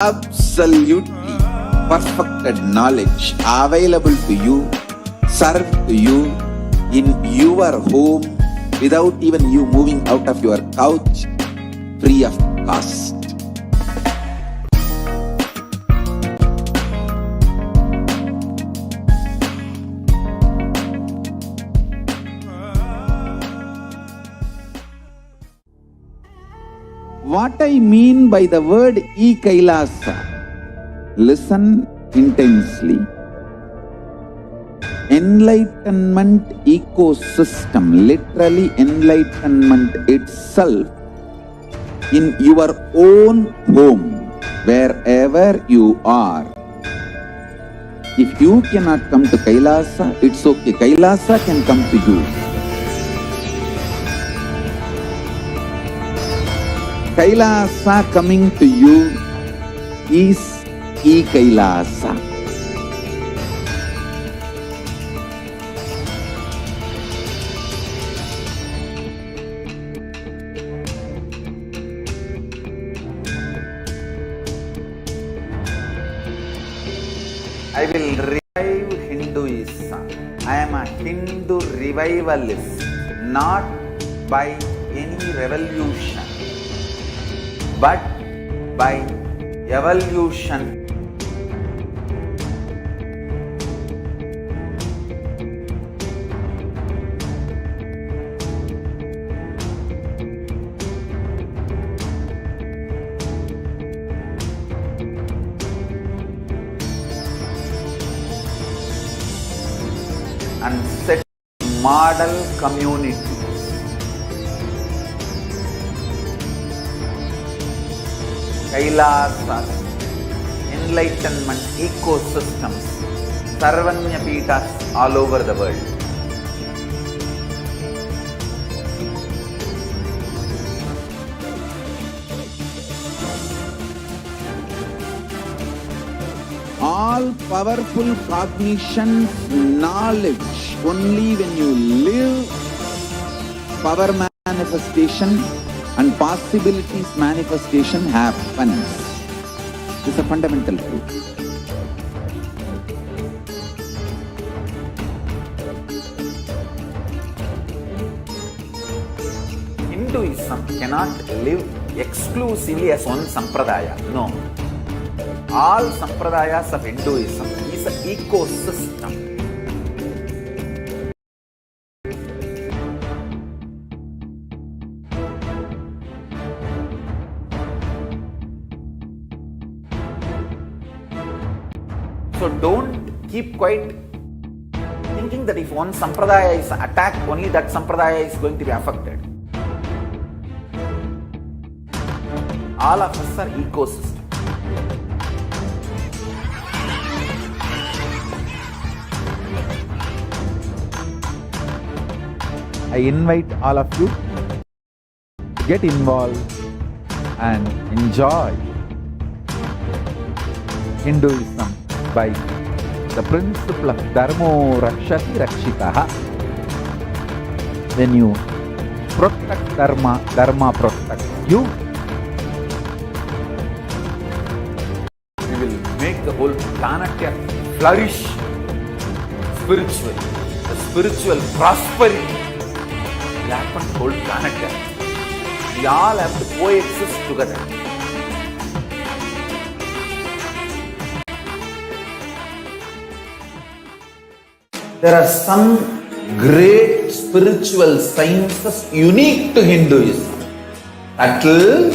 absolutely perfected knowledge available to you, served to you in your home without even you moving out of your couch, free of cost. What I mean by the word e-Kailasa, listen intensely. Enlightenment ecosystem, literally enlightenment itself, in your own home, wherever you are. If you cannot come to Kailasa, it's okay. Kailasa can come to you. Kailasa coming to you is e-Kailasa. I will revive Hinduism. I am a Hindu revivalist, not by any revolution, but by evolution. And set model community. Kailasa, enlightenment ecosystems, Sarvanya Peethas all over the world. All powerful cognition, knowledge, only when you live, power manifestation and possibilities manifestation happens. This is a fundamental truth. Hinduism cannot live exclusively as one sampradaya. No. All sampradayas of Hinduism is an ecosystem. So don't keep quiet thinking that if one sampradaya is attacked, only that sampradaya is going to be affected. All of us are ecosystems. I invite all of you to get involved and enjoy Hinduism by the principle of Dharmo Rakshati Rakshitaha. When you protect Dharma, Dharma protects you. We will make the whole planet flourish spiritually. The spiritual prosperity will happen to the whole planet. We all have to coexist together. There are some great spiritual sciences unique to Hinduism. Subtle,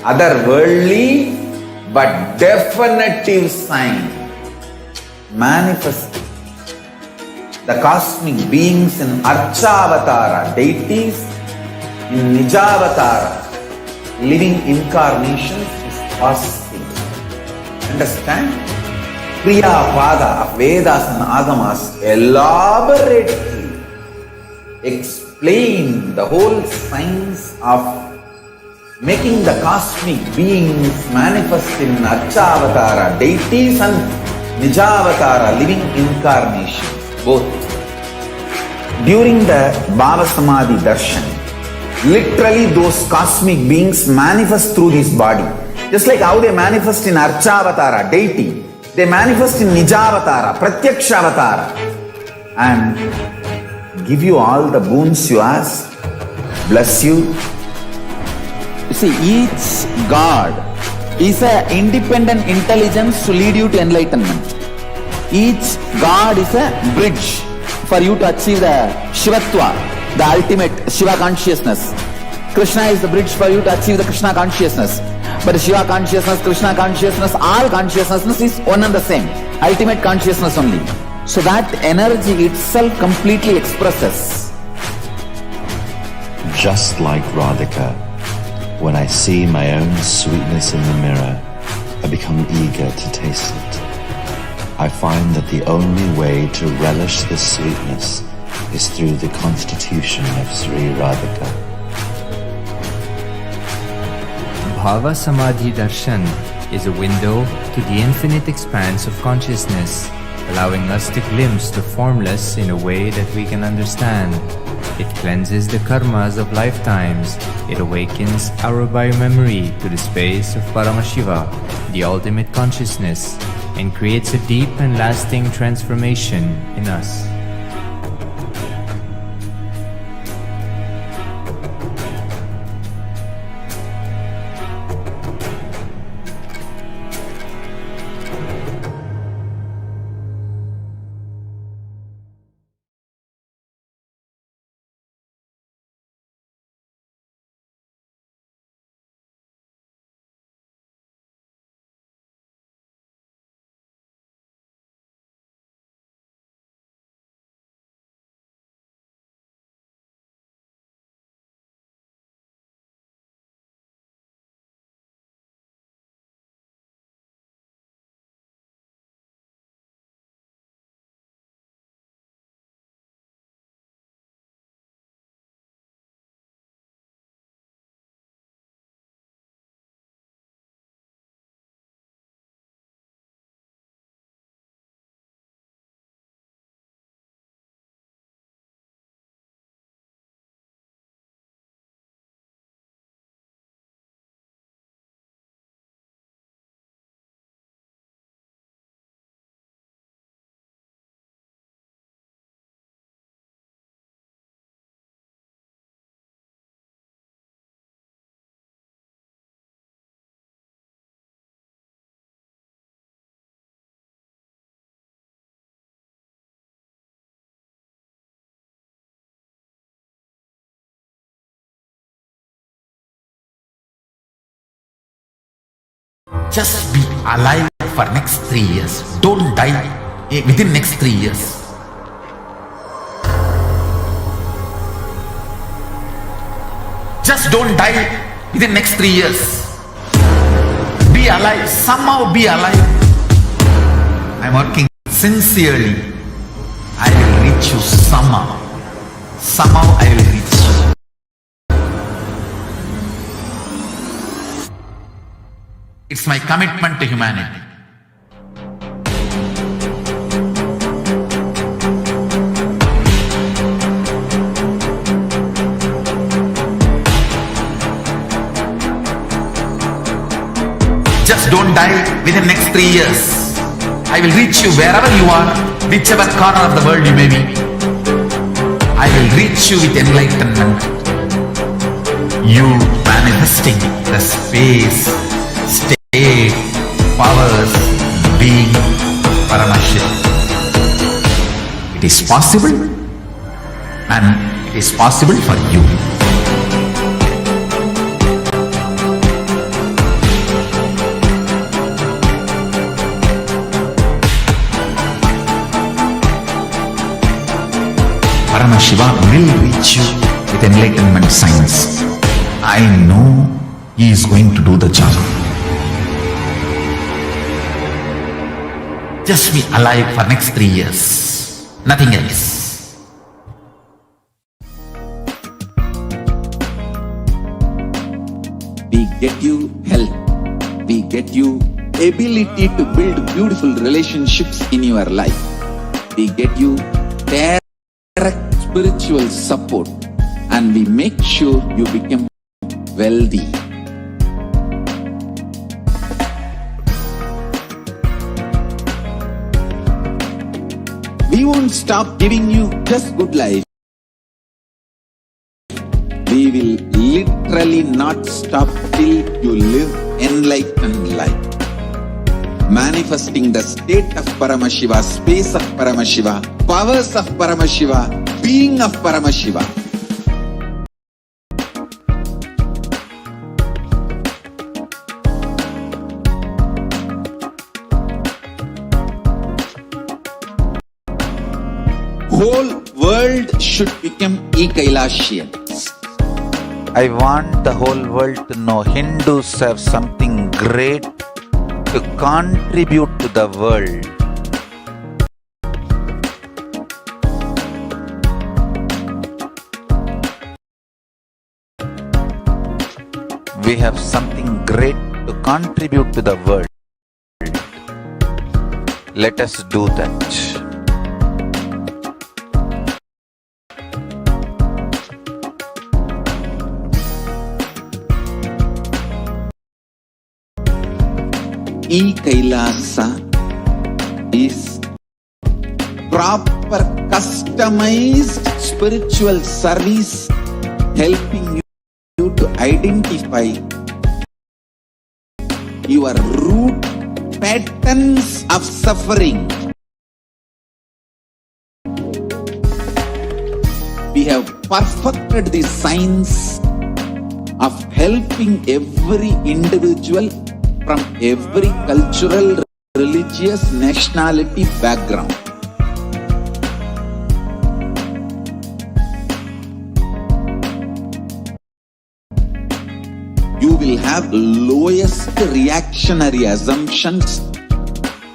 otherworldly, but definitive sign. Manifesting the cosmic beings in Archavatara, deities in Nijavatara, living incarnations is possible. Understand? Kriya Pada of Vedas and Agamas elaborately explain the whole science of making the cosmic beings manifest in Archavatara, deities and Nijavatara, living incarnations. Both. During the Bhava Samadhi Darshan, literally those cosmic beings manifest through this body. Just like how they manifest in Archavatara, deity, they manifest in Nijavatara, Pratyakshavatara, and give you all the boons you ask, bless you. You see, each God is an independent intelligence to lead you to enlightenment. Each God is a bridge for you to achieve the Shivatva, the ultimate Shiva consciousness. Krishna is the bridge for you to achieve the Krishna consciousness. But Shiva consciousness, Krishna consciousness, all consciousness is one and the same. Ultimate consciousness only. So that energy itself completely expresses. Just like Radhika, when I see my own sweetness in the mirror, I become eager to taste it. I find that the only way to relish this sweetness is through the constitution of Sri Radhika. Bhava Samadhi Darshan is a window to the infinite expanse of consciousness, allowing us to glimpse the formless in a way that we can understand. It cleanses the karmas of lifetimes. It awakens our biomemory to the space of Paramashiva, the ultimate consciousness, and creates a deep and lasting transformation in us. Just be alive for next 3 years. Don't die within next 3 years. Just don't die within next 3 years. Be alive. Somehow be alive. I'm working sincerely. I will reach you somehow. Somehow I will reach you. It's my commitment to humanity. Just don't die within next 3 years. I will reach you wherever you are, whichever corner of the world you may be. I will reach you with enlightenment. You manifesting the space, state, powers, being Paramashivam. It is possible, and it is possible for you. Paramashiva will reach you with enlightenment science. I know he is going to do the job. Just be alive for next 3 years. Nothing else. We get you health. We get you ability to build beautiful relationships in your life. We get you direct spiritual support, and we make sure you become wealthy. We won't stop giving you just good life. We will literally not stop till you live enlightened life. Manifesting the state of Paramashiva, space of Paramashiva, powers of Paramashiva, being of Paramashiva. Whole world should become e-Kailashians. I want the whole world to know Hindus have something great to contribute to the world. We have something great to contribute to the world. Let us do that. E-Kailasa is proper customized spiritual service helping you to identify your root patterns of suffering. We have perfected the science of helping every individual from every cultural, religious, nationality background. You will have lowest reactionary assumptions,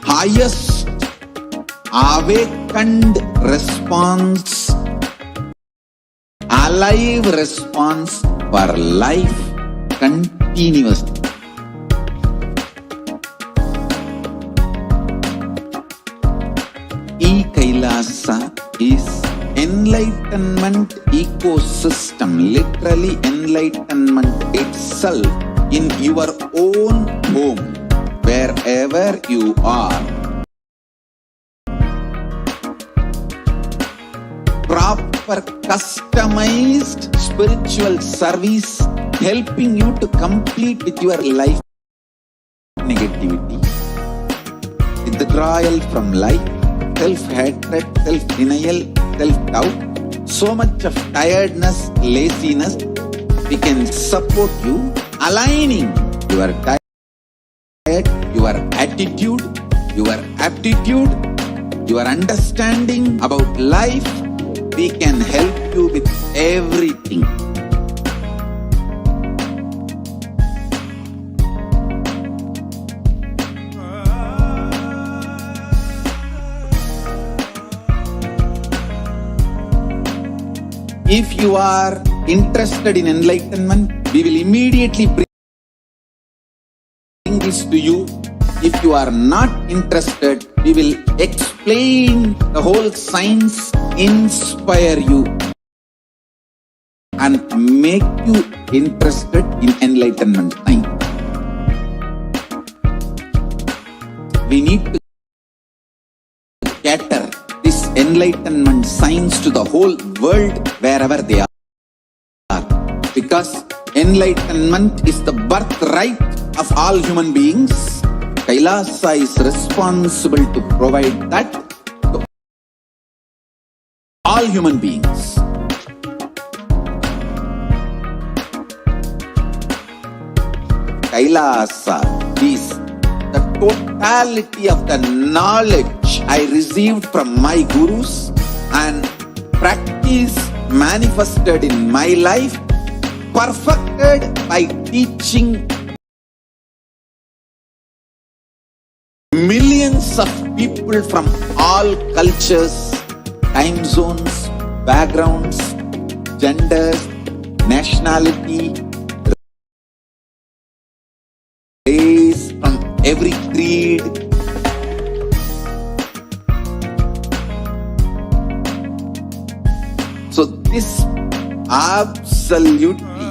highest awakened response, alive response for life continuously. E-Kailasa is enlightenment ecosystem, literally enlightenment itself in your own home, wherever you are. Proper customized spiritual service helping you to complete with your life negativity, withdrawal from life, self-hatred, self-denial, self-doubt, so much of tiredness, laziness. We can support you, aligning your diet, your attitude, your aptitude, your understanding about life. We can help you with everything. If you are interested in enlightenment, we will immediately bring this to you. If you are not interested, we will explain the whole science, inspire you, and make you interested in enlightenment time. We need to cater this enlightenment science to the whole world wherever they are. Because enlightenment is the birthright of all human beings. Kailasa is responsible to provide that to all human beings. Kailasa is the totality of the knowledge I received from my gurus and practice manifested in my life, perfected by teaching millions of people from all cultures, time zones, backgrounds, genders, nationality, race, from every creed. So this absolutely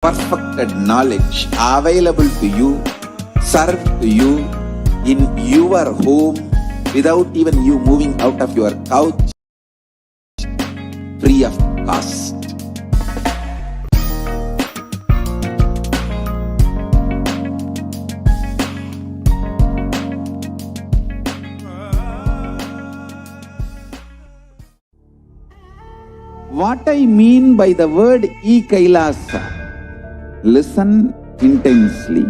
perfected knowledge available to you, served to you, in your home without even you moving out of your couch, free of cost. What I mean by the word e-Kailasa, listen intensely.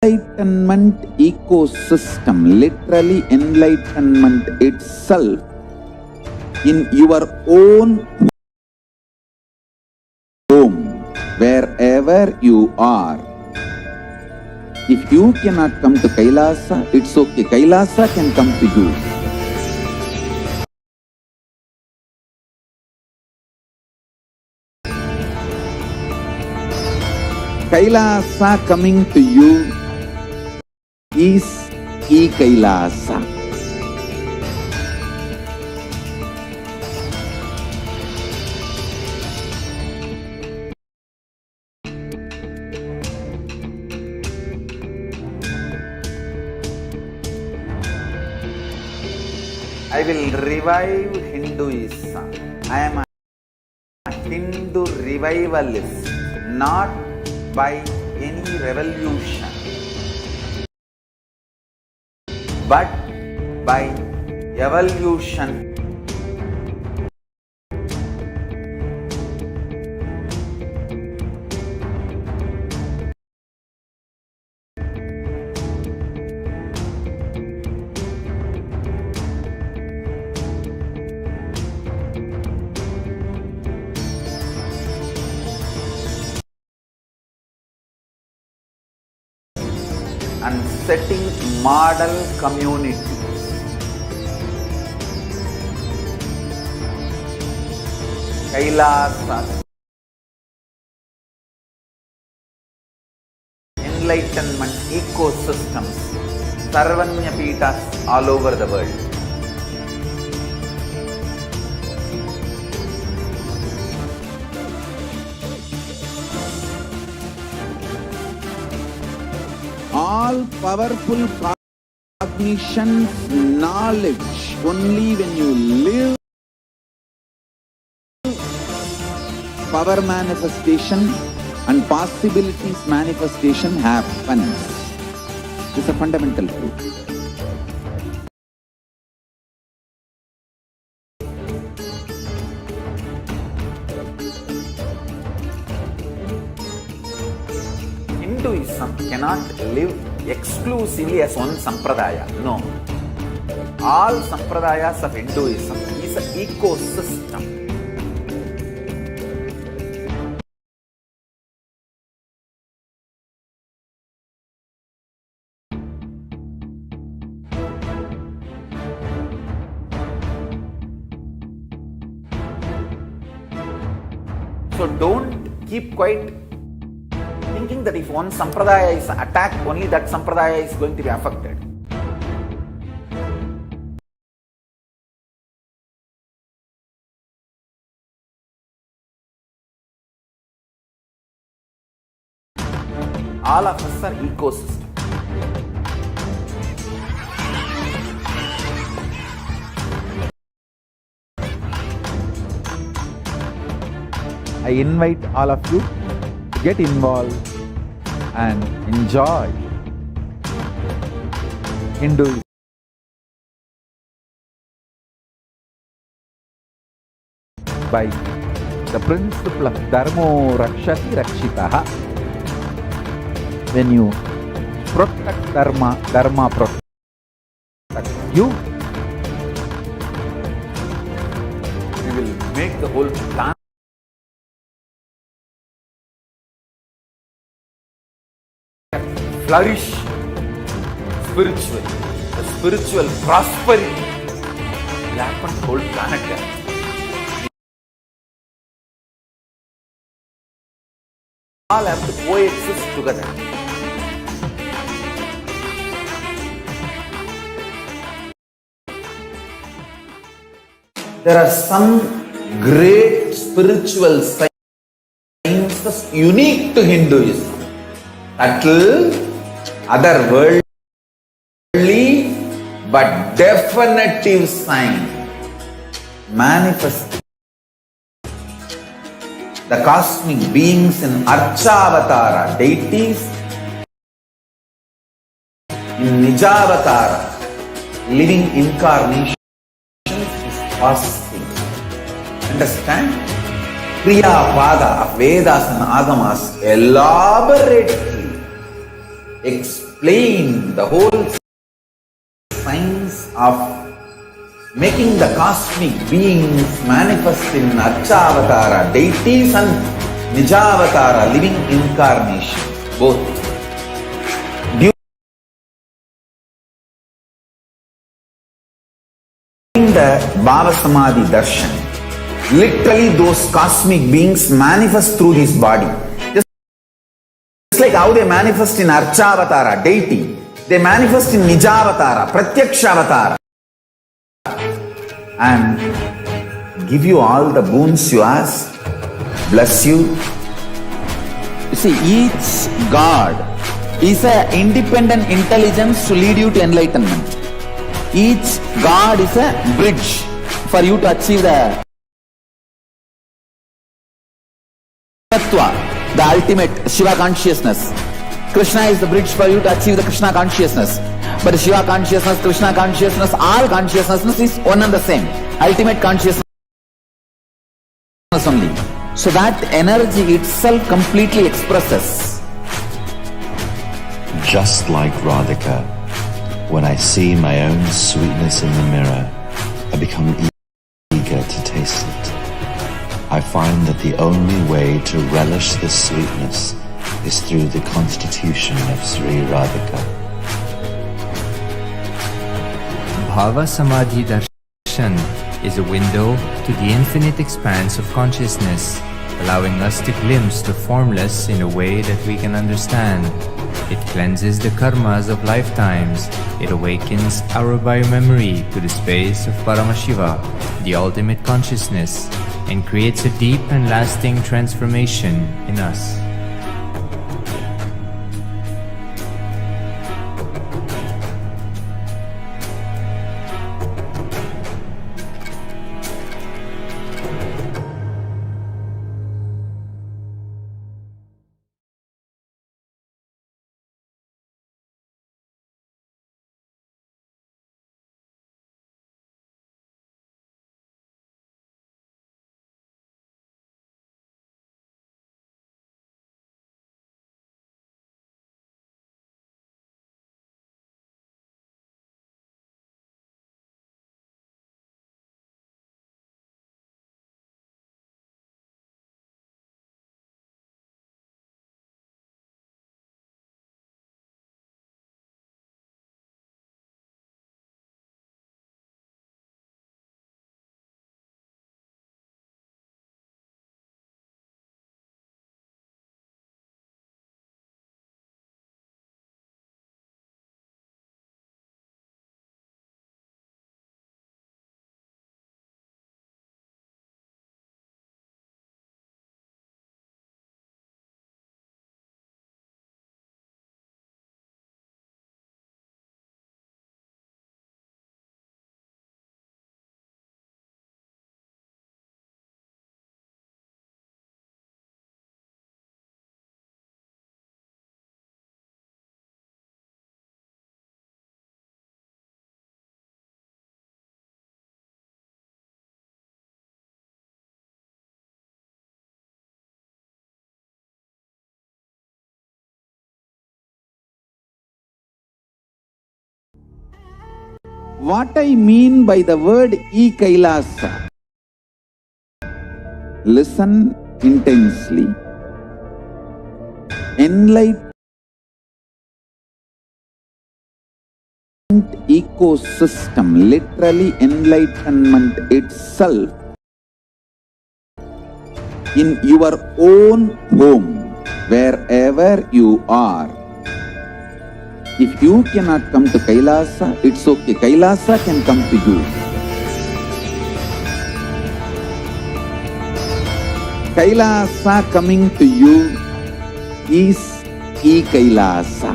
Enlightenment ecosystem, literally enlightenment itself, in your own home, wherever you are. If you cannot come to Kailasa, it's okay. Kailasa can come to you. Kailasa coming to you is e-Kailasa. I will revive Hinduism. I am a Hindu revivalist, not by any revolution, but by evolution. And setting model communities. Kailasa, enlightenment ecosystems, Sarvanya Pitas all over the world. All powerful cognitions, knowledge, only when you live, power manifestation and possibilities manifestation happens. It's a fundamental truth. Hinduism cannot live exclusively as one sampradaya. No. All sampradayas of Hinduism is an ecosystem. So don't keep quiet thinking that if one sampradaya is attacked, only that sampradaya is going to be affected. All of us are ecosystem. I invite all of you to get involved and enjoy Hinduism. By the principle of Dharmo Rakshati Rakshitaha. When you protect Dharma, Dharma protects you. We will make the whole planet flourish spiritually. The spiritual prosperity will happen to the whole planet. All have to coexist together. There are some great spiritual science manifest unique to Hinduism. Subtle, otherworldly, but definitive sign manifest the cosmic beings in Archavatara, deities in Nijavatara, living incarnations is fasting. Understand? Kriya Pada of Vedas and Agamas elaborately explain the whole science of making the cosmic beings manifest in Archavatara, deities and Nijavatara, living incarnations, both. During the Bhava Samadhi Darshan, literally those cosmic beings manifest through this body. Just like how they manifest in Archavatara, deity, they manifest in Nijavatara, Pratyakshavatara, and give you all the boons you ask, bless you. You see, each God is an independent intelligence to lead you to enlightenment. Each God is a bridge for you to achieve the Tattva, the ultimate Shiva consciousness. Krishna is the bridge for you to achieve the Krishna consciousness. But Shiva consciousness, Krishna consciousness, all consciousness is one and the same. Ultimate consciousness only. So that energy itself completely expresses. Just like Radhika, when I see my own sweetness in the mirror, I become eager to taste it. I find that the only way to relish this sweetness is through the constitution of Sri Radhika. Bhava Samadhi Darshan is a window to the infinite expanse of consciousness, allowing us to glimpse the formless in a way that we can understand. It cleanses the karmas of lifetimes. It awakens our biomemory to the space of Paramashiva, the ultimate consciousness, and creates a deep and lasting transformation in us. What I mean by the word E-Kailasa? Listen intensely. Enlightenment ecosystem, literally enlightenment itself, in your own home, wherever you are. If you cannot come to Kailasa, it's okay. Kailasa can come to you. Kailasa coming to you is E-Kailasa.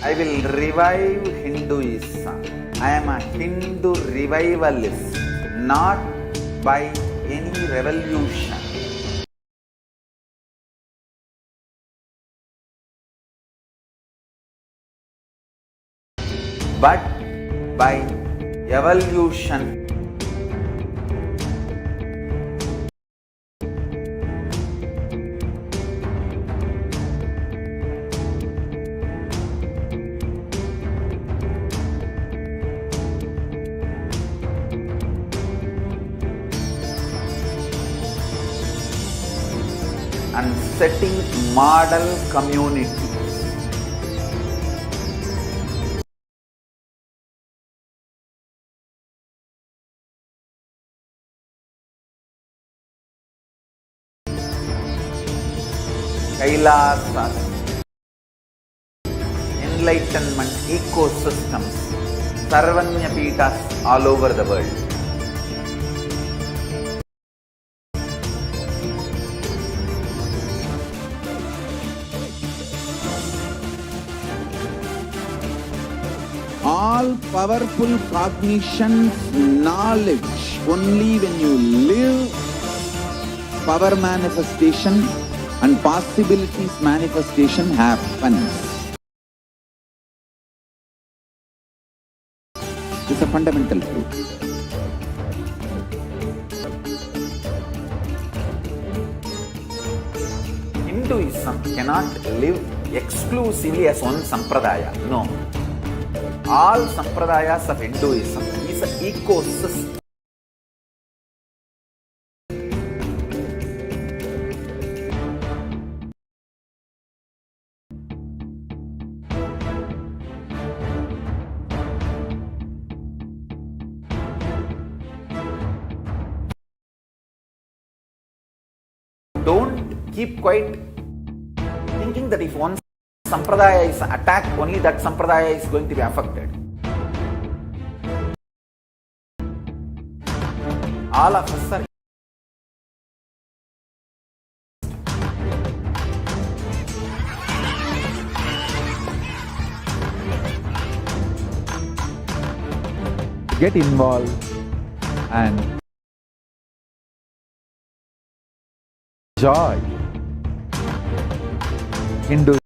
I will revive Hinduism. I am a Hindu revivalist, not by any revolution. But by evolution. And setting model community. Kailasas, enlightenment ecosystems, Sarvanya Pitas all over the world. All powerful cognitions, knowledge, only when you live, power manifestation and possibilities manifestation happens. It's a fundamental truth. Hinduism cannot live exclusively as one sampradaya. No. All sampradayas of Hinduism is an ecosystem. Don't keep quiet thinking that if one sampradaya is attacked, only that sampradaya is going to be affected. All of us are get involved and joy into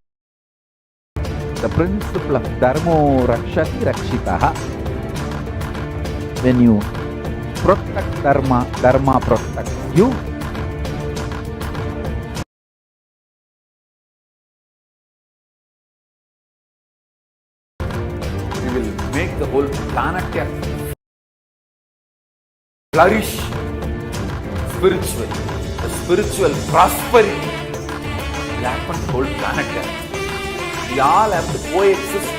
the principle of Dharmo Rakshati Rakshitaha. When you protect Dharma, Dharma protects you. We will make the whole planet flourish spiritually. The spiritual prosperity will happen to the whole planet. We all have to coexist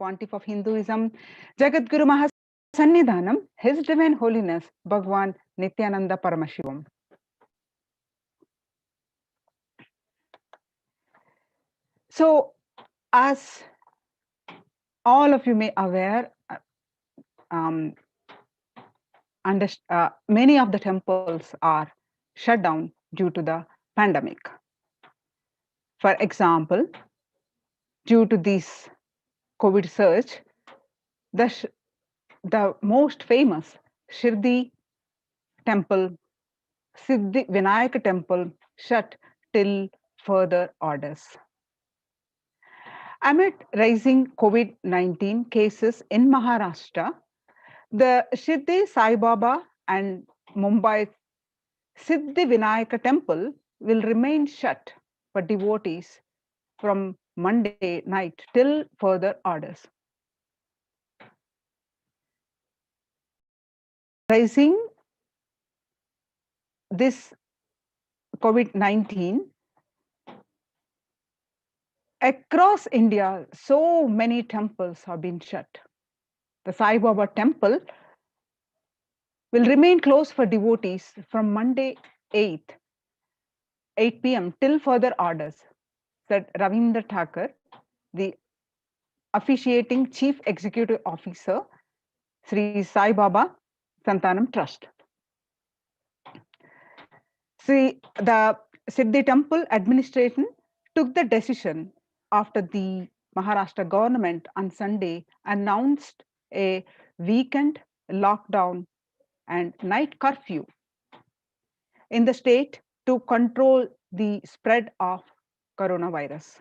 Pontiff of Hinduism, Jagadguru Mahasannidhanam, His Divine Holiness, Bhagwan Nithyananda Paramashivam. So, as all of you may aware, many of the temples are shut down due to the pandemic. For example, due to this COVID surge, the most famous Shirdi temple, Siddhi Vinayaka temple, shut till further orders. Amid rising COVID-19 cases in Maharashtra, the Shirdi Sai Baba and Mumbai Siddhi Vinayaka temple will remain shut for devotees from Monday night till further orders. Rising this COVID-19, across India, so many temples have been shut. The Sai Baba temple will remain closed for devotees from Monday 8 p.m. till further orders, said Ravindra Thakur, the officiating Chief Executive Officer, Sri Sai Baba Santanam Trust. See, the Siddhi Temple administration took the decision after the Maharashtra government on Sunday announced a weekend lockdown and night curfew in the state to control the spread of coronavirus.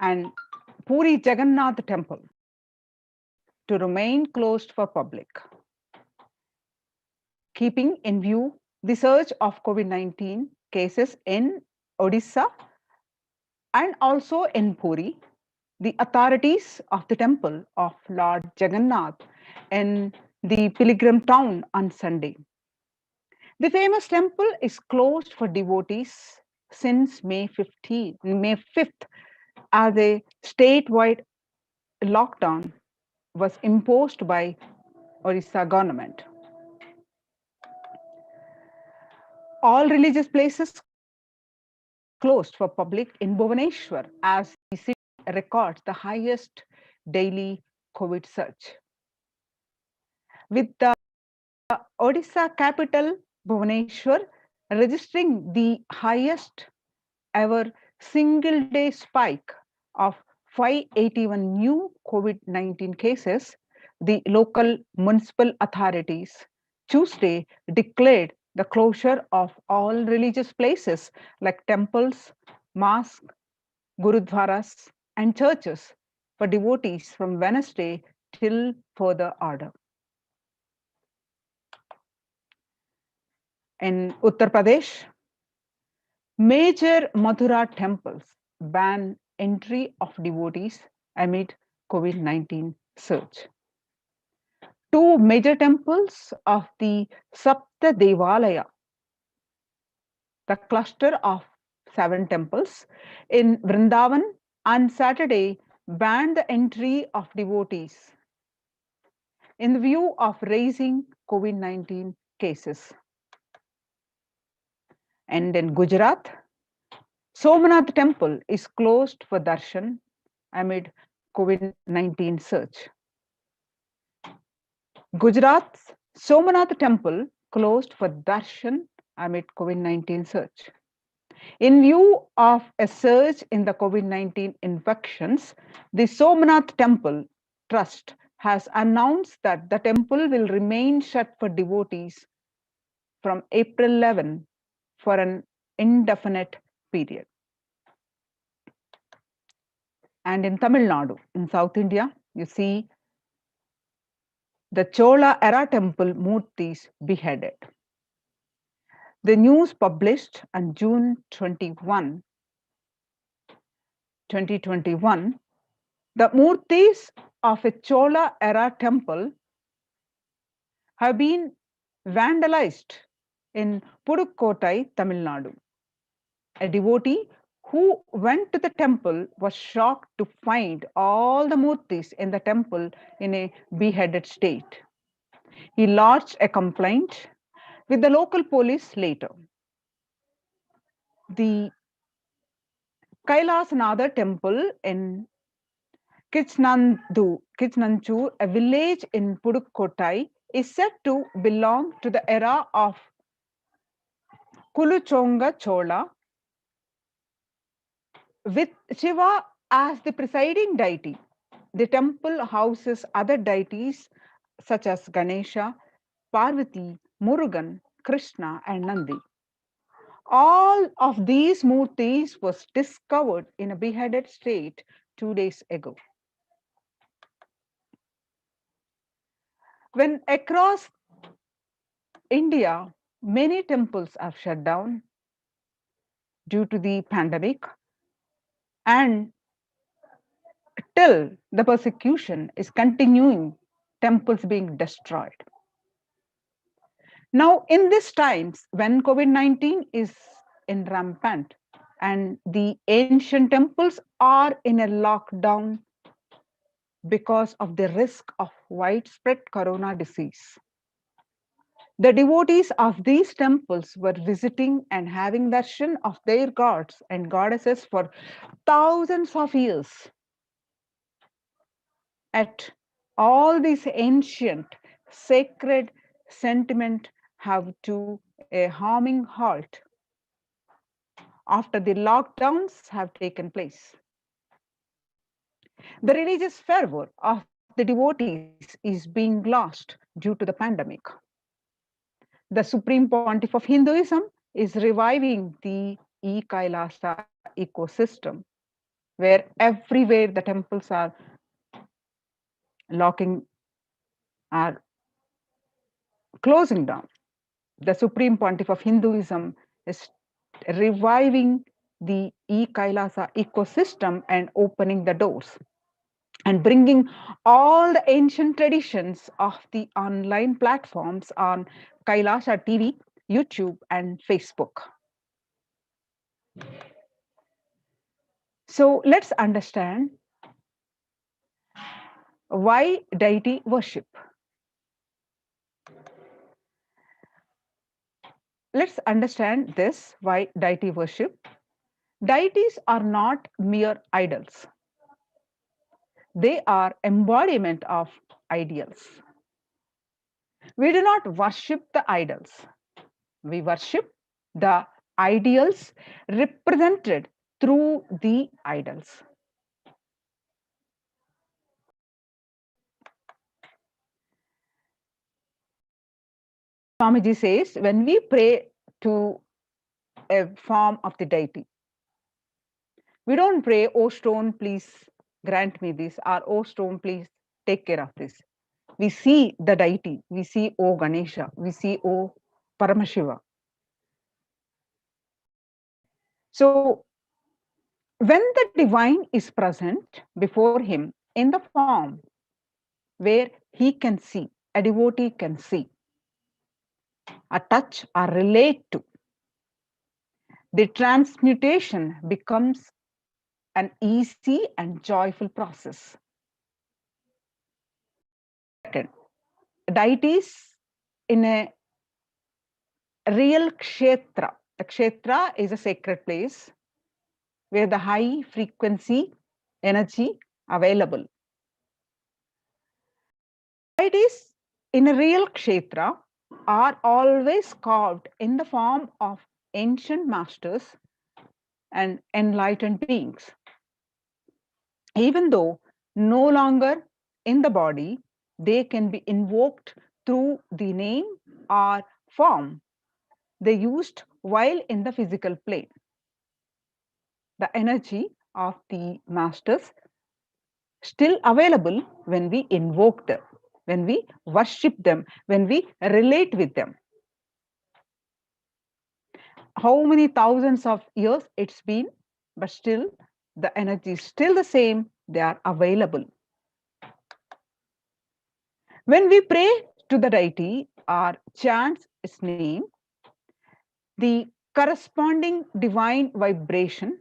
And Puri Jagannath Temple to remain closed for public, keeping in view the surge of COVID-19 cases in Odisha and also in Puri. The authorities of the temple of Lord Jagannath in the pilgrim town on Sunday. The famous temple is closed for devotees since May 5th, as a statewide lockdown was imposed by Orissa government. All religious places closed for public in Bhubaneswar as the city records the highest daily COVID surge. With the Odisha capital Bhubaneswar registering the highest ever single day spike of 581 new COVID-19 cases, the local municipal authorities Tuesday declared the closure of all religious places like temples, mosques, gurudwaras, and churches for devotees from Wednesday till further order. In Uttar Pradesh, major Mathura temples ban entry of devotees amid COVID-19 surge. Two major temples of the Sapta Devalaya, the cluster of 7 temples in Vrindavan, on Saturday banned the entry of devotees in view of rising COVID-19 cases. And in Gujarat, Somnath temple is closed for darshan amid COVID-19 surge. Gujarat's Somnath temple closed for darshan amid COVID-19 surge. In view of a surge in the COVID-19 infections, the Somnath Temple Trust has announced that the temple will remain shut for devotees from April 11 for an indefinite period. And in Tamil Nadu, in South India, you see the Chola era temple Murtis beheaded. The news published on June 21, 2021, the Murtis of a Chola era temple have been vandalized in Pudukkottai, Tamil Nadu. A devotee who went to the temple was shocked to find all the murtis in the temple in a beheaded state. He lodged a complaint with the local police later. The Kailasanatha temple in Kichnanchur, a village in Pudukkottai, is said to belong to the era of Kuluchonga Chola, with Shiva as the presiding deity. The temple houses other deities such as Ganesha, Parvati, Murugan, Krishna, and Nandi. All of these murtis was discovered in a beheaded state 2 days ago. When across India, many temples have shut down due to the pandemic, and till the persecution is continuing, temples being destroyed. Now, in these times, when COVID-19 is in rampant and the ancient temples are in a lockdown because of the risk of widespread corona disease, the devotees of these temples were visiting and having darshan of their gods and goddesses for thousands of years. At all these ancient sacred sentiment have to a harming halt after the lockdowns have taken place. The religious fervor of the devotees is being lost due to the pandemic. The Supreme Pontiff of Hinduism is reviving the e-Kailasa ecosystem, where everywhere the temples are locking, are closing down. The Supreme Pontiff of Hinduism is reviving the e-Kailasa ecosystem and opening the doors and bringing all the ancient traditions of the online platforms on Kailasa TV, YouTube, and Facebook. So let's understand why deity worship. Let's understand this, why deity worship. Deities are not mere idols. They are embodiment of ideals. We do not worship the idols. We worship the ideals represented through the idols. Swamiji says, when we pray to a form of the deity, we don't pray, oh stone, please grant me this, or oh stone, please take care of this. We see the deity, we see oh Ganesha, we see oh Paramashiva. So when the divine is present before him in the form where he can see, a devotee can see, a touch or relate to, the transmutation becomes an easy and joyful process. Second, deities in a real kshetra. The kshetra is a sacred place where the high frequency energy available. Deities in a real kshetra are always carved in the form of ancient masters and enlightened beings. Even though no longer in the body, they can be invoked through the name or form they used while in the physical plane. The energy of the masters still available when we invoke them, when we worship them, when we relate with them. How many thousands of years it's been, but still the energy is still the same, they are available. When we pray to the deity or chant its name, the corresponding divine vibration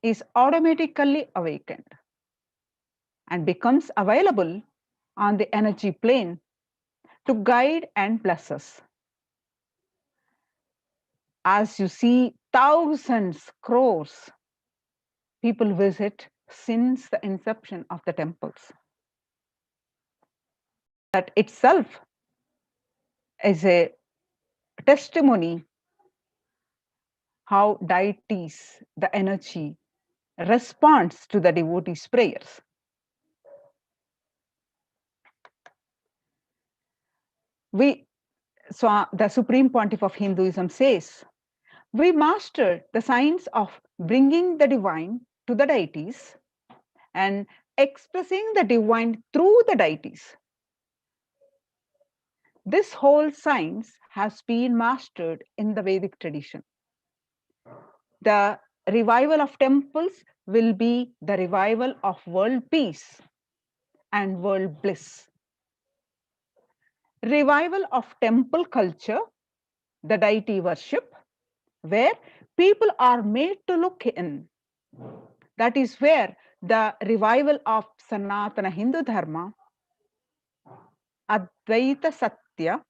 is automatically awakened and becomes available on the energy plane to guide and bless us. As you see, thousands, crores people visit since the inception of the temples. That itself is a testimony how deities, the energy, responds to the devotees' prayers. So the Supreme Pontiff of Hinduism says, we mastered the science of bringing the divine to the deities and expressing the divine through the deities. This whole science has been mastered in the Vedic tradition. The revival of temples will be the revival of world peace and world bliss. Revival of temple culture, the deity worship, where people are made to look in. That is where the revival of Sanatana Hindu Dharma, Advaita Satya,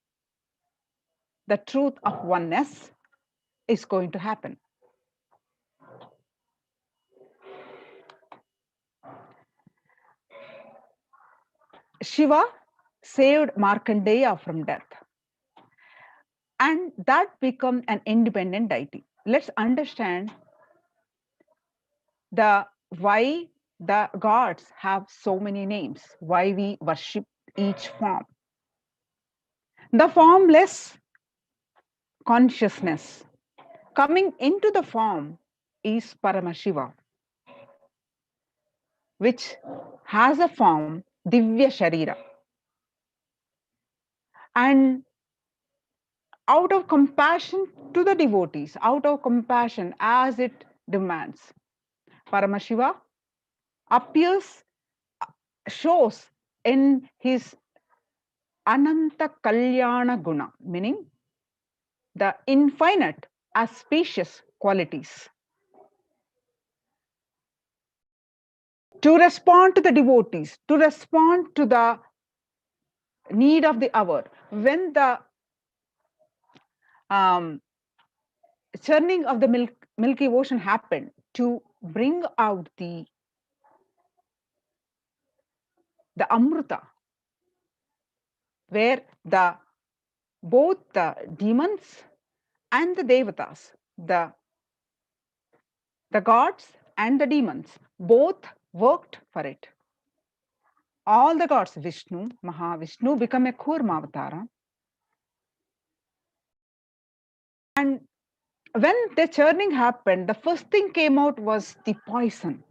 the truth of oneness, is going to happen. Shiva saved Markandeya from death, and that became an independent deity. Let's understand why the gods have so many names, why we worship each form. The formless consciousness coming into the form is Paramashiva, which has a form Divya Sharira. And out of compassion to the devotees, out of compassion as it demands, Paramashiva shows in his Ananta Kalyana Guna, meaning the infinite auspicious qualities. To respond to the devotees, to respond to the need of the hour, when the churning of the Milky Ocean happened, to bring out the Amrita, where both the demons and the devatas, the gods and the demons, both worked for it. All the gods, Vishnu, Mahavishnu, become a Kurma Avatara. And when the churning happened, the first thing came out was the poison.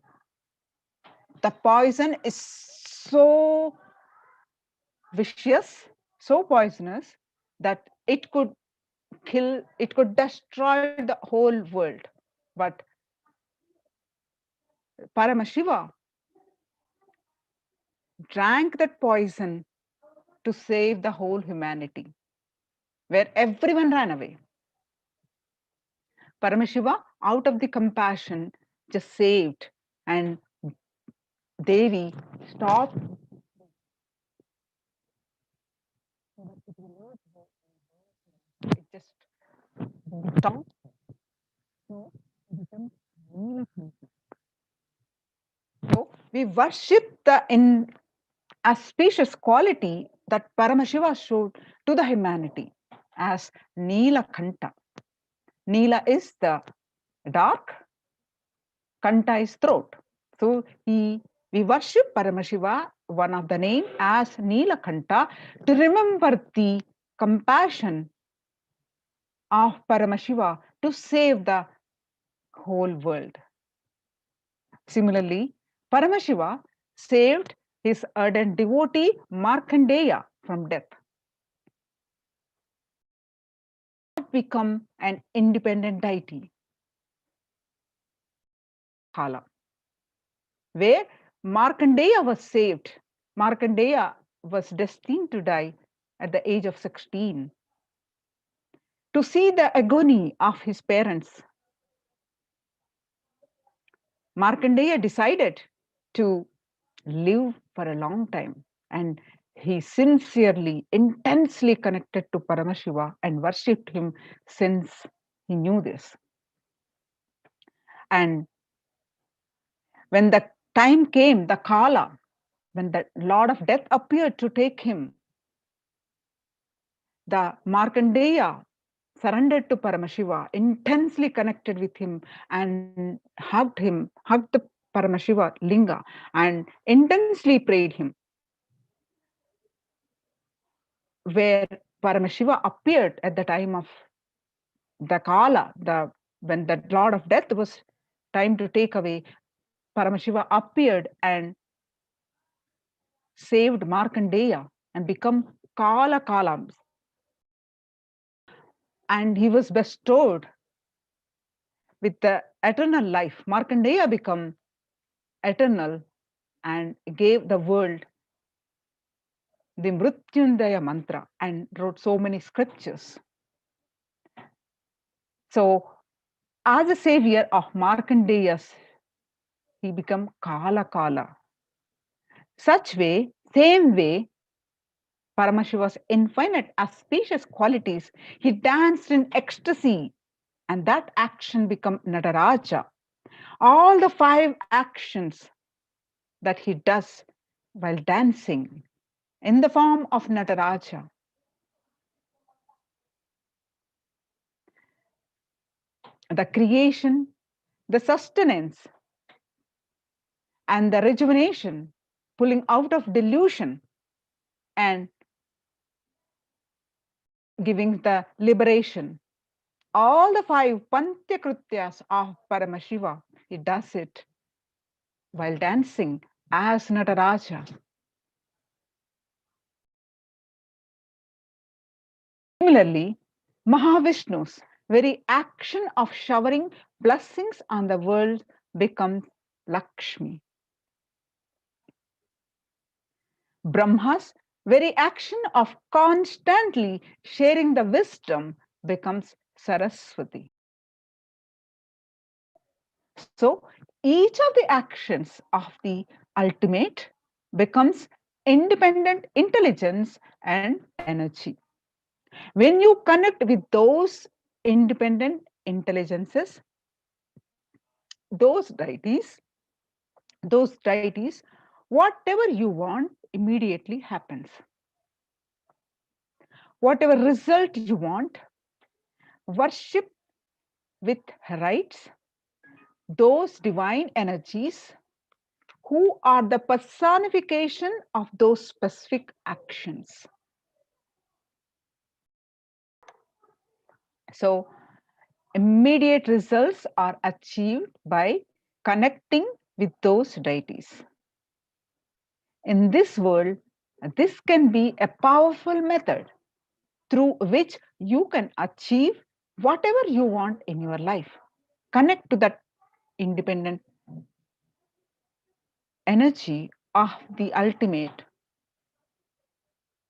The poison is so vicious, so poisonous, that it could kill, it could destroy the whole world. But Paramashiva drank that poison to save the whole humanity, where everyone ran away. Paramashiva, out of the compassion, just saved, and Devi stopped. It just stopped. So we worship the auspicious quality that Paramashiva showed to the humanity as Nilakanta. Nila is the dark, Kanta is throat. So we worship Paramashiva, one of the name, as Nilakanta, to remember the compassion of Paramashiva to save the whole world. Similarly, Paramashiva saved his ardent devotee Markandeya from death. Become an independent deity, Kala, where Markandeya was saved. Markandeya was destined to die at the age of 16. To see the agony of his parents, Markandeya decided to live for a long time, and he sincerely, intensely connected to Paramashiva and worshipped him since he knew this. And when the time came, the Kala, when the Lord of Death appeared to take him, the Markandeya surrendered to Paramashiva, intensely connected with him, and hugged the Paramashiva linga, and intensely prayed him. Where Paramashiva appeared at the time of the Kala, when the Lord of Death was time to take away, Paramashiva appeared and saved Markandeya and become Kala Kalams. And he was bestowed with the eternal life. Markandeya became eternal and gave the world the Mrityundaya mantra and wrote so many scriptures. So, as a savior of Markandeya's, he became Kala Kala. Same way, Paramashiva's infinite auspicious qualities, he danced in ecstasy, and that action became Nataraja. All the 5 actions that he does while dancing in the form of Nataraja. The creation, the sustenance, and the rejuvenation, pulling out of delusion and giving the liberation. All the 5 Pantyakrutyas of Paramashiva, he does it while dancing as Nataraja. Similarly, Mahavishnu's very action of showering blessings on the world becomes Lakshmi. Brahma's very action of constantly sharing the wisdom becomes Saraswati. So each of the actions of the ultimate becomes independent intelligence and energy. When you connect with those independent intelligences, those deities, whatever you want immediately happens. Whatever result you want, worship with rites those divine energies who are the personification of those specific actions. So, immediate results are achieved by connecting with those deities. In this world, this can be a powerful method through which you can achieve whatever you want in your life. Connect to that independent energy of the ultimate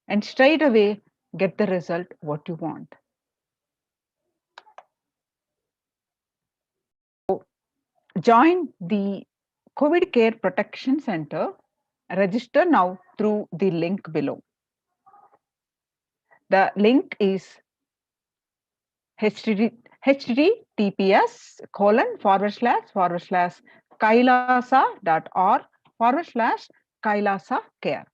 and straight away get the result what you want. So, join the COVID Care Protection Center. Register now through the link below. The link is https://kailasa.org/kailasa care.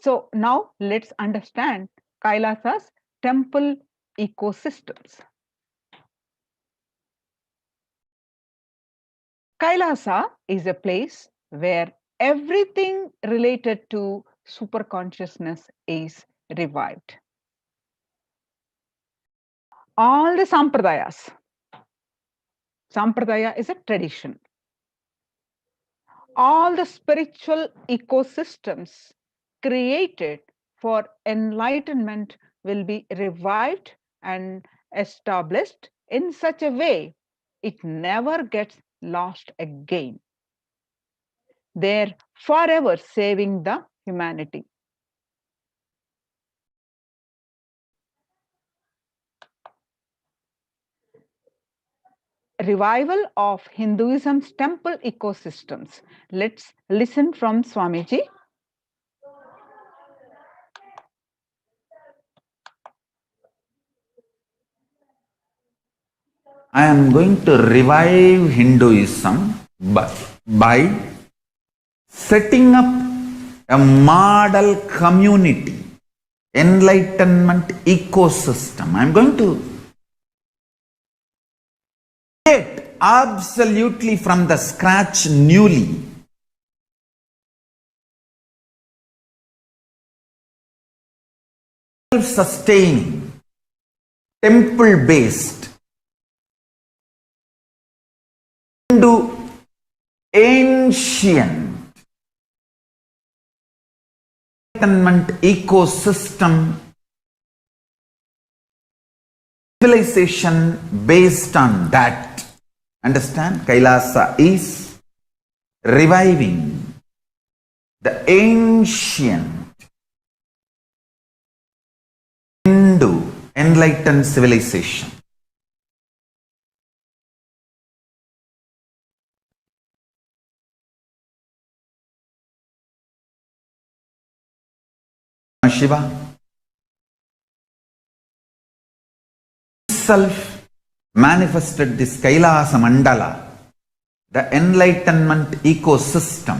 So now let's understand Kailasa's temple ecosystems. Kailasa is a place where everything related to superconsciousness is revived. All the sampradayas. Sampradaya is a tradition. All the spiritual ecosystems created for enlightenment will be revived and established in such a way it never gets lost again. They're forever saving the humanity. revival of Hinduism's temple ecosystems. Let's listen from Swamiji. I am going to revive Hinduism by setting up a model community, enlightenment ecosystem. I am going to create absolutely from the scratch newly self-sustaining, temple-based Hindu ancient enlightenment ecosystem civilization based on that. Understand? Kailasa is reviving the ancient Hindu enlightened civilization. Shiva himself manifested this Kailasa Mandala, the enlightenment ecosystem,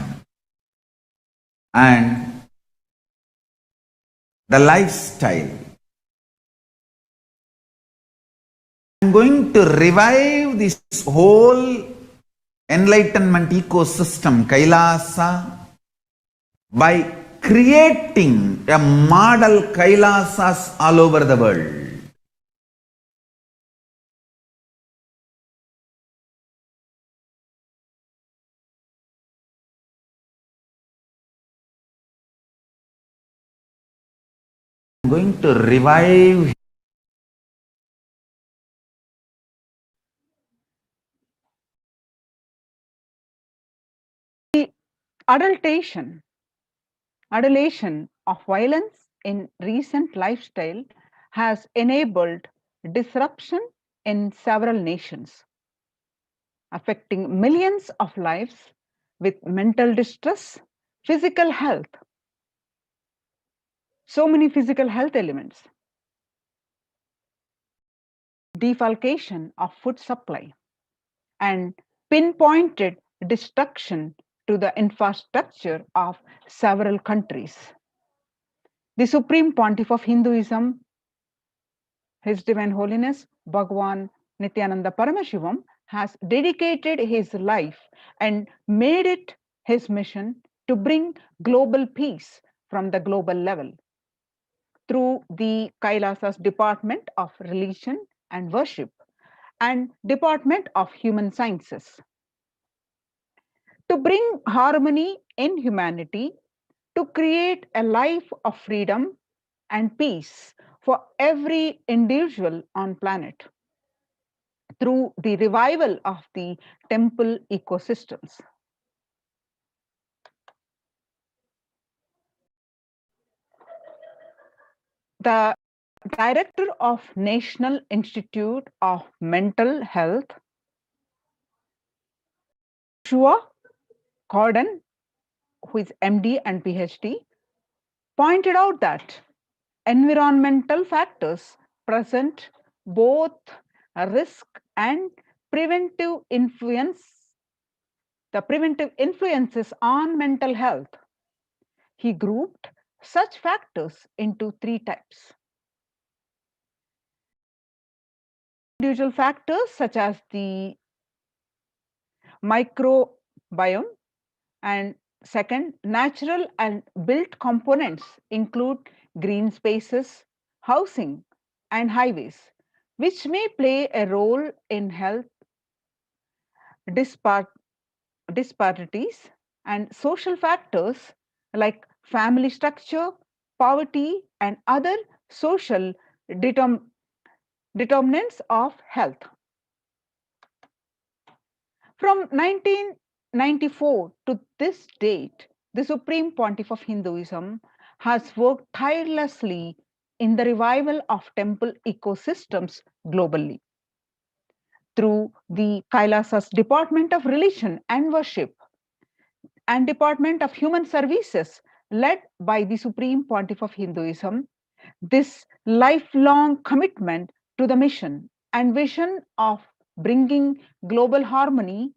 and the lifestyle. I'm going to revive this whole enlightenment ecosystem, Kailasa, by creating a model Kailasas all over the world. I'm going to revive The adulation of violence in recent lifestyle has enabled disruption in several nations, affecting millions of lives with mental distress, physical health, so many physical health elements, defalcation of food supply, and pinpointed destruction to the infrastructure of several countries. The Supreme Pontiff of Hinduism, His Divine Holiness Bhagwan Nithyananda Paramashivam, has dedicated his life and made it his mission to bring global peace from the global level through the Kailasa's Department of Religion and Worship and Department of Human Sciences. To bring harmony in humanity, to create a life of freedom and peace for every individual on planet through the revival of the temple ecosystems. The director of National Institute of Mental Health, Shua Gordon, who is MD and PhD, pointed out that environmental factors present both a risk and preventive influence, the preventive influences on mental health. He grouped such factors into three types. Individual factors such as the microbiome, and second, natural and built components include green spaces, housing, and highways, which may play a role in health disparities, and social factors like family structure, poverty, and other social determinants of health. From 1994 to this date, the Supreme Pontiff of Hinduism has worked tirelessly in the revival of temple ecosystems globally. through the Kailasa's Department of Religion and Worship and Department of Human Services, led by the Supreme Pontiff of Hinduism. This lifelong commitment to the mission and vision of bringing global harmony,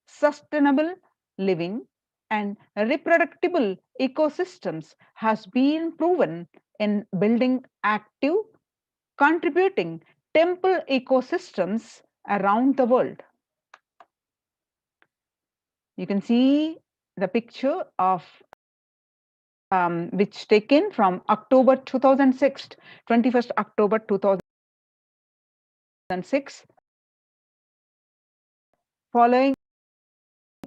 sustainable living, and reproducible ecosystems has been proven in building active, contributing temple ecosystems around the world. You can see the picture of which taken from October 2006, 21st October 2006, following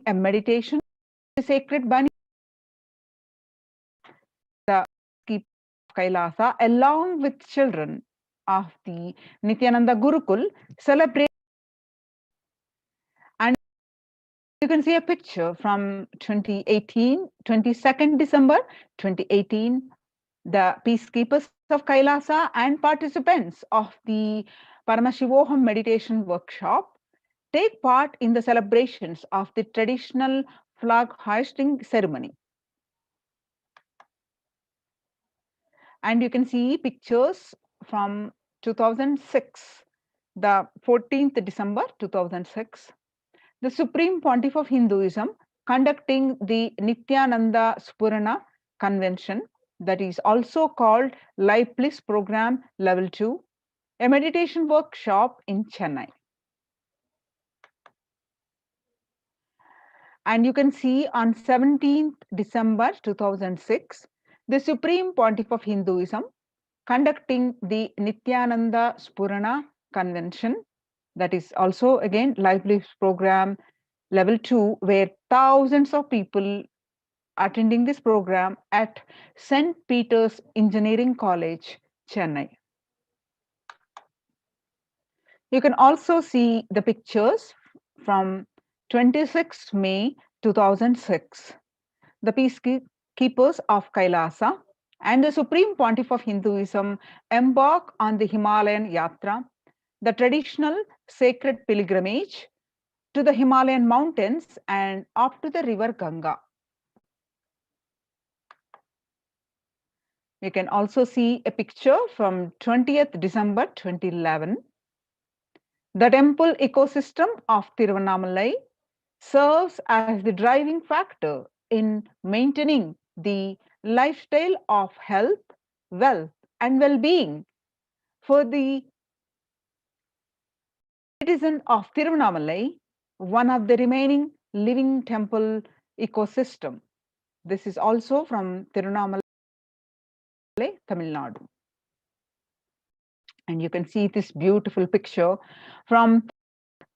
a meditation, the sacred bunny, the keep Kailasa, along with children of the Nithyananda Gurukul, celebrate. And you can see a picture from 2018, 22nd December 2018, the peacekeepers of Kailasa and participants of the Paramashivoham meditation workshop take part in the celebrations of the traditional flag hoisting ceremony. And you can see pictures from 2006, the 14th December 2006, the Supreme Pontiff of Hinduism conducting the Nithyananda Spurana Convention, that is also called Life Bliss Program Level 2, a meditation workshop in Chennai. And you can see on 17th December 2006, the Supreme Pontiff of Hinduism conducting the Nithyananda Spurana Convention, that is also again Life Bliss Program Level 2, where thousands of people attending this program at St. Peter's Engineering College, Chennai. You can also see the pictures from 26 May 2006. The peacekeepers of Kailasa and the Supreme Pontiff of Hinduism embark on the Himalayan Yatra, the traditional sacred pilgrimage to the Himalayan mountains and up to the river Ganga. You can also see a picture from 20th December 2011. The temple ecosystem of Tiruvannamalai serves as the driving factor in maintaining the lifestyle of health, wealth, and well-being for the citizen of Tiruvannamalai, one of the remaining living temple ecosystem. This is also from Tiruvannamalai, Tamil Nadu. And you can see this beautiful picture from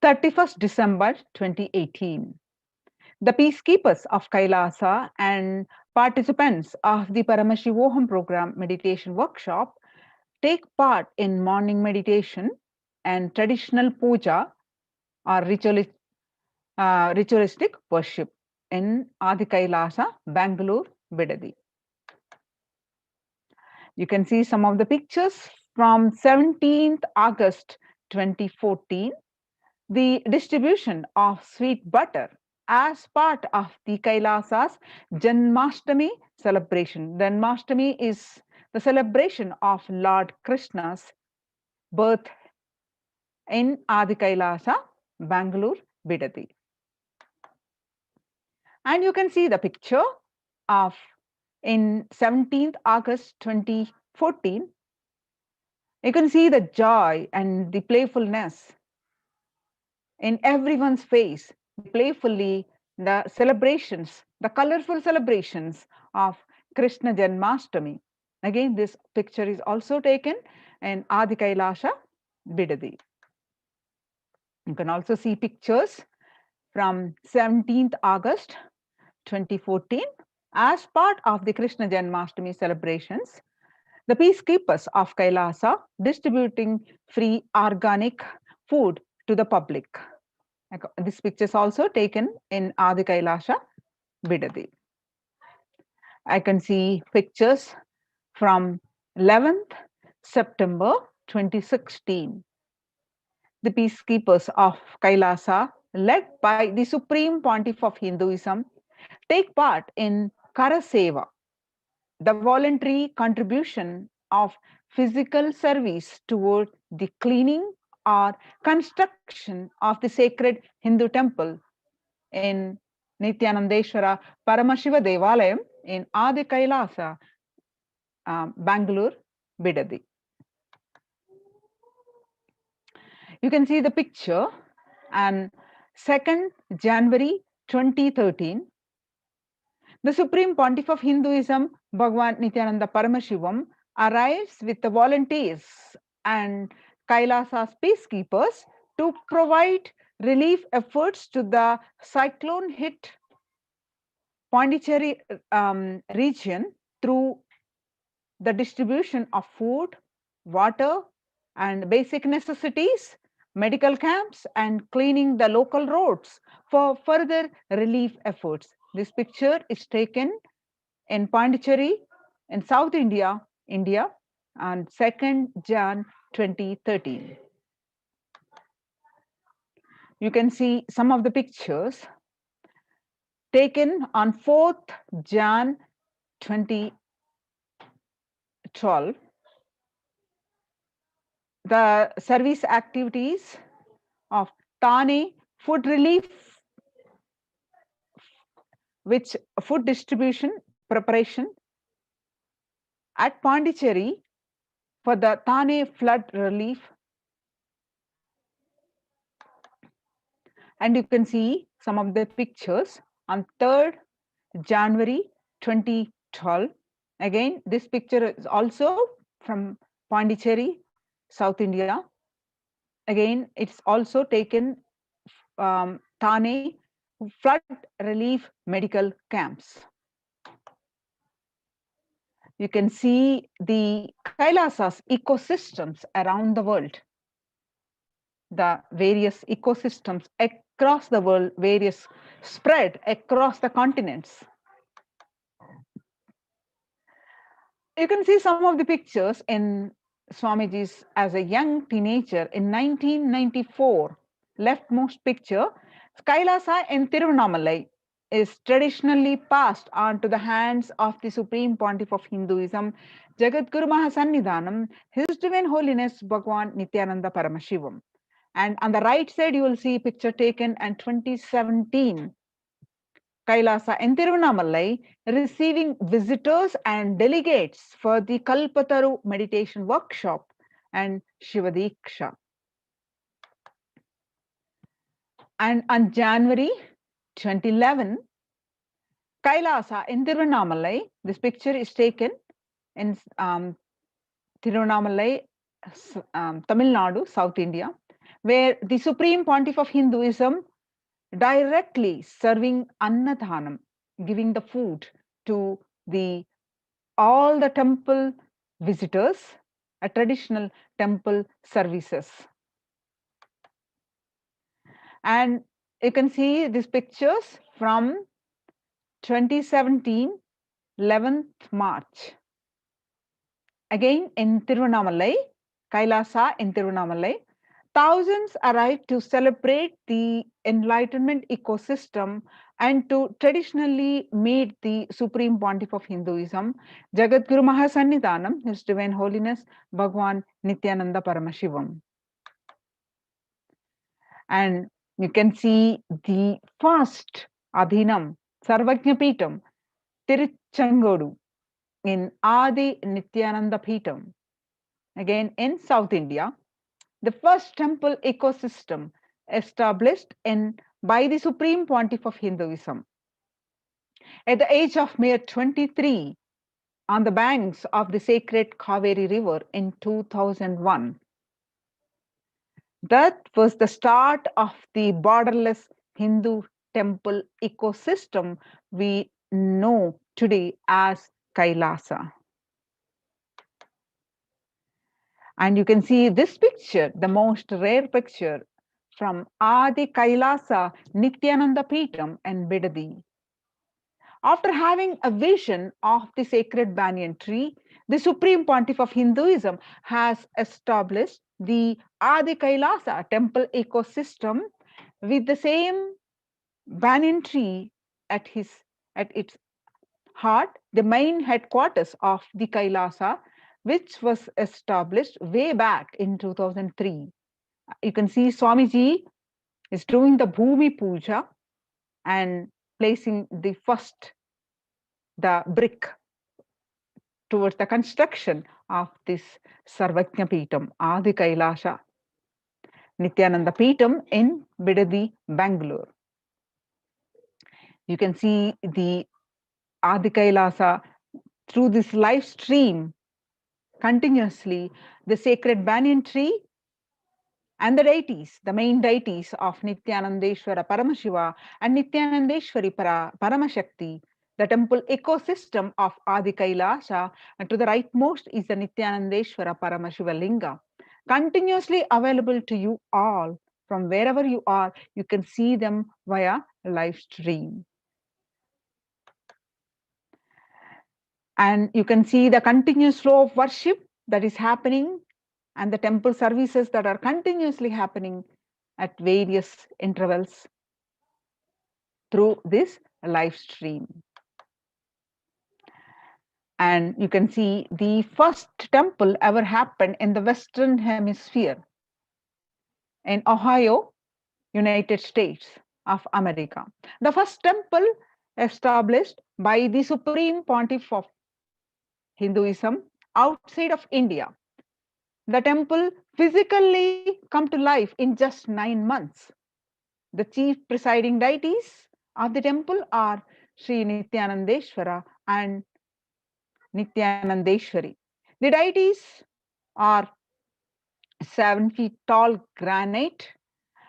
31st December 2018. The peacekeepers of Kailasa and participants of the Paramashivoham program meditation workshop take part in morning meditation and traditional puja or ritualistic worship in Adi Kailasa, Bangalore, Bidadi. You can see some of the pictures from 17th August 2014, the distribution of sweet butter as part of the Kailasa's Janmashtami celebration. Janmashtami is the celebration of Lord Krishna's birth in Adi Kailasa, Bangalore, Bidadi. And you can see the picture of in 17th August 2014. You can see the joy and the playfulness in everyone's face, playfully the celebrations, the colorful celebrations of Krishna Janmashtami. Again, this picture is also taken in Adi Kailasa, Bidadi. You can also see pictures from 17th August 2014 as part of the Krishna Janmashtami celebrations. The peacekeepers of Kailasa distributing free organic food to the public. This picture is also taken in Adi Kailasa, Bidadi. I can see pictures from 11th September 2016. the peacekeepers of Kailasa, led by the Supreme Pontiff of Hinduism, take part in Karaseva, the voluntary contribution of physical service toward the cleaning or construction of the sacred Hindu temple in Nithyanandeshwara Paramashiva Devalayam in Adi Kailasa, Bangalore, Bidadi. You can see the picture, and 2nd January 2013, the Supreme Pontiff of Hinduism, Bhagwan Nithyananda Paramashivam, arrives with the volunteers and Kailasa's peacekeepers to provide relief efforts to the cyclone hit Pondicherry region through the distribution of food, water, and basic necessities, medical camps, and cleaning the local roads for further relief efforts. This picture is taken in Pondicherry in South India, India, on 2nd Jan 2013. You can see some of the pictures taken on 4th Jan 2012. The service activities of Thane food relief, which food distribution preparation at Pondicherry for the Thane flood relief. And you can see some of the pictures on 3rd January 2012. Again, this picture is also from Pondicherry, South India. Again, it's also taken Thane flood relief medical camps. You can see the Kailasa's ecosystems around the world, the various ecosystems across the world, various spread across the continents. You can see some of the pictures in Swamiji's as a young teenager in 1994. Leftmost picture, Kailasa in Tiruvannamalai is traditionally passed on to the hands of the Supreme Pontiff of Hinduism, Jagadguru Mahasannidhanam, His Divine Holiness Bhagwan Nithyananda Paramashivam. And on the right side, you will see a picture taken in 2017. Kailasa in Tiruvannamalai receiving visitors and delegates for the Kalpataru meditation workshop and Shivadiksha. And on January 2011, Kailasa in Tiruvannamalai, this picture is taken in Tiruvannamalai, Tamil Nadu, South India, where the Supreme Pontiff of Hinduism directly serving Annadhanam, giving the food to all the temple visitors, a traditional temple services. And you can see these pictures from 2017, 11th March. Again in Tiruvannamalai, Kailasa in Tiruvannamalai, thousands arrived to celebrate the enlightenment ecosystem and to traditionally meet the Supreme Pontiff of Hinduism, Jagadguru Mahasannidhanam, His Divine Holiness Bhagwan Nithyananda Paramashivam. And you can see the first Adhinam, Sarvajna Peetam, Tiruchengodu in Adi Nithyananda Peetam, again in South India, the first temple ecosystem established by the Supreme Pontiff of Hinduism. At the age of mere 23, on the banks of the sacred Kaveri River in 2001. That was the start of the borderless Hindu temple ecosystem we know today as Kailasa. And you can see this picture, the most rare picture from Adi Kailasa Nithyananda Peetam and Bidadi. After having a vision of the sacred banyan tree, the Supreme Pontiff of Hinduism has established the Adi Kailasa temple ecosystem with the same banyan tree at its heart, the main headquarters of the Kailasa, which was established way back in 2003. You can see Swamiji is doing the Bhumi Puja and placing the brick towards the construction of this Sarvajna Peetam, Adi Kailasha Nithyananda Peetam in Bidadi, Bangalore. You can see the Adi Kailasa through this live stream continuously, the sacred banyan tree and the deities, the main deities of Nithyanandeshwara Paramashiva and Nithyanandeshwari Paramashakti, the temple ecosystem of Adi Kailasha, and to the rightmost is the Nithyanandeshwara Paramashiva Linga, continuously available to you all from wherever you are. You can see them via live stream. And you can see the continuous flow of worship that is happening and the temple services that are continuously happening at various intervals through this live stream. And you can see the first temple ever happened in the Western Hemisphere in Ohio, United States of America. The first temple established by the Supreme Pontiff of Hinduism outside of India. The temple physically come to life in just 9 months. The chief presiding deities of the temple are Sri Nithyanandeshwara and Nithyanandeshwari. The deities are 7 feet tall granite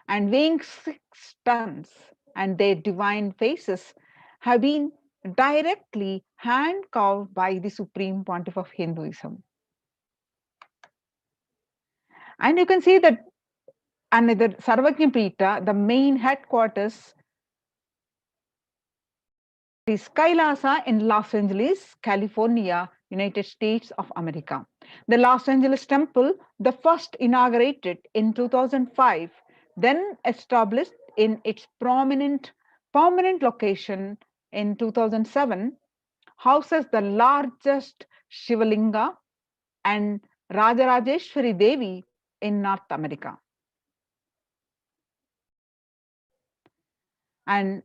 and weighing 6 tons, and their divine faces have been directly hand carved by the Supreme Pontiff of Hinduism. And you can see that another Sarvajna Peeta, the main headquarters is Kailasa in Los Angeles, California, United States of America. The Los Angeles temple, the first inaugurated in 2005, then established in its permanent location in 2007, houses the largest Shivalinga and Rajarajeshwari Devi in North America. And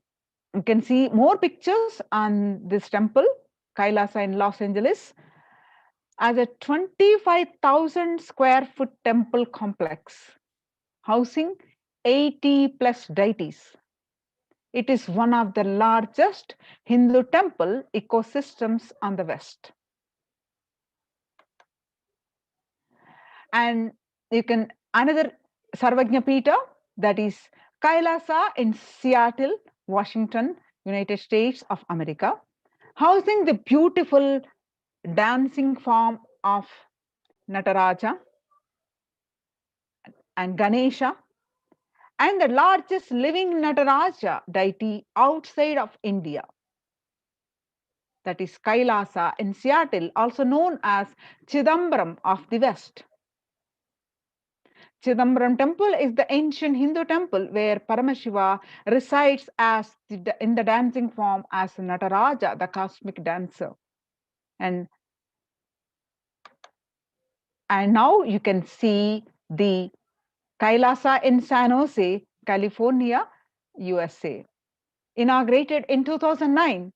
you can see more pictures on this temple, Kailasa in Los Angeles, as a 25,000 square foot temple complex housing 80 plus deities. It is one of the largest Hindu temple ecosystems on the West. And you can another Sarvajna Peeta, that is Kailasa in Seattle, Washington, United States of America, housing the beautiful dancing form of Nataraja and Ganesha, and the largest living Nataraja deity outside of India. That is Kailasa in Seattle, also known as Chidambaram of the West. Chidambaram temple is the ancient Hindu temple where Paramashiva resides as in the dancing form as Nataraja, the cosmic dancer. And now you can see the Kailasa in San Jose, California, USA. Inaugurated in 2009,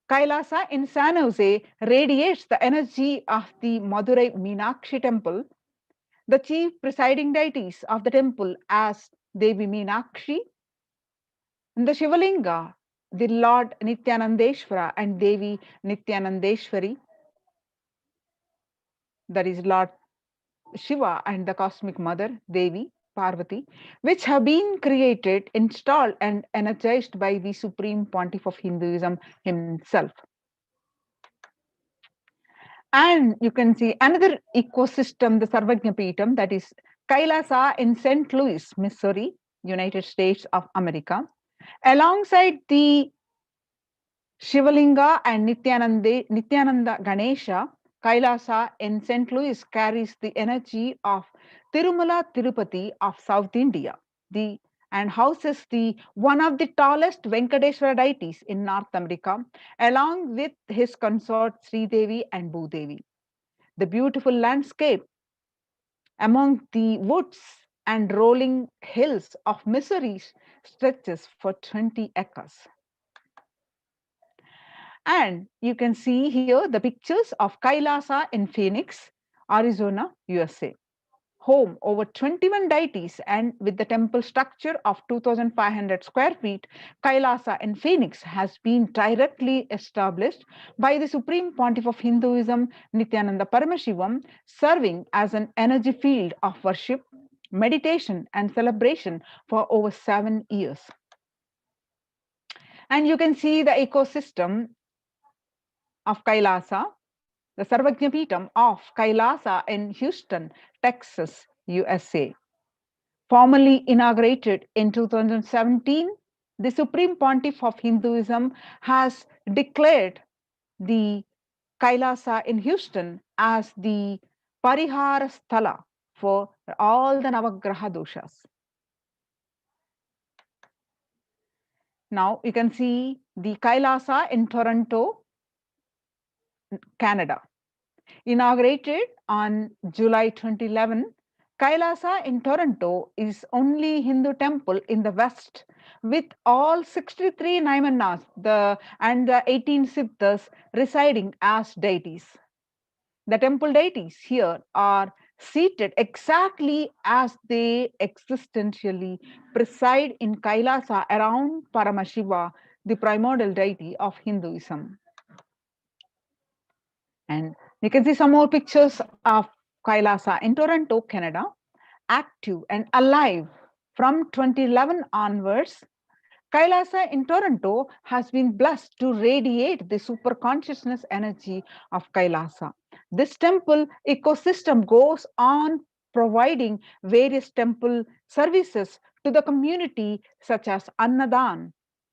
Kailasa in San Jose radiates the energy of the Madurai Meenakshi temple. The chief presiding deities of the temple as Devi Meenakshi, and the Shivalinga, the Lord Nithyanandeshwara and Devi Nithyanandeshwari, that is Lord Shiva and the cosmic mother Devi Parvati, which have been created, installed and energized by the Supreme Pontiff of Hinduism himself. And you can see another ecosystem, the Sarvajna Peetam, that is Kailasa in St. Louis, Missouri, United States of America. Alongside the Shivalinga and Nithyananda Ganesha, Kailasa in St. Louis carries the energy of Tirumala Tirupati of South India, and houses the one of the tallest Venkateshwara deities in North America, along with his consort Sri Devi and Bhudevi. The beautiful landscape among the woods and rolling hills of Missouri stretches for 20 acres. And you can see here the pictures of Kailasa in Phoenix, Arizona, USA. Home over 21 deities and with the temple structure of 2,500 square feet, Kailasa in Phoenix has been directly established by the Supreme Pontiff of Hinduism, Nithyananda Paramashivam, serving as an energy field of worship, meditation, and celebration for over 7 years. And you can see the ecosystem of Kailasa, the Sarvajna Peetam of Kailasa in Houston, Texas, USA. Formally inaugurated in 2017, the Supreme Pontiff of Hinduism has declared the Kailasa in Houston as the Parihara Sthala for all the Navagraha doshas. Now you can see the Kailasa in Toronto, Canada. Inaugurated on July 2011, Kailasa in Toronto is only Hindu temple in the West with all 63 Naimanas and the 18 Siddhas residing as deities. The temple deities here are seated exactly as they existentially preside in Kailasa around Paramashiva, the primordial deity of Hinduism. And you can see some more pictures of Kailasa in Toronto, Canada, active and alive from 2011 onwards. Kailasa in Toronto has been blessed to radiate the super consciousness energy of Kailasa. This temple ecosystem goes on providing various temple services to the community, such as Annadan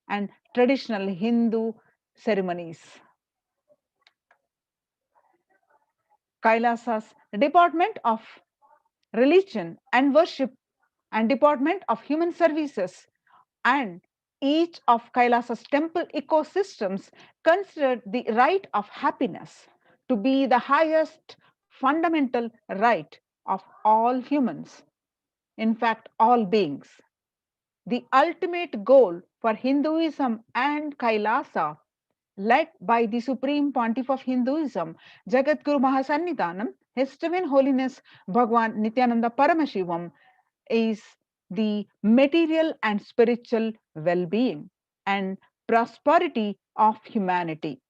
and traditional Hindu ceremonies. Kailasa's Department of Religion and Worship and Department of Human Services and each of Kailasa's temple ecosystems considered the right of happiness to be the highest fundamental right of all humans, in fact, all beings. The ultimate goal for Hinduism and Kailasa, led by the Supreme Pontiff of Hinduism, Jagadguru Mahasannidhanam, His Divine Holiness Bhagwan Nithyananda Paramashivam, is the material and spiritual well-being and prosperity of humanity.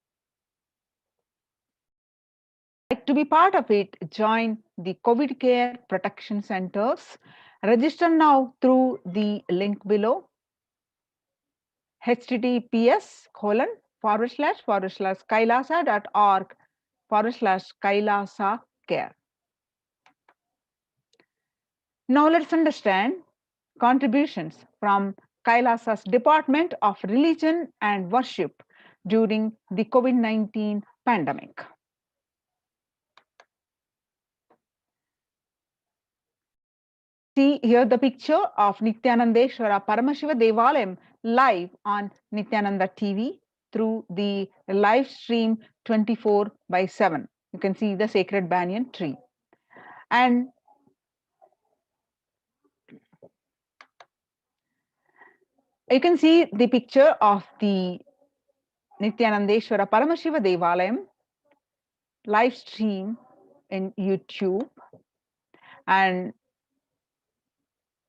Like to be part of it, join the COVID Care Protection Centers. Register now through the link below. https://kailasa.org/kailasa care. Now let's understand contributions from Kailasa's Department of Religion and Worship during the COVID-19 pandemic. See here the picture of Nithyanandeshwara Paramashiva Devalayam live on Nithyananda TV through the live stream 24/7. You can see the sacred banyan tree. And you can see the picture of the Nithyanandeshwara Paramashiva Devalayam live stream in YouTube. And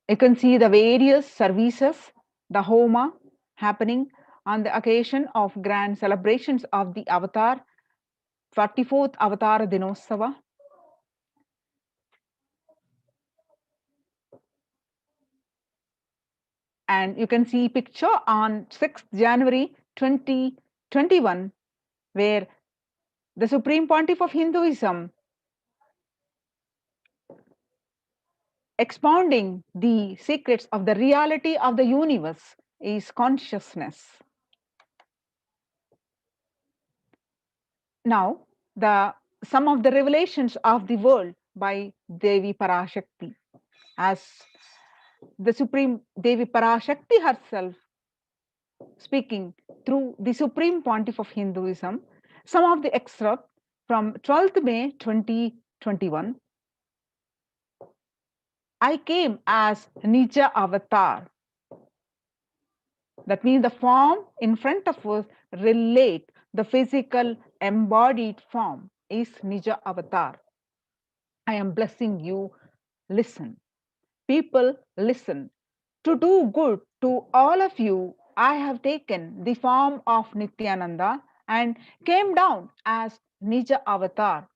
you can see the various services, the Homa happening on the occasion of grand celebrations of the Avatar, 44th Avatar Dinotsava. And you can see picture on 6th January 2021, where the Supreme Pontiff of Hinduism expounding the secrets of the reality of the universe is consciousness. Now, some of the revelations of the world by Devi Parashakti. as the Supreme Devi Parashakti herself speaking through the Supreme Pontiff of Hinduism, some of the excerpt from 12th May 2021. I came as Nija Avatar. That means the form in front of us relate the physical embodied form is Nija Avatar. I am blessing you. Listen. People, listen. To do good to all of you, I have taken the form of Nithyananda and came down as Nija Avatar.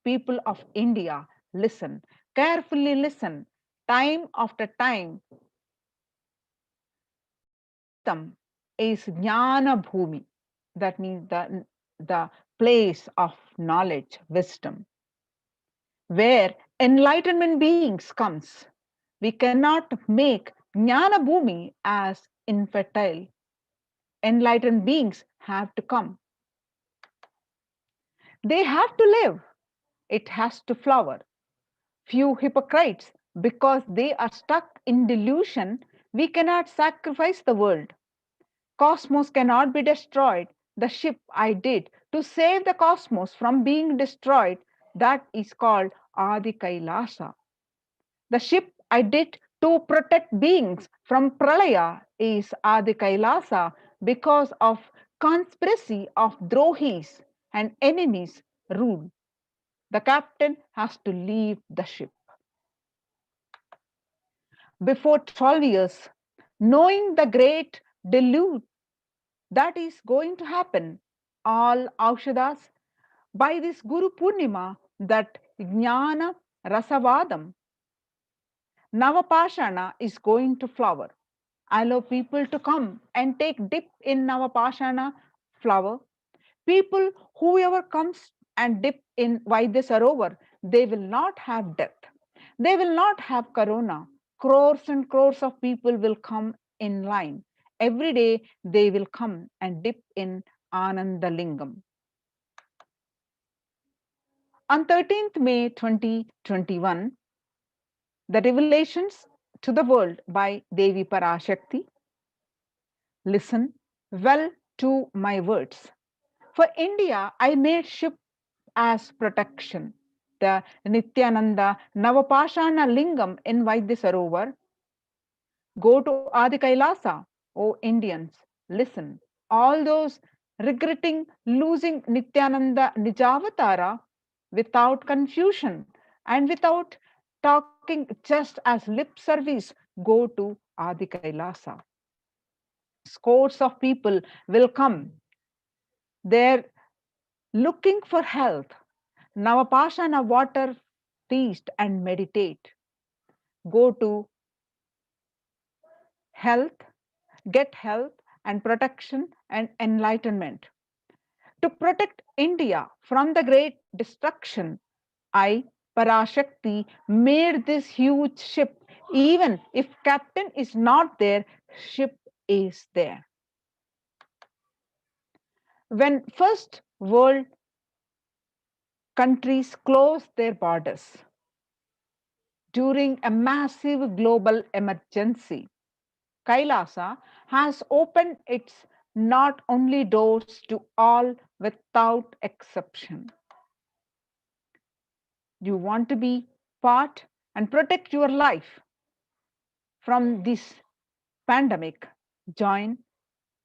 People of India, listen. Carefully listen. Time after time, is Jnana Bhumi. That means the place of knowledge, wisdom, where enlightenment beings comes. We cannot make Jnana Bhumi as infertile. Enlightened beings have to come. They have to live. It has to flower. Few hypocrites, because they are stuck in delusion, we cannot sacrifice the world. Cosmos cannot be destroyed. The ship I did to save the cosmos from being destroyed, that is called Adi Kailasa. The ship I did to protect beings from Pralaya is Adi Kailasa because of conspiracy of Drohis and enemies rule. The captain has to leave the ship. Before 12 years, knowing the great deluge that is going to happen, all Aushadas, by this Guru Purnima, that Jnana Rasavadam, Navapashana is going to flower. I allow people to come and take dip in Navapashana flower. People, whoever comes and dip in Vaidya Sarovar, they will not have death. They will not have corona. Crores and crores of people will come in line. Every day they will come and dip in Anandalingam. On 13th May 2021, the revelations to the world by Devi Parashakti. Listen well to my words. For India, I made ship as protection. The Nithyananda Navapashana Lingam in Vaidya Sarovar. Go to Adi Kailasa, O Indians, listen. All those regretting losing Nithyananda Nijavatara without confusion and without talking just as lip service, go to Adi Kailasa. Scores of people will come. They're looking for health. Navapashana water feast and meditate. Go to health, get health and protection and enlightenment. To protect India from the great destruction, I, Parashakti, made this huge ship. Even if captain is not there, ship is there. When first world countries closed their borders during a massive global emergency, Kailasa has opened its not only doors to all without exception. You want to be part and protect your life from this pandemic? Join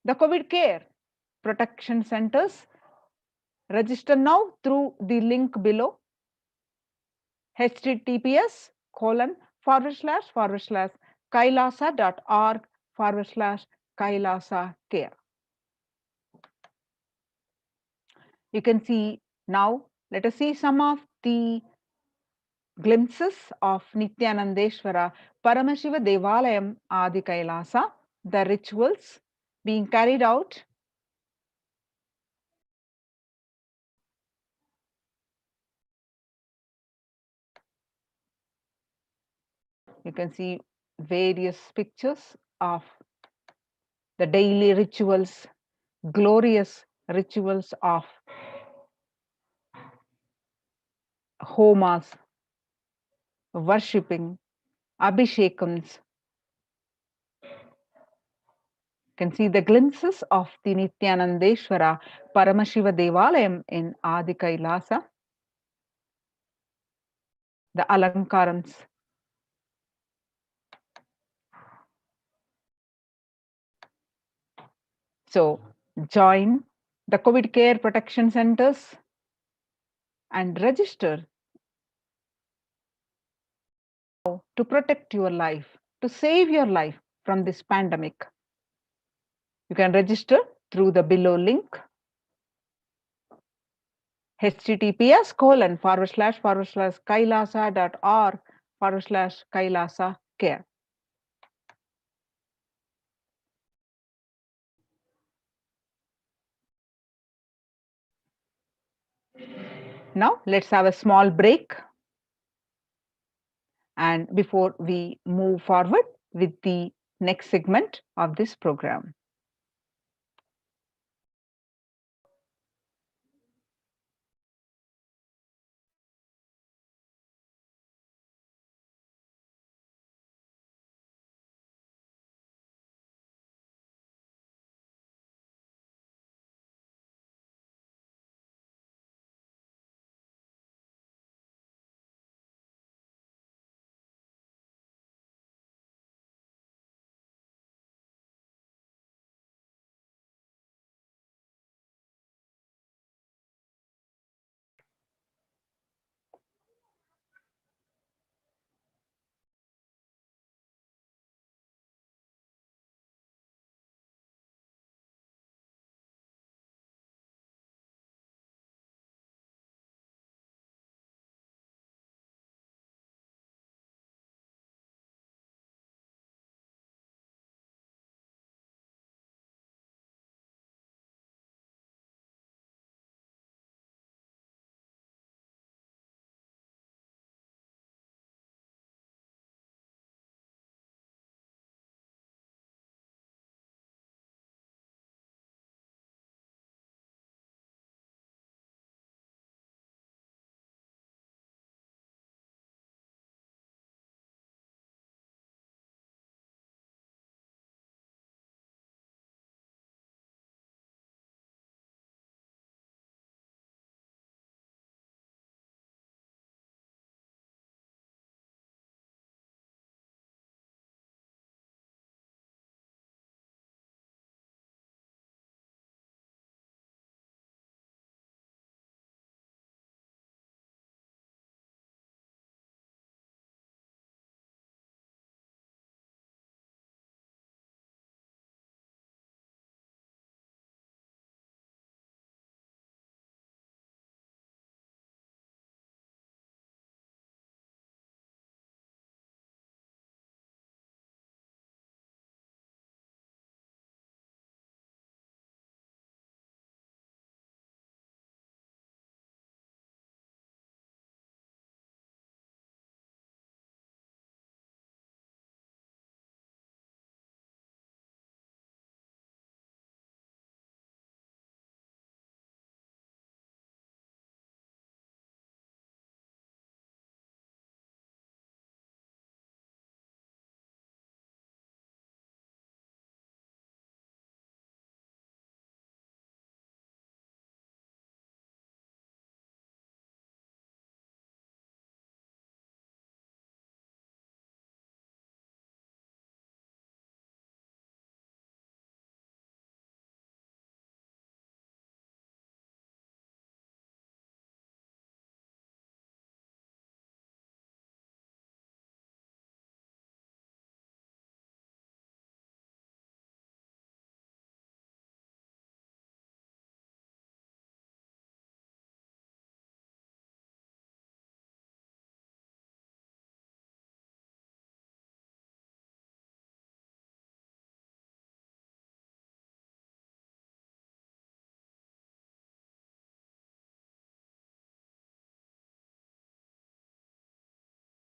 the COVID care protection centers. Register now through the link below. https://kailasa.org/kailasa care. You can see now, let us see some of the glimpses of Nithyanandeshwara Paramashiva Devalayam Adi Kailasa, the rituals being carried out. You can see various pictures of the daily rituals, glorious rituals of homas, worshipping Abhishekams. You can see the glimpses of the Nithyanandeshwara Paramashiva Devalayam in Adi Kailasa. The Alankarams. So join the COVID care protection centers and register to protect your life, to save your life from this pandemic. You can register through the below link https://kailasa.org/kailasa care. Now let's have a small break. And before we move forward with the next segment of this program.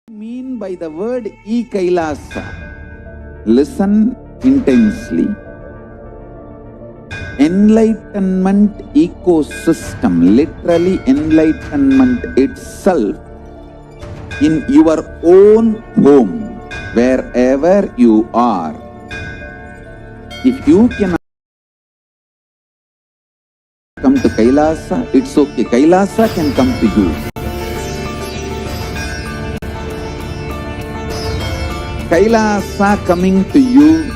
Mean by the word e-Kailasa? Listen intensely. Enlightenment ecosystem, literally enlightenment itself in your own home. wherever you are. If you cannot come to Kailasa, it's okay. Kailasa can come to you. Kailasa coming to you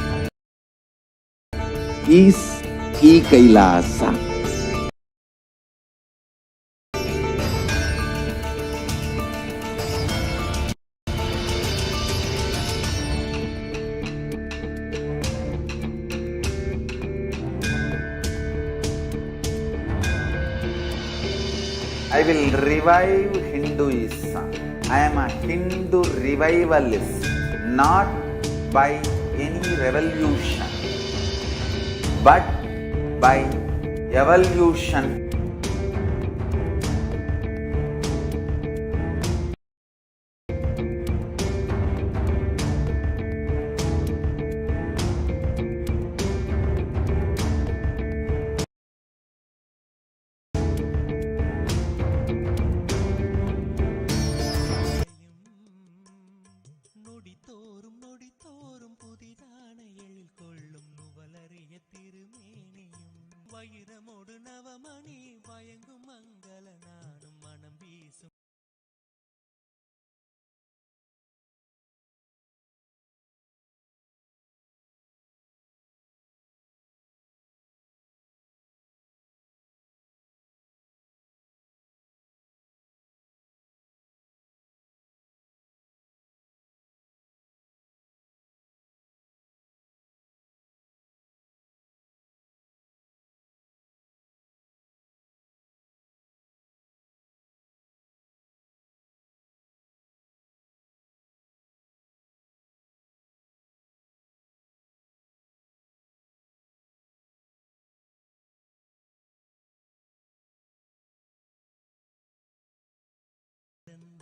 is e-Kailasa. I will revive Hinduism. I am a Hindu revivalist, not by any revolution, but by evolution.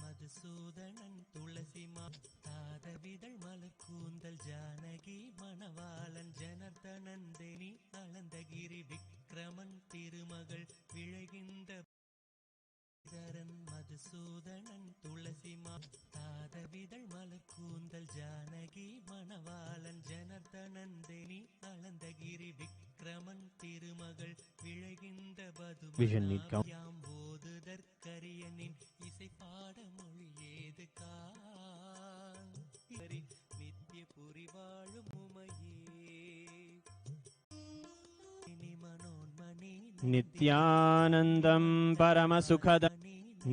Madhusudhanan துளசி தாதவிதழ் மலர் கூந்தல் ஜானகி மணவாளன் ஜனர்தனன் தேனி அளந்தகிரி விக்ரமன் திருமகள் விழைகின்ற மதுசூதனன் துளசி தாதவிதழ் மலர் கூந்தல் ஜானகி மணவாளன் ஜனர்தனன் தேனி அளந்தகிரி விக்ரமன் திருமகள் விழைகின்ற பதுமையாம் போதுதற்கரியனின் இசை பாட மொழி ஏது காரி நித்திய புரி வாழும் உமையே மனோன்மணி நித்யானந்தம் பரமசுகதம்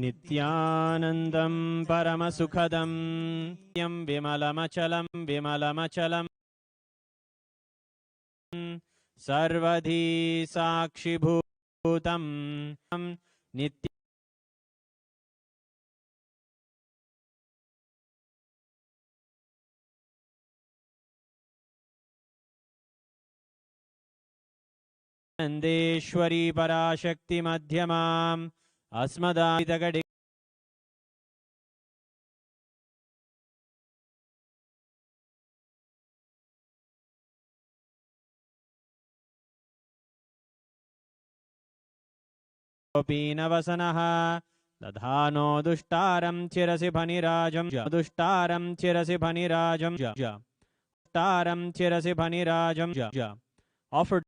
நித்யானந்தம் பரமசுகதம் யம் விமலமச்சலம் விமலமச்சலம் சர்வதீ சாட்சிபூதம் நித்ய नंदेश्वरी पराशक्ति मध्यमाम् अस्मदादितगडि पीनवसनः दधानो दुष्टारं चिरसि फनिराजं दुष्टारं चिरसि फनिराजं दुष्टारं चिरसि फनिराजं offered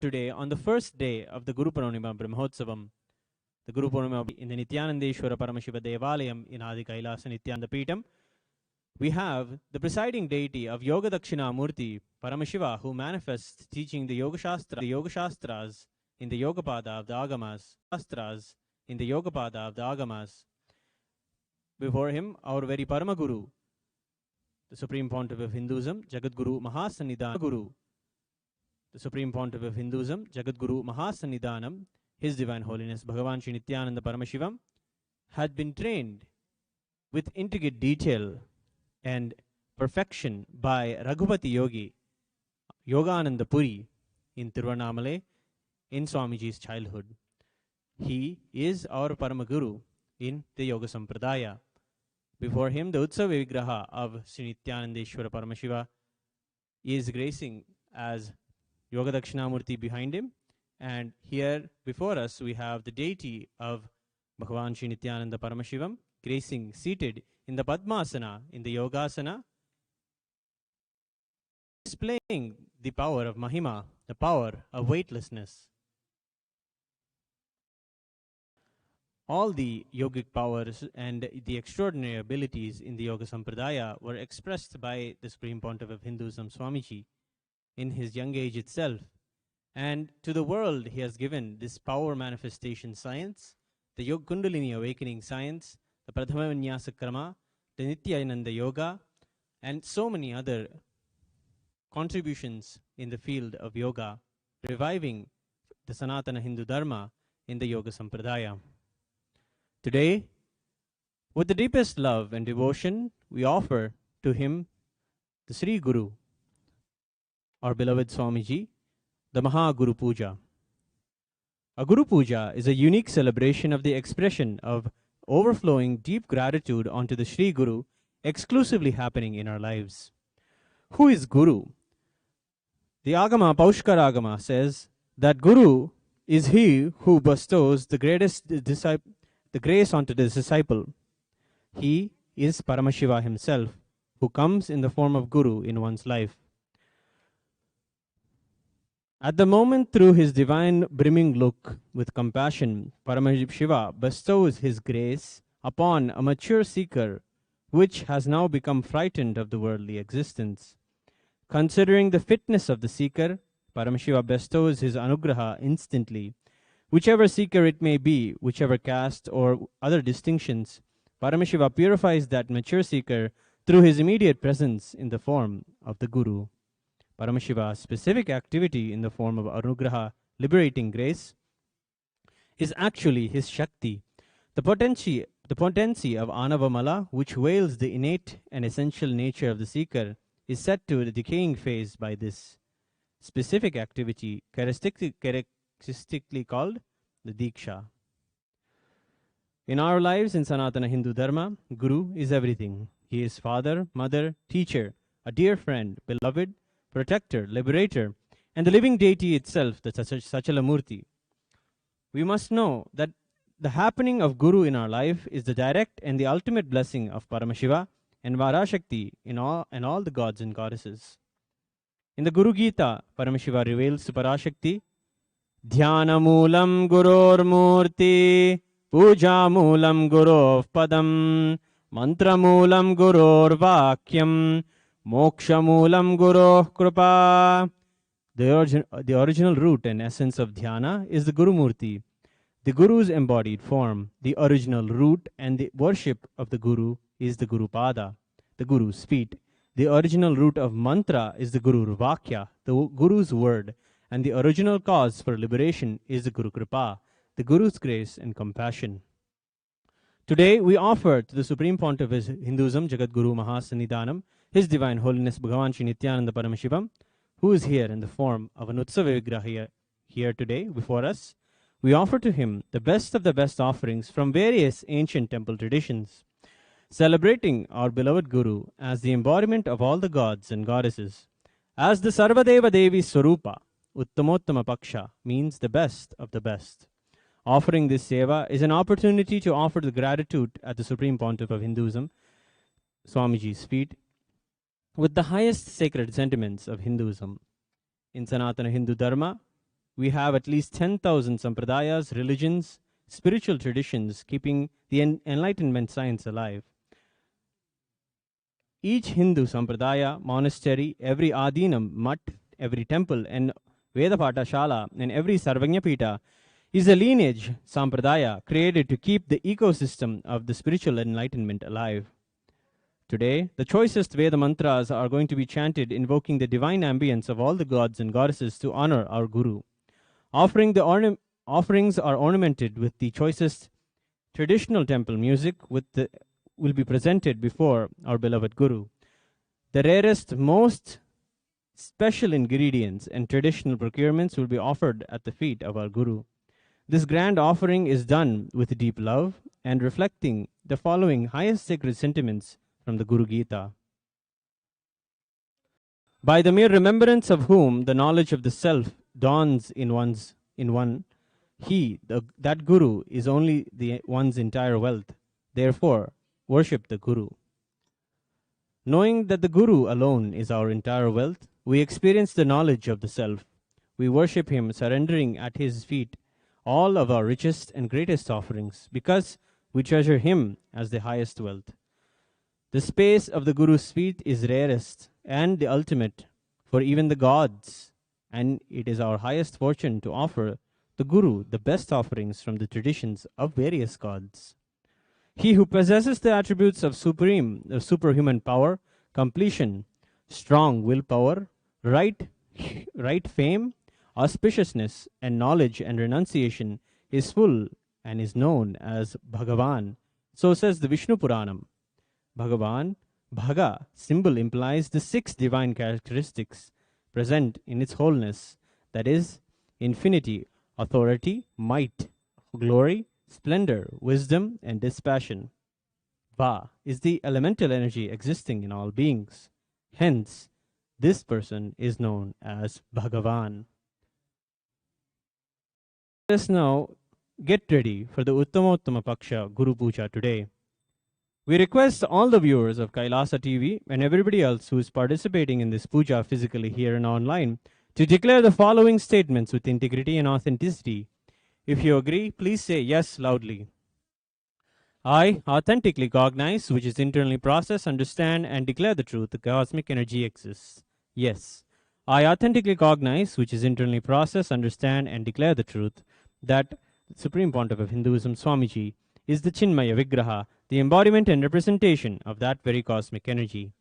today on the first day of the Guru Purnima Brahmotsavam, the Guru Purnima in the Nithyanandeshwara Paramashiva Devalayam in Adi Kailasa Nityananda Peetam, we have the presiding deity of Yoga Dakshina Murti, Paramashiva, who manifests teaching the Yoga Shastras in the Yogapada of the Agamas. Before him, our very Paramaguru, the Supreme Pontiff of Hinduism, Jagadguru Mahasannidhana Guru, the Supreme Pontiff of Hinduism, Jagadguru Mahasannidhanam, His Divine Holiness Bhagavan Sri Nithyananda Paramashivam, had been trained with intricate detail and perfection by Raghupati Yogi, Yogananda Puri, in Tiruvannamalai in Swamiji's childhood. He is our Paramaguru in the Yoga Sampradaya. Before him, the Utsava Vigraha of Sri Nithyanandeshwara Paramashiva is gracing as Yoga Dakshinamurti behind him. And here before us, we have the deity of Bhagavan Sri Nithyananda Paramashivam gracing seated in the Padmasana, in the Yogasana, displaying the power of Mahima, the power of weightlessness. All the yogic powers and the extraordinary abilities in the Yoga Sampradaya were expressed by the Supreme Pontiff of Hinduism, Swamiji, in his young age itself. And to the world, he has given this power manifestation science, the Yoga Kundalini awakening science, the Prathama Vinyasa Krama, the Nityananda Yoga, and so many other contributions in the field of yoga, reviving the Sanatana Hindu Dharma in the Yoga Sampradaya. Today, with the deepest love and devotion, we offer to him the Sri Guru, our beloved Swamiji, the Maha Guru Puja. A Guru Puja is a unique celebration of the expression of overflowing deep gratitude onto the Sri Guru, exclusively happening in our lives. Who is Guru? The Agama, Paushkara Agama, says that Guru is he who bestows the grace onto the disciple. He is Paramashiva himself, who comes in the form of Guru in one's life. At the moment, through his divine brimming look with compassion, Paramashiva bestows his grace upon a mature seeker, which has now become frightened of the worldly existence. Considering the fitness of the seeker, Paramashiva bestows his anugraha instantly. Whichever seeker it may be, whichever caste or other distinctions, Paramashiva purifies that mature seeker through his immediate presence in the form of the Guru. Paramashiva's specific activity in the form of anugraha, liberating grace, is actually his Shakti, the potency of Anavamala, which veils the innate and essential nature of the seeker, is set to the decaying phase by this specific activity, characteristically called the Diksha. In our lives in Sanatana Hindu Dharma, Guru is everything. He is father, mother, teacher, a dear friend, beloved, protector, liberator, and the living deity itself, the Sachala Murti. We must know that the happening of Guru in our life is the direct and the ultimate blessing of Paramashiva and Parashakti and all the gods and goddesses. In the Guru Gita, Paramashiva reveals to Parashakti, Dhyana Moolam Guror Murti, Puja Moolam Gurov Padam, Mantra Moolam Guror Vakyam, Moksha Moolam Gurov Kripa. The original root and essence of dhyana is the Guru Murti, the Guru's embodied form. The original root and the worship of the Guru is the Guru Pada, the Guru's feet. The original root of mantra is the Guru Vakya, the Guru's word, and the original cause for liberation is the Guru Kripa, the Guru's grace and compassion. Today, we offer to the Supreme Pontiff of Hinduism, Jagadguru Mahasannidhanam, His Divine Holiness Bhagavan Sri Nithyananda Paramashivam, who is here in the form of an Utsava Vigraha here today before us. We offer to him the best of the best offerings from various ancient temple traditions, celebrating our beloved Guru as the embodiment of all the gods and goddesses. As the Sarvadeva Devi Swarupa, Uttamottama Paksha means the best of the best. Offering this seva is an opportunity to offer the gratitude at the Supreme Pontiff of Hinduism, Swamiji's feet, with the highest sacred sentiments of Hinduism. In Sanatana Hindu Dharma, we have at least 10,000 sampradayas, religions, spiritual traditions keeping the enlightenment science alive. Each Hindu sampradaya, monastery, every adinam, mutt, every temple, and Vedapata Shala, and every Sarvajñapita is a lineage sampradaya created to keep the ecosystem of the spiritual enlightenment alive. Today, the choicest Veda mantras are going to be chanted, invoking the divine ambience of all the gods and goddesses to honor our Guru. Offerings are ornamented with the choicest traditional temple music will be presented before our beloved Guru. The rarest, most special ingredients and traditional procurements will be offered at the feet of our Guru. This grand offering is done with deep love and reflecting the following highest sacred sentiments from the Guru Gita. By the mere remembrance of whom the knowledge of the self dawns in one, that Guru is only one's entire wealth. Therefore, worship the Guru. Knowing that the Guru alone is our entire wealth, we experience the knowledge of the self. We worship him, surrendering at his feet all of our richest and greatest offerings, because we treasure him as the highest wealth. The space of the Guru's feet is rarest and the ultimate for even the gods, and it is our highest fortune to offer the Guru the best offerings from the traditions of various gods. He who possesses the attributes of superhuman power, completion, strong willpower, right fame, auspiciousness, and knowledge and renunciation is full and is known as Bhagavan. So says the Vishnu Puranam. Bhagavan, Bhaga, symbol implies the 6 divine characteristics present in its wholeness, that is, infinity, authority, might, glory, splendor, wisdom, and dispassion. Va is the elemental energy existing in all beings. Hence, this person is known as Bhagavan. Let us now get ready for the Uttamottama Paksha Guru Puja today. We request all the viewers of Kailasa TV and everybody else who is participating in this puja physically here and online to declare the following statements with integrity and authenticity. If you agree, please say yes loudly. I authentically cognize, which is internally process, understand, and declare the truth the cosmic energy exists. Yes. I authentically cognize, which is internally process, understand, and declare the truth that the Supreme Pontiff of Hinduism, Swamiji, is the Chinmaya Vigraha, the embodiment and representation of that very cosmic energy.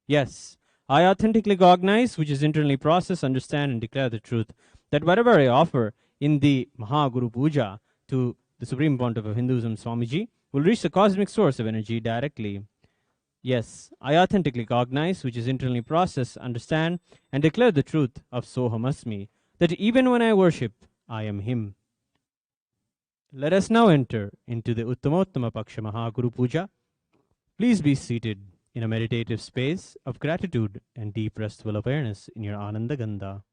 Yes, I authentically cognize, which is internally process, understand, and declare the truth that whatever I offer in the Mahaguru Puja to the Supreme Pontiff of Hinduism, Swamiji, will reach the cosmic source of energy directly. Yes, I authentically cognize, which is internally process, understand, and declare the truth of Soham Asmi, that even when I worship, I am him. Let us now enter into the Uttamottama Paksha Mahaguru Puja. Please be seated in a meditative space of gratitude and deep restful awareness in your Ananda Gandha.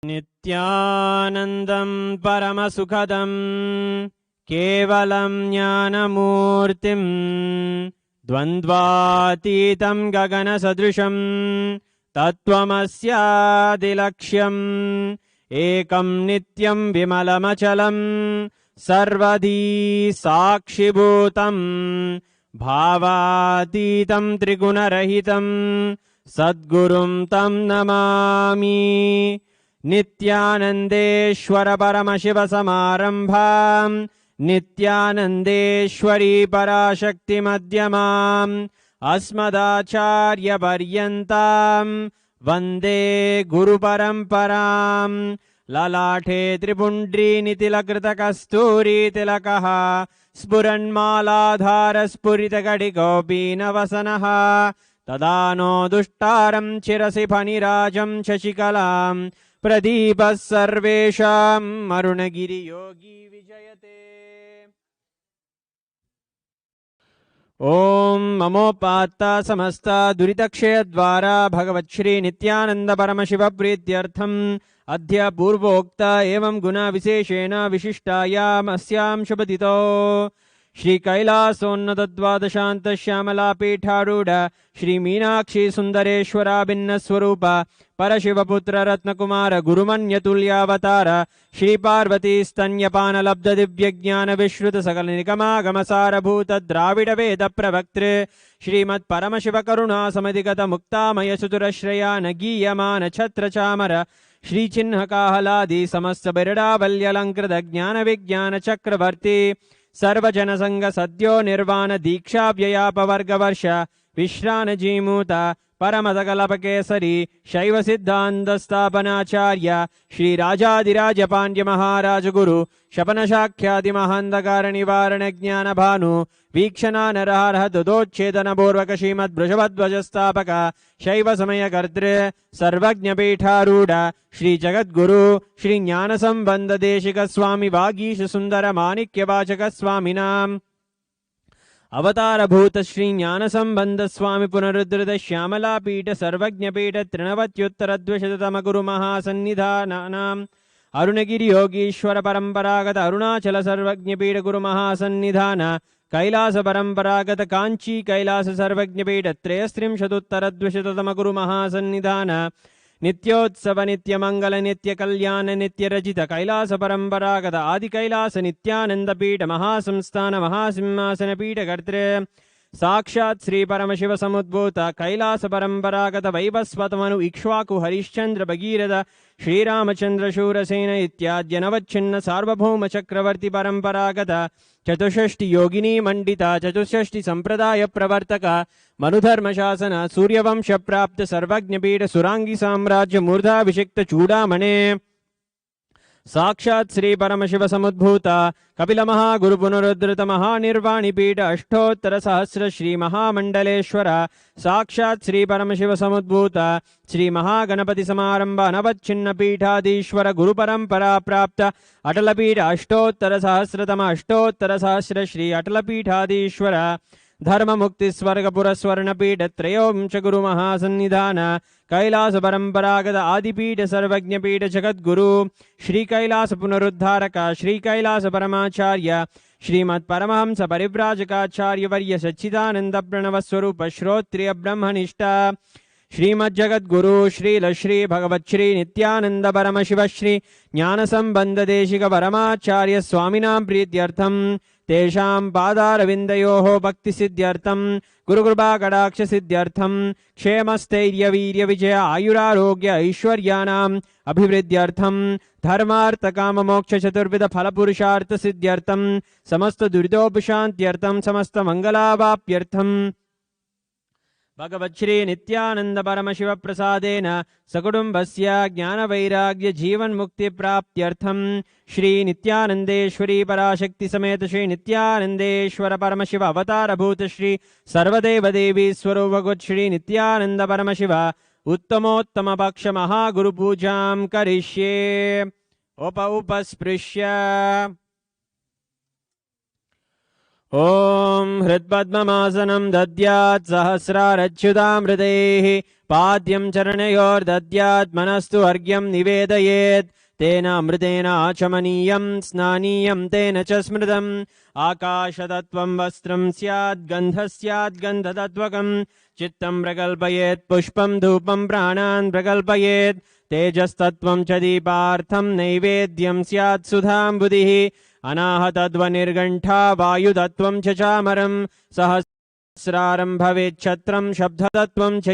Nithyanandam Paramasukhadam Kevalam Jnanamurtim Dvandvatitam Gagana Sadrisham Tattvamasyaadilaksham Ekam Nityam Vimalamachalam Sarvadhi Sakshibhutam Bhavatitam Trigunarahitam Sadgurum Tam Namami Nithyanandeshwara Paramashiva Samarambham Nithyanandeshwari Parashakti Madhyamam Asmadacharya Paryantam Vande Guru Paramparam Lalate Tripundri Nitilakrita Kasturi Tilakaha Spuranmaladhara Spurita Gadikopi Navasanaha Tadano Dushtaram Chirasi Panirajam Shashikalam Pradipas Sarvesham Marunagiri Yogi Vijayate Om Mamopata Samasta Duritakshaya Dvara Bhagavat Shri Nithyananda Paramashiva Prityartham Adhya Purvokta Evam Guna Viseshena Vishishtayam Asyam Shabadito Shri Kailasonnata Dvadashanta Shyamala Pitharuda Shri Meenakshi Sundareshwara Binna Swarupa Parashivaputra Ratnakumara Gurumanya Tulyavatara Shri Parvati Stanyapana Labda Divyajnana Vishruta Sakala Nikama Gamasara Bhuta Dravida Veda Pravaktre Shrimat Paramashiva Karuna Samadhigata Mukta Maya Suturashraya Nagiyamana Chatra Chamara Shri Chinha Kahaladi Samasta Birada Valyalankrita Jnana Vijnana Chakravarti Sarvajana Sangha Sadyo Nirvana Diksha Vyayapa Varga Varsha Vishrana Jimuta परमदकलपकेसरी शैवसिद्धान्तस्थापनाचार्य श्रीराजाधिराजपाण्ड्यमहाराजगुरु शपनशाख्यादिमहान्धकारनिवारणज्ञानभानु वीक्षणानरहरहतदोच्छेदनपूर्वक श्रीमद्वृषभध्वजस्थापक शैवसमयकर्तृ सर्वज्ञपीठारूढ श्रीजगद्गुरु श्रीज्ञानसम्बन्धदेशिकस्वामि वागीशसुन्दरमाणिक्यवाचकस्वामिनाम् अवतारभूत Shri ज्ञानसंबंध स्वामी पुनरुद्धृत श्यामलापीठ सर्वज्ञपीठ त्रिनवत्युत्तरद्विशततम गुरु महासन्निधानानाम् अरुणगिरि योगीश्वर परंपरागत अरुणाचल सर्वज्ञपीठ गुरु महासन्निधान कैलास परंपरागत कांची कैलास सर्वज्ञपीठ त्रयस्त्रिंशदुत्तरद्विशततम गुरु महासन्निधान नित्योत्सव नित्य मंगल नित्य कल्याण नित्य रचित कैलास परंपरागत आदि कैलास नित्यानंद पीठ महासंस्थान महासिंहासन पीठ कर्तृ साक्षात् श्री परमशिव समुद्भूत कैलास परंपरागत वैवस्वतमनु इक्ष्वाकु हरिश्चंद्र भगीरथ श्रीरामचंद्र शूरसेन इत्याद्य नवच्छिन्न सार्वभौम चक्रवर्ती परंपरागत चतुष्षष्टि योगिनी मंडिता चतुष्षष्टि संप्रदाय प्रवर्तक मनुधर्म शासन सूर्यवंश प्राप्त सर्वज्ञपीठ सुरांगी साम्राज्य मूर्धाभिषिक्त चूड़ामणे साक्षात् श्री परमशिव समुद्भूत कपिल महागुरु पुनरुद्धृत महानिर्वाणी पीठ अष्टोत्तर सहस्र श्री महामंडलेश्वर साक्षात् श्री परमशिव समुद्भूत श्री महागणपति समारंभ अनवच्छिन्न पीठाधीश्वर गुरु परंपरा प्राप्त अटल पीठ अष्टोत्तर सहस्र श्री अटल पीठाधीश्वर धर्म मुक्ति स्वर्ग पुरस्वर्ण पीठ त्रयोंश गुरु महासन्निधान कैलास परंपरागत आदिपीठ सर्वज्ञ पीठ जगद्गुरु श्री कैलास पुनरुद्धारक श्री कैलास परमाचार्य श्रीमत् परमहंस परिव्राजकाचार्य वर्य सच्चिदानंद प्रणव स्वरूप श्रोत्रिय ब्रह्मनिष्ठा श्रीमज्जगद्गुरु श्री भगवत् श्री नित्यानंद परमशिव श्री ज्ञानसंबंध देशिक परमाचार्य स्वामिनां प्रीत्यर्थम तेषां पादारविन्दयोः भक्तिसिद्ध्यर्थं गुरुकृपा कटाक्ष सिद्ध्यर्थं क्षेमस्थैर्य वीर्य विजय आयुरारोग्य ऐश्वर्याणाम् अभिवृद्ध्यर्थं धर्मार्थ काम मोक्ष चतुर्विध फलपुरुषार्थ सिद्ध्यर्थं समस्त दुरितोपशान्त्यर्थं समस्त मंगलावाप्यर्थं भगवच्छ्री नित्यानंद परमशिव प्रसादेन सकुटुंबस्य ज्ञान वैराग्य जीवन मुक्ति प्राप्त्यर्थम श्री नित्यानंदेश्वरी पराशक्ति समेत श्री नित्यानंदेश्वर परमशिव अवतार भूत श्री सर्वदेव देवी स्वरूप श्री नित्यानंद परमशिव उत्तमोत्तम पक्ष महागुरु पूजां करिष्ये उपस्पृश्य ओम हृत्पद्ममासनं दद्यात् सहस्रारच्युतामृतैः पाद्यं चरणयोर्दद्यात् मनस्तु अर्घ्यं निवेदयेत् तेन अमृतेन आचमनीयं स्नानीयं तेन च स्मृतम् आकाशतत्त्वं वस्त्रं स्यात् गन्धः स्यात् गन्धतत्त्वकं चित्तं प्रकल्पयेत् पुष्पं धूपं प्राणान् प्रकल्पयेत् तेजस्तत्त्वं च दीपार्थं नैवेद्यं स्यात् सुधाम्बुधिः अनाहतध्वनिर्घण्टा वायुतत्त्वं च चामरं सहस्रारं भवेच्छत्रं शब्दतत्त्वं च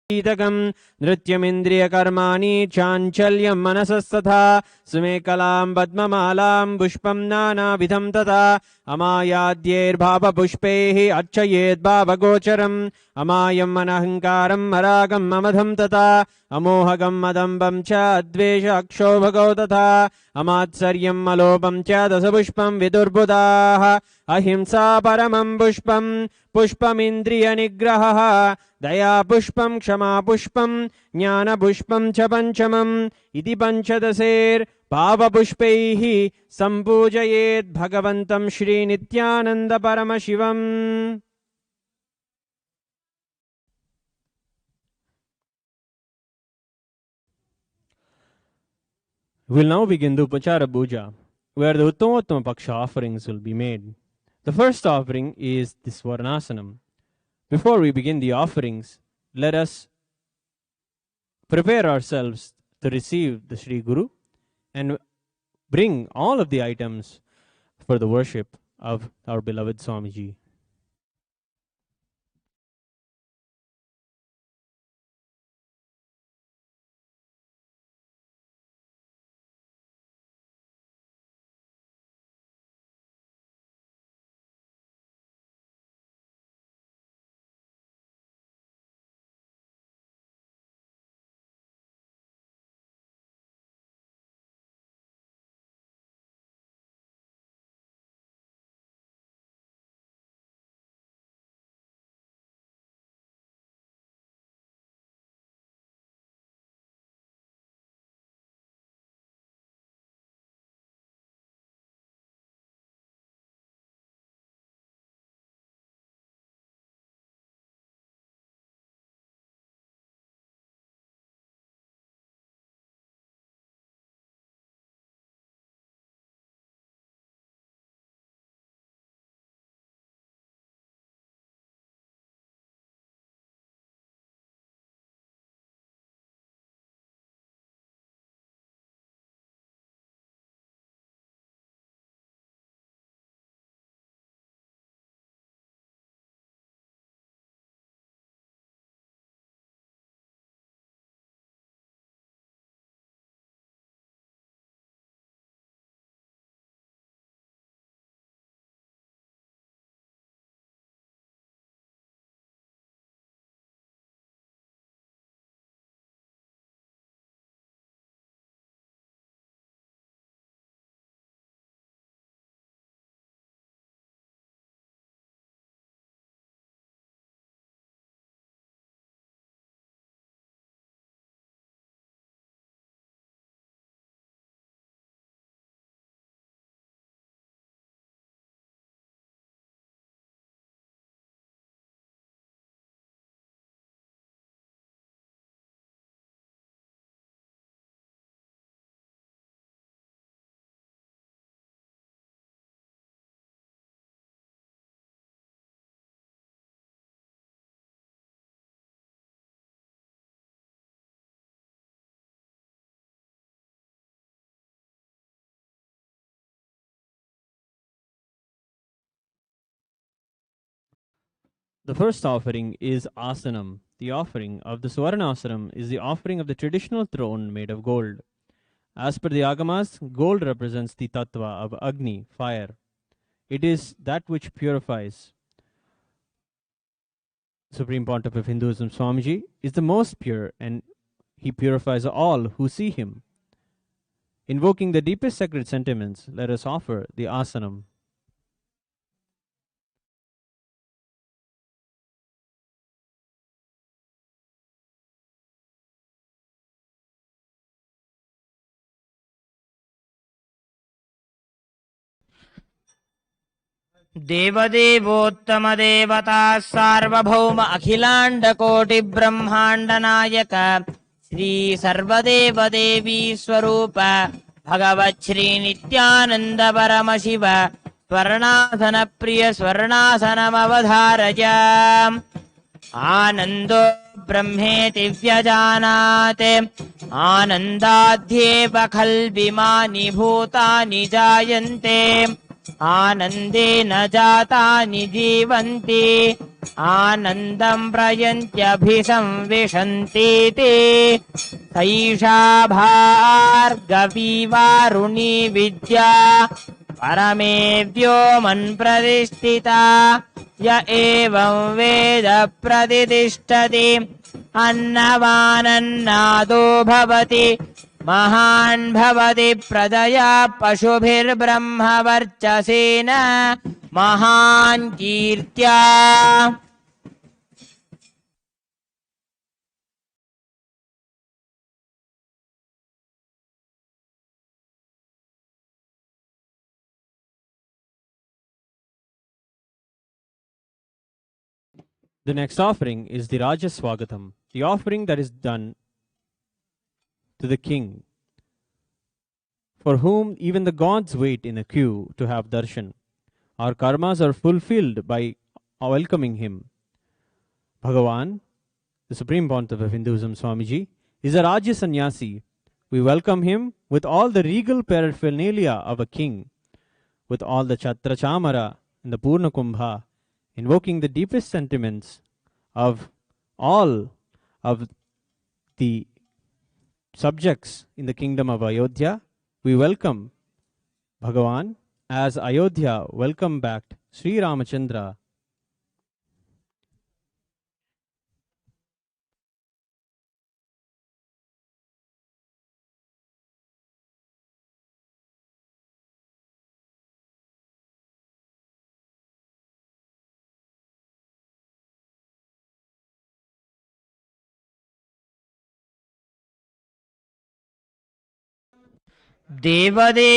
गीतकं नृत्यमिन्द्रियकर्माणि चाञ्चल्यं मनसस्तथा सुमेकलां पद्ममालां पुष्पं नानाविधं तथा अमायाद्यैर्भावपुष्पैः अर्चयेद्भावगोचरम् अमायम् अनहङ्कारम् अरागम् अमधं तथा अमोहगम् अदम्बं च अद्वेष अक्षोभगौ तथा अमात्सर्यम् अलोपं च दशपुष्पं विदुर्बुधाः अहिंसा परमं पुष्पं पुष्पमिन्द्रियनिग्रहः दया पुष्पं क्षमा पुष्पं ज्ञान पुष्पं च पंचमम् इति पंचदशैर्भावपुष्पैः सम्पूजयेत् भगवन्तं Shri Nityanand Paramashivam. We'll now begin the Upachara Puja, where the Uttama Paksha offerings will be made. The first offering is the Swarnasanam. Before we begin the offerings, let us prepare ourselves to receive the Sri Guru and bring all of the items for the worship of our beloved Swamiji. The first offering is Asanam. The offering of the Swarnasanam is the offering of the traditional throne made of gold. As per the Agamas, gold represents the tattva of Agni, fire. It is that which purifies. Supreme Pontiff of Hinduism Swamiji is the most pure, and he purifies all who see him. Invoking the deepest sacred sentiments, let us offer the Asanam. देवदेवोत्तमदेवता सार्वभौम अखिलाण्डकोटिब्रह्माण्डनायक श्री सर्वदेवदेवी स्वरूप भगवच्छ्री नित्यानन्द परमशिव स्वर्णासन प्रिय स्वर्णासनमवधारय आनन्दो ब्रह्मेति व्यजानात् आनन्दाध्येव खल्विमानि भूतानि जायन्ते आनन्देन जातानि जीवन्ति आनन्दं प्रयन्त्यभिसंविशन्तीति सैषा भार्गवी वारुणी विद्या परमे व्योमन् प्रतिष्ठिता य एवं वेद प्रतिष्ठति अन्नवानन्नादो भवति महान् भवति प्रजया पशुभिर्ब्रह्मवर्चसेन महान् कीर्त्या The next offering is the Rajaswagatam, the offering that is done to the king, for whom even the gods wait in a queue to have darshan. Our karmas are fulfilled by welcoming him. Bhagavan, the Supreme Pontiff of Hinduism Swamiji, is a Raja Sannyasi. We welcome him with all the regal paraphernalia of a king, with all the Chatra Chamara and the Purna Kumbha, invoking the deepest sentiments of all of the subjects in the kingdom of Ayodhya. We welcome Bhagavan as Ayodhya welcome back Sri Ramachandra.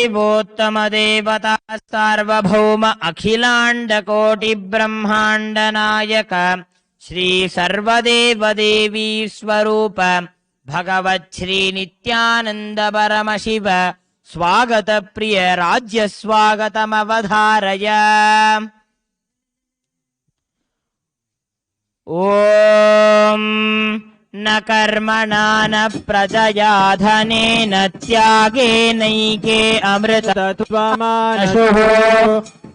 देवदेवोत्तमदेवता सार्वभौम अखिलाण्डकोटिब्रह्माण्डनायक श्री सर्वदेवदेवी स्वरूप भगवच्छ्री नित्यानन्द परमशिव स्वागत प्रिय राज्य स्वागतमवधारय ॐ न कर्मणा न प्रजया धनेन त्यागेनैके अमृतत्वमानशुः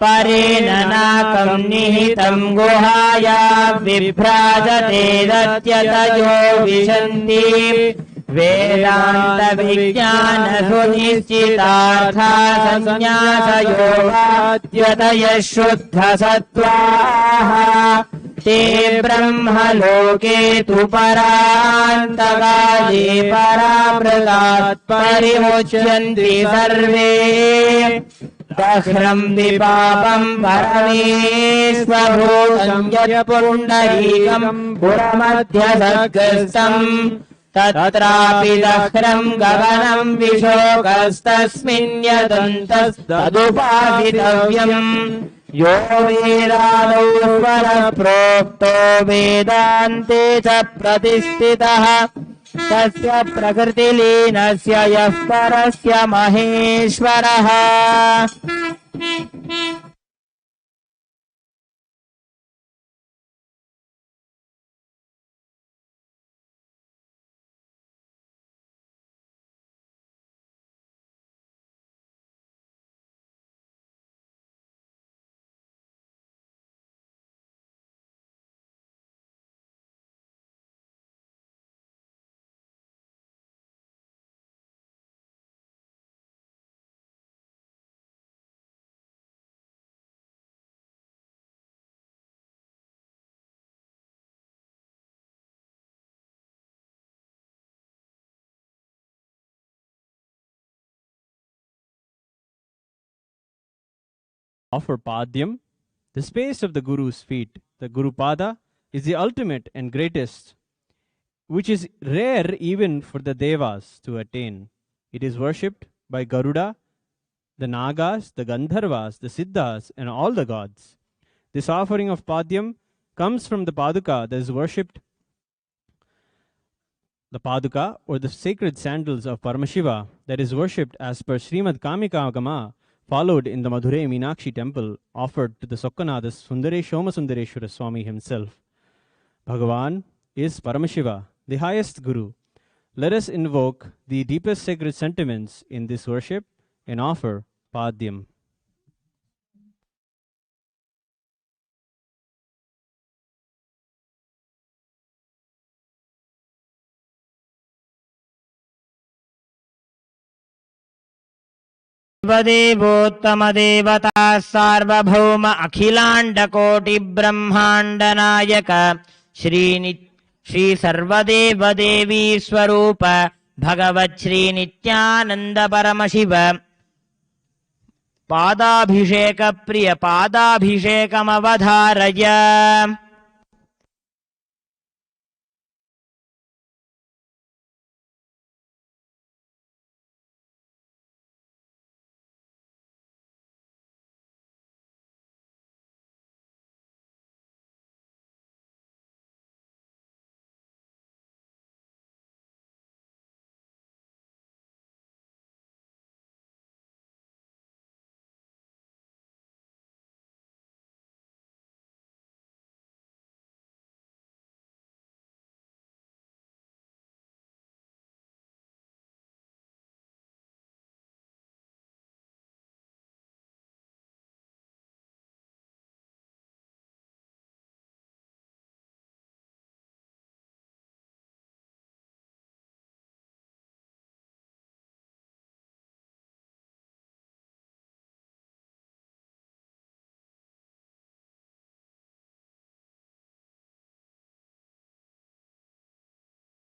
परेण नाकं निहितं गुहाया विभ्राजते दत्यतयो विशन्ति वेदान्त विज्ञान सुनिश्चितार्था संन्यासयोगाद्यतयः शुद्ध सत्त्वाः ते ब्रह्मलोके तु परान्तकाले परामृतात् परिमुच्यन्ति सर्वे दह्रं विपापं परमेश्वभूतं यत्पुण्डरीकं पुरमध्यसद्गस्तम् तत्रापि दह्रं गगनं विशोकस्तस्मिन् यदन्तस्तदुपासितव्यम् यो वेदादौ स्वरप्रोक्तो वेदान्ते च प्रतिष्ठितः तस्य प्रकृतिलीनस्य यः परस्य महेश्वरः offer Padyam, the space of the Guru's feet. The Guru Pada is the ultimate and greatest, which is rare even for the Devas to attain. It is worshipped by Garuda, the Nagas, the Gandharvas, the Siddhas, and all the gods. This offering of Padyam comes from the Paduka that is worshipped. The Paduka, or the sacred sandals of Paramashiva, that is worshipped as per Srimad Kamikagama, followed in the Madurai Meenakshi temple, offered to the Sokkanada Soma Sundareshwara Swami himself. Bhagavan is Paramashiva, the highest Guru. Let us invoke the deepest sacred sentiments in this worship and offer Padyam. देवोत्तमदेवता सार्वभौम अखिलाण्डकोटिब्रह्माण्डनायक श्री सर्वदेवदेवी स्वरूप भगवत् श्री नित्यानन्द परमशिव पादाभिषेक प्रिय पादाभिषेकमवधारय।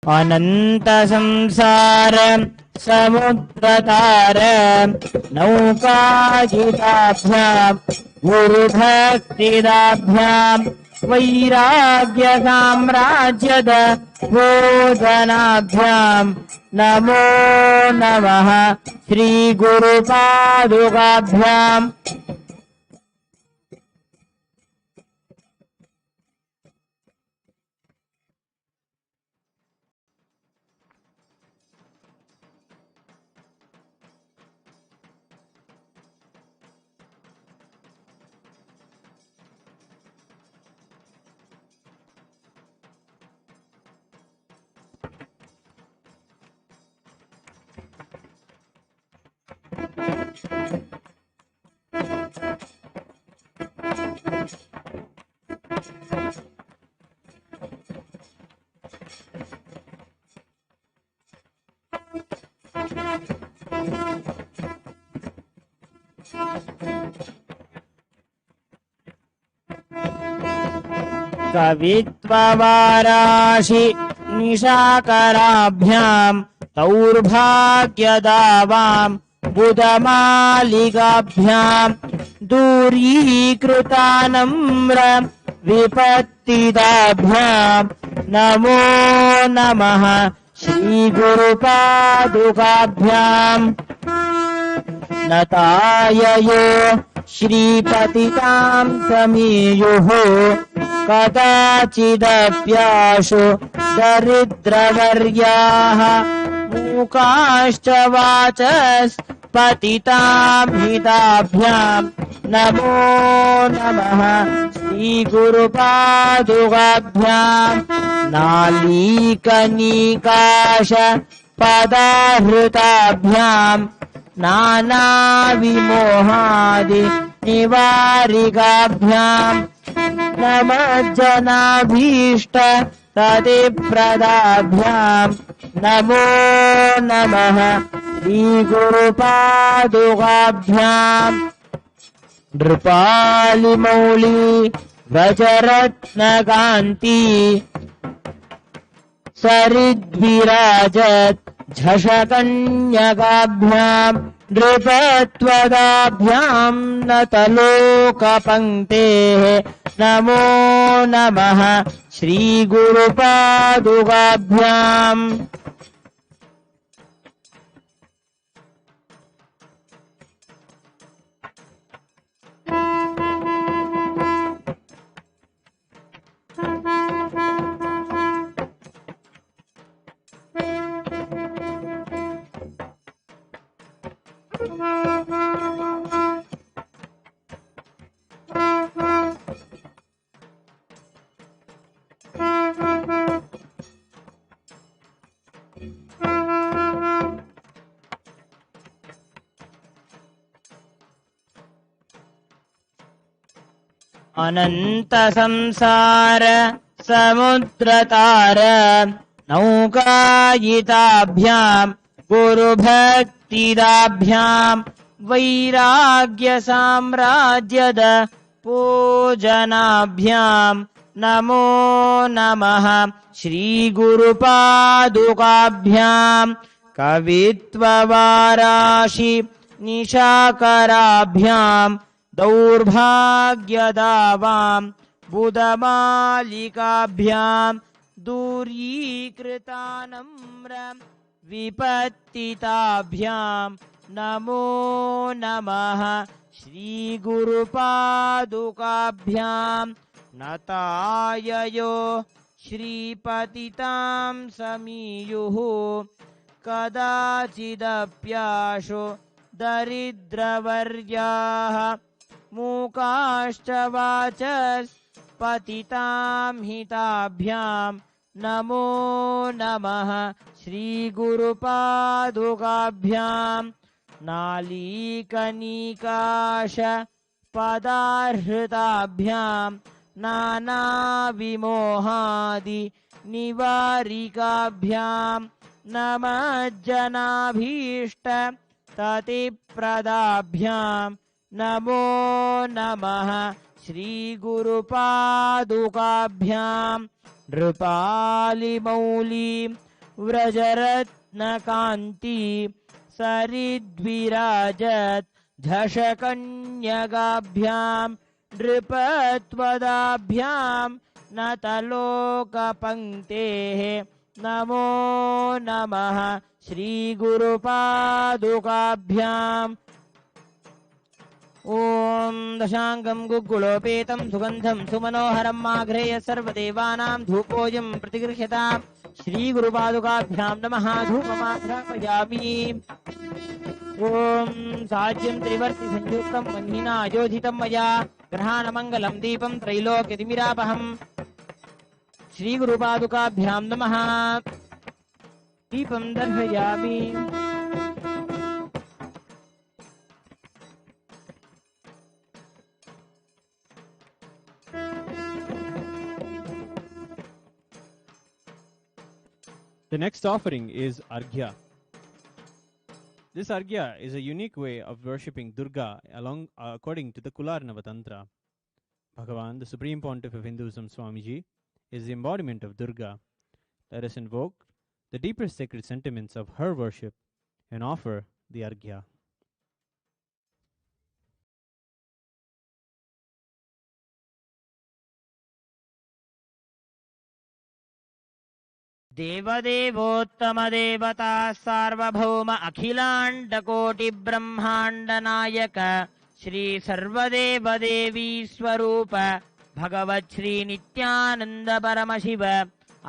अनंत संसार समुद्रतार नौकाजिताभ्याम गुरुभक्तिदाभ्याम वैराग्य साम्राज्यद बोधनाभ्याम नमो नमः श्री गुरुपादुकाभ्याम। कवित्ववाराशि निशाकराभ्याम तौर्भाग्यदावाम बुधमालिकाभ्याम दूरीकृतानम्र विपत्तिदाभ्याम नमो नमः श्री गुरुपादुकाभ्याम। नताययो श्रीपतितां समीयुः कदाचिदप्याशु दरिद्रवर्याः मूकाश्च वाचस्पतितां हिताभ्यां नमो नमः श्रीगुरुपादुकाभ्यां। नालीकनिकाश पदाहृताभ्यां नानाविमोहादि निवारिकाभ्यां नमज्जनाभीष्ट तदिप्रदाभ्यां नमो नमः श्रीगुरुपादुकाभ्यां। नृपालिमौली वज्ररत्नकान्ति सरिद्विराजत् झषकन्यकाभ्यां नृपत्वदाभ्यां नतलोकपङ्क्तेः नमो नमः श्रीगुरुपादुकाभ्याम् अनंत संसार समुद्रतार नौकायिताभ्यां गुरुभक्तिदाभ्यां वैराग्य साम्राज्यद पूजनाभ्यां नमो नमः श्रीगुरुपादुकाभ्यां कवित्ववाराशि निशाकराभ्यां दौर्भाग्यदावां बुधमालिकाभ्यां दूरीकृतानम्र विपत्तिताभ्यां नमो नमः श्रीगुरुपादुकाभ्यां नताययो श्रीपतितां समीयुः कदाचिदप्याशो दरिद्रवर्याः मूकाश्च वाचस्पतितां हिताभ्यां नमो नमः श्रीगुरुपादुकाभ्यां नालीकनिकाश पदाहृताभ्यां नानाविमोहादि निवारिकाभ्यां नमज्जनाभीष्ट ततिप्रदाभ्यां नमो नमः श्रीगुरुपादुकाभ्यां नृपालिमौली व्रजरत्नकान्ति सरिद्विराजत् झषकन्यगाभ्यां नृपत्वदाभ्यां नतलोकपङ्क्तेः नमो नमः श्रीगुरुपादुकाभ्याम् ॐ दशाङ्गं गुग्गुलोपेतं सुगन्धं सुमनोहरं माघ्रेय सर्वदेवानां धूपोऽयं प्रतिगृह्यताम् श्रीगुरुपादुकाभ्यां नमः धूपमाघ्रापयामि ॐ साज्यं त्रिवर्ति संयुक्तं वह्निना अयोधितं मया ग्रहाणमङ्गलं दीपं त्रैलोक्यतिमिरापहम् श्रीगुरुपादुकाभ्यां नमः दीपं दर्शयामि The next offering is Arghya. This Arghya is a unique way of worshipping Durga according to the Kularnava Tantra. Bhagavan, the Supreme Pontiff of Hinduism, Swamiji, is the embodiment of Durga. Let us invoke the deeper sacred sentiments of her worship and offer the Arghya. देवदेवोत्तमदेवता सार्वभौम अखिलाण्डकोटिब्रह्माण्डनायक श्री सर्वदेवदेवी स्वरूप भगवत् श्री नित्यानन्द परमशिव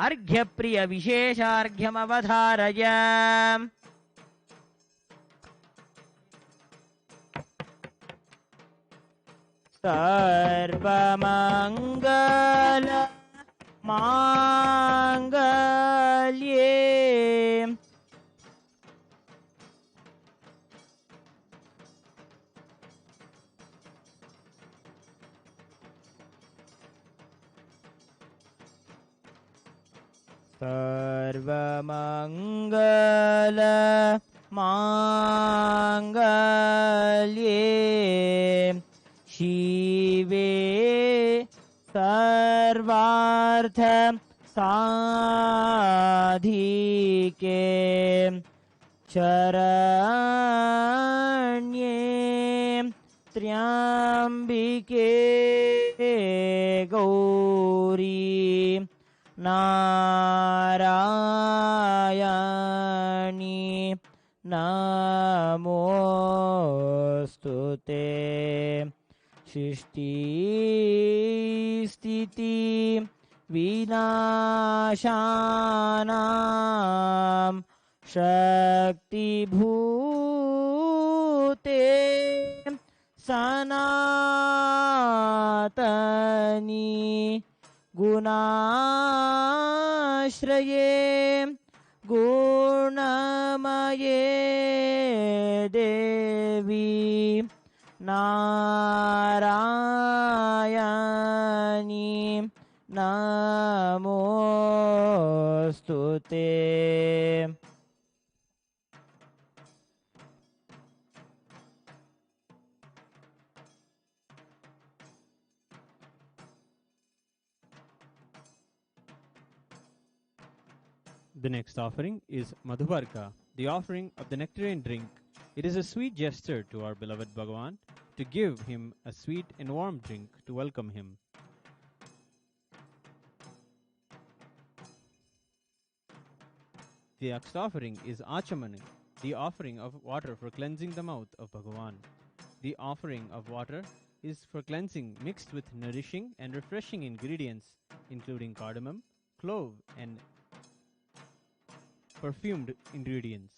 अर्घ्यप्रिय विशेषार्घ्यमवधारय सर्वमङ्गल माङ्गल्ये सर्वमङ्गल माङ्गल्ये शिवे सर्वार्थ साधिके शरण्ये Narayani Namostute. Shishti Stiti Vinashanam Shakti Bhute Sanatani Gunashraye Gunamaye Devi Narayani Namostute. The next offering is Madhubarka, the offering of the nectarine drink. It is a sweet gesture to our beloved Bhagavan to give him a sweet and warm drink to welcome him. The next offering is Achamani, the offering of water for cleansing the mouth of Bhagavan. The offering of water is for cleansing mixed with nourishing and refreshing ingredients, including cardamom, clove, and perfumed ingredients.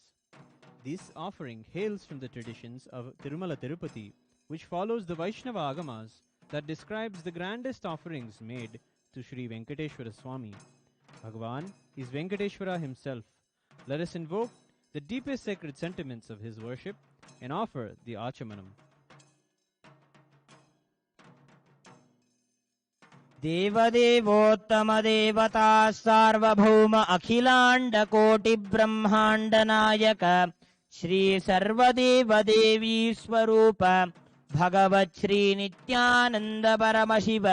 This offering hails from the traditions of Tirumala Tirupati, which follows the Vaishnava Agamas that describes the grandest offerings made to Sri Venkateshwara Swami. Bhagavan is Venkateshwara himself. Let us invoke the deepest sacred sentiments of his worship and offer the Achamanam. देवदेवोत्तम देवता सार्वभौम अखिलांड कोटि ब्रह्मांड नायक श्री सर्वदेव देवी स्वरूप भगवत् श्री नित्यानंद परमशिव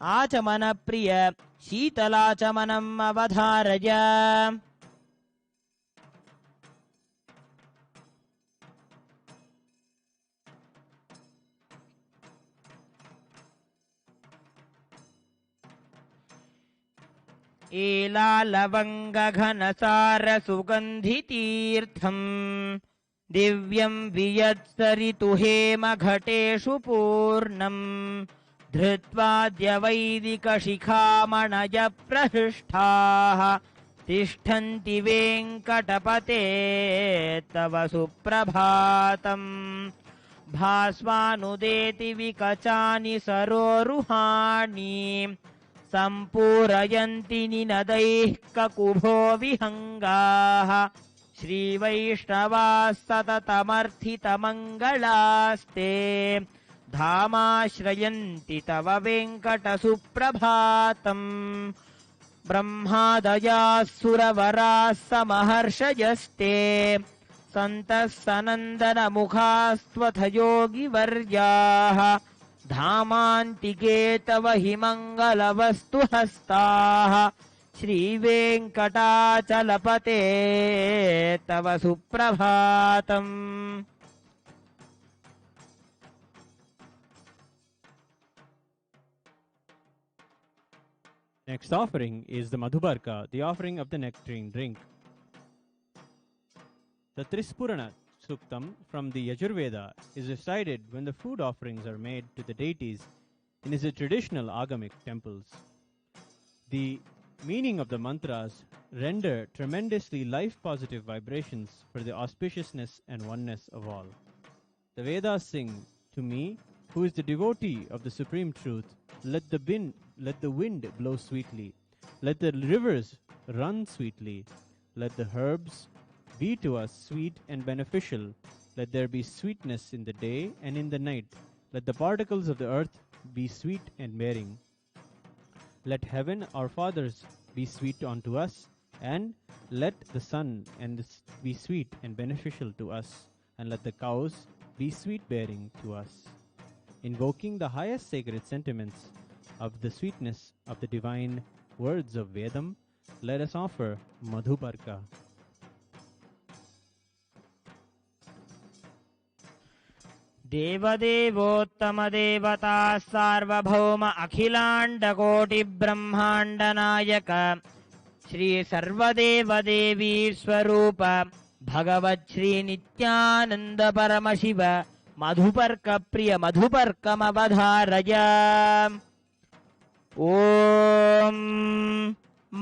आचमन प्रिय शीतलाचमनम् अवधारय. एलालवङ्गघनसार सुगन्धितीर्थम् दिव्यं वियत्सरितु हेमघटेषु पूर्णम् धृत्वाद्यवैदिकशिखामणय प्रहृष्टाः तिष्ठन्ति वेङ्कटपते तव सुप्रभातम्. भास्वानुदेति विकचानि सरोरुहाणि सम्पूरयन्ति निनदैः ककुभो विहङ्गाः. श्रीवैष्णवाः सततमर्थितमङ्गलास्ते धामाश्रयन्ति तव वेङ्कटसुप्रभातम्. ब्रह्मादयाः सुरवराः समहर्षयस्ते सन्तः सनन्दनमुखास्त्वथ योगिवर्याः. धामान्तिके तव हि मङ्गलवस्तुहस्ताः श्रीवेङ्कटाचलपते तव सुप्रभातम्. Next offering is the Madhubarka, the offering of the nectarine drink. The Trispurana Suktam from the Yajurveda is recited when the food offerings are made to the deities in the traditional agamic temples. The meaning of the mantras render tremendously life-positive vibrations for the auspiciousness and oneness of all. The Vedas sing, "To me, who is the devotee of the Supreme Truth, let the wind blow sweetly, let the rivers run sweetly, let the herbs be to us sweet and beneficial, let there be sweetness in the day and in the night, let the particles of the earth be sweet and bearing. Let heaven, our fathers, be sweet unto us, and let the sun be sweet and beneficial to us, and let the cows be sweet-bearing to us." Invoking the highest sacred sentiments of the sweetness of the divine words of Vedam, let us offer Madhubarka. देवदेवोत्तम देवता सार्वभौम अखिलांड कोटि ब्रह्मांड नायक श्री सर्वदेवदेवी स्वरूप भगवत् श्री नित्यानंद परमशिव मधुपर्क प्रिय मधुपर्कमवधारय। ॐ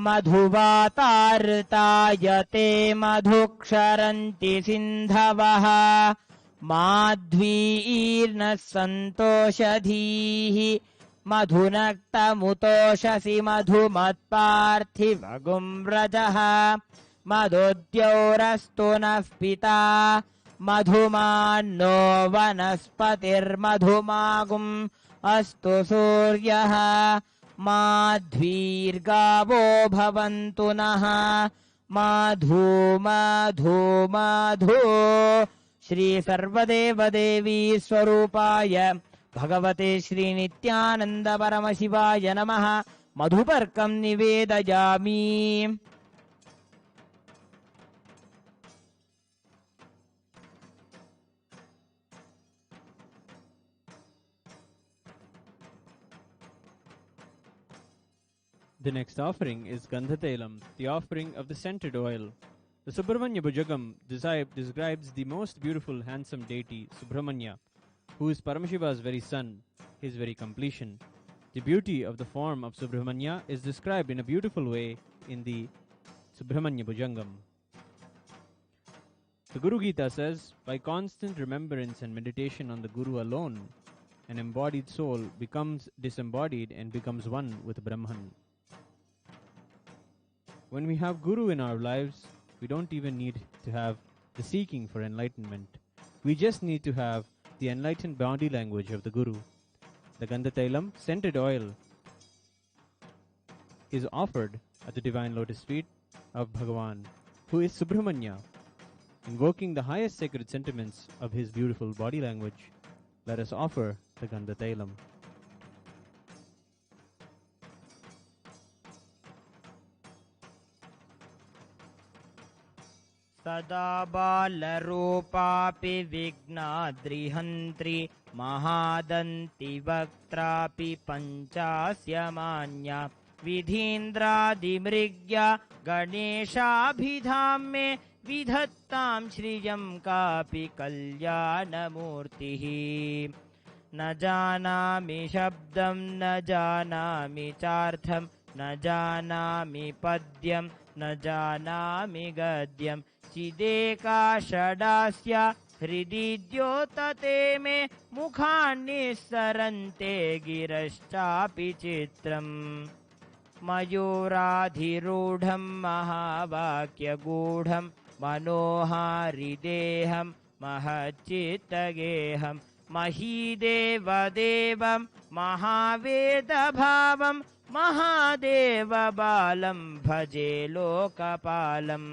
मधुवातार्तायते मधुक्षरन्ति सिन्धवः माध्वीर्नः सन्तोषधीः मधुनक्तमुतोषसि मधुमत्पार्थिवगुं व्रजः मधुद्यौरस्तु नः पिता मधुमान्नो वनस्पतिर्मधुमागुम् अस्तु सूर्यः माध्वीर्गावो भवन्तु नः माधू माधू माधू। श्री सर्वदेवदेवी स्वरूपाय भगवते श्री नित्यानंद परमशिवाय नमः। मधुपर्कं निवेदयामि। The next offering is Gandhatailam, the offering of the scented oil. The Subramanya Bhujagam describes the most beautiful, handsome deity, Subramanya, who is Paramashiva's very son, his very completion. The beauty of the form of Subramanya is described in a beautiful way in the Subramanya Bhujangam. The Guru Gita says, by constant remembrance and meditation on the Guru alone, an embodied soul becomes disembodied and becomes one with Brahman. When we have Guru in our lives, we don't even need to have the seeking for enlightenment. We just need to have the enlightened body language of the Guru. The Gandhatailam, scented oil, is offered at the divine lotus feet of Bhagavan, who is Subramanya. Invoking the highest sacred sentiments of his beautiful body language, let us offer the Gandhatailam. सदा बालरूपापि विघ्नाद्रिहन्त्री महादन्ति वक्त्रापि पञ्चास्यमान्या विधीन्द्रादिमृग्या गणेशाभिधां मे विधत्तां श्रियं कापि कल्याणमूर्तिः। न जानामि शब्दं न जानामि चार्थं न जानामि पद्यं न जानामि गद्यं चिदेका षडास्य हृदि द्योतते मे मुखान्निस्सरन्ते गिरश्चापि चित्रम्। मयूराधिरूढं महावाक्यगूढं मनोहारिदेहं महच्चित्तगेहं महीदेवदेवं महावेदभावं महादेवबालं भजे लोकपालम्।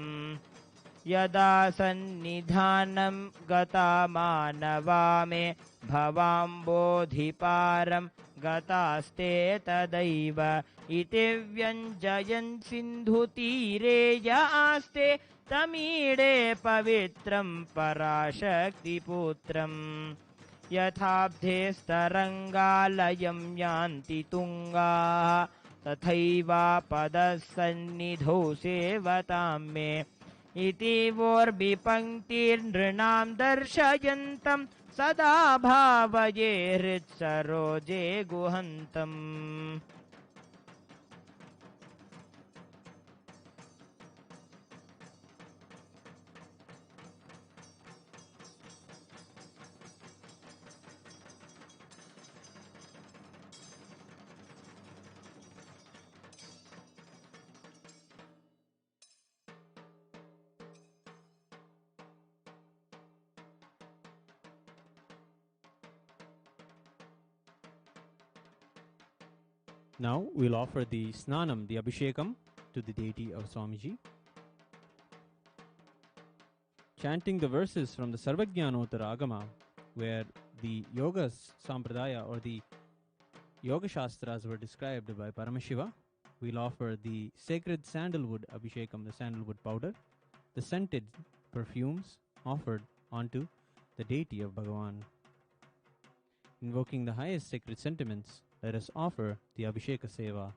यदा सन्निधानं गता मानवा मे भवाम्बोधिपारं गतास्ते तदैव इति व्यञ्जयन् सिन्धुतीरे य आस्ते तमीडे पवित्रं पराशक्तिपुत्रम्। यथाब्धेस्तरङ्गालयं यान्ति तुङ्गाः तथैवापदः सन्निधौ सेवतां मे इति वोर्बिपङ्क्तिर्नृणां दर्शयन्तं सदा भावये हृत्सरोजे गुहन्तम्। Now we'll offer the Snanam, the Abhishekam, to the deity of Swamiji. Chanting the verses from the Sarvajnanottara Agama, where the Yoga Sampradaya or the Yoga Shastras were described by Paramashiva, we'll offer the sacred sandalwood Abhishekam, the sandalwood powder, the scented perfumes offered onto the deity of Bhagavan. Invoking the highest sacred sentiments, let us offer the Abhisheka Seva.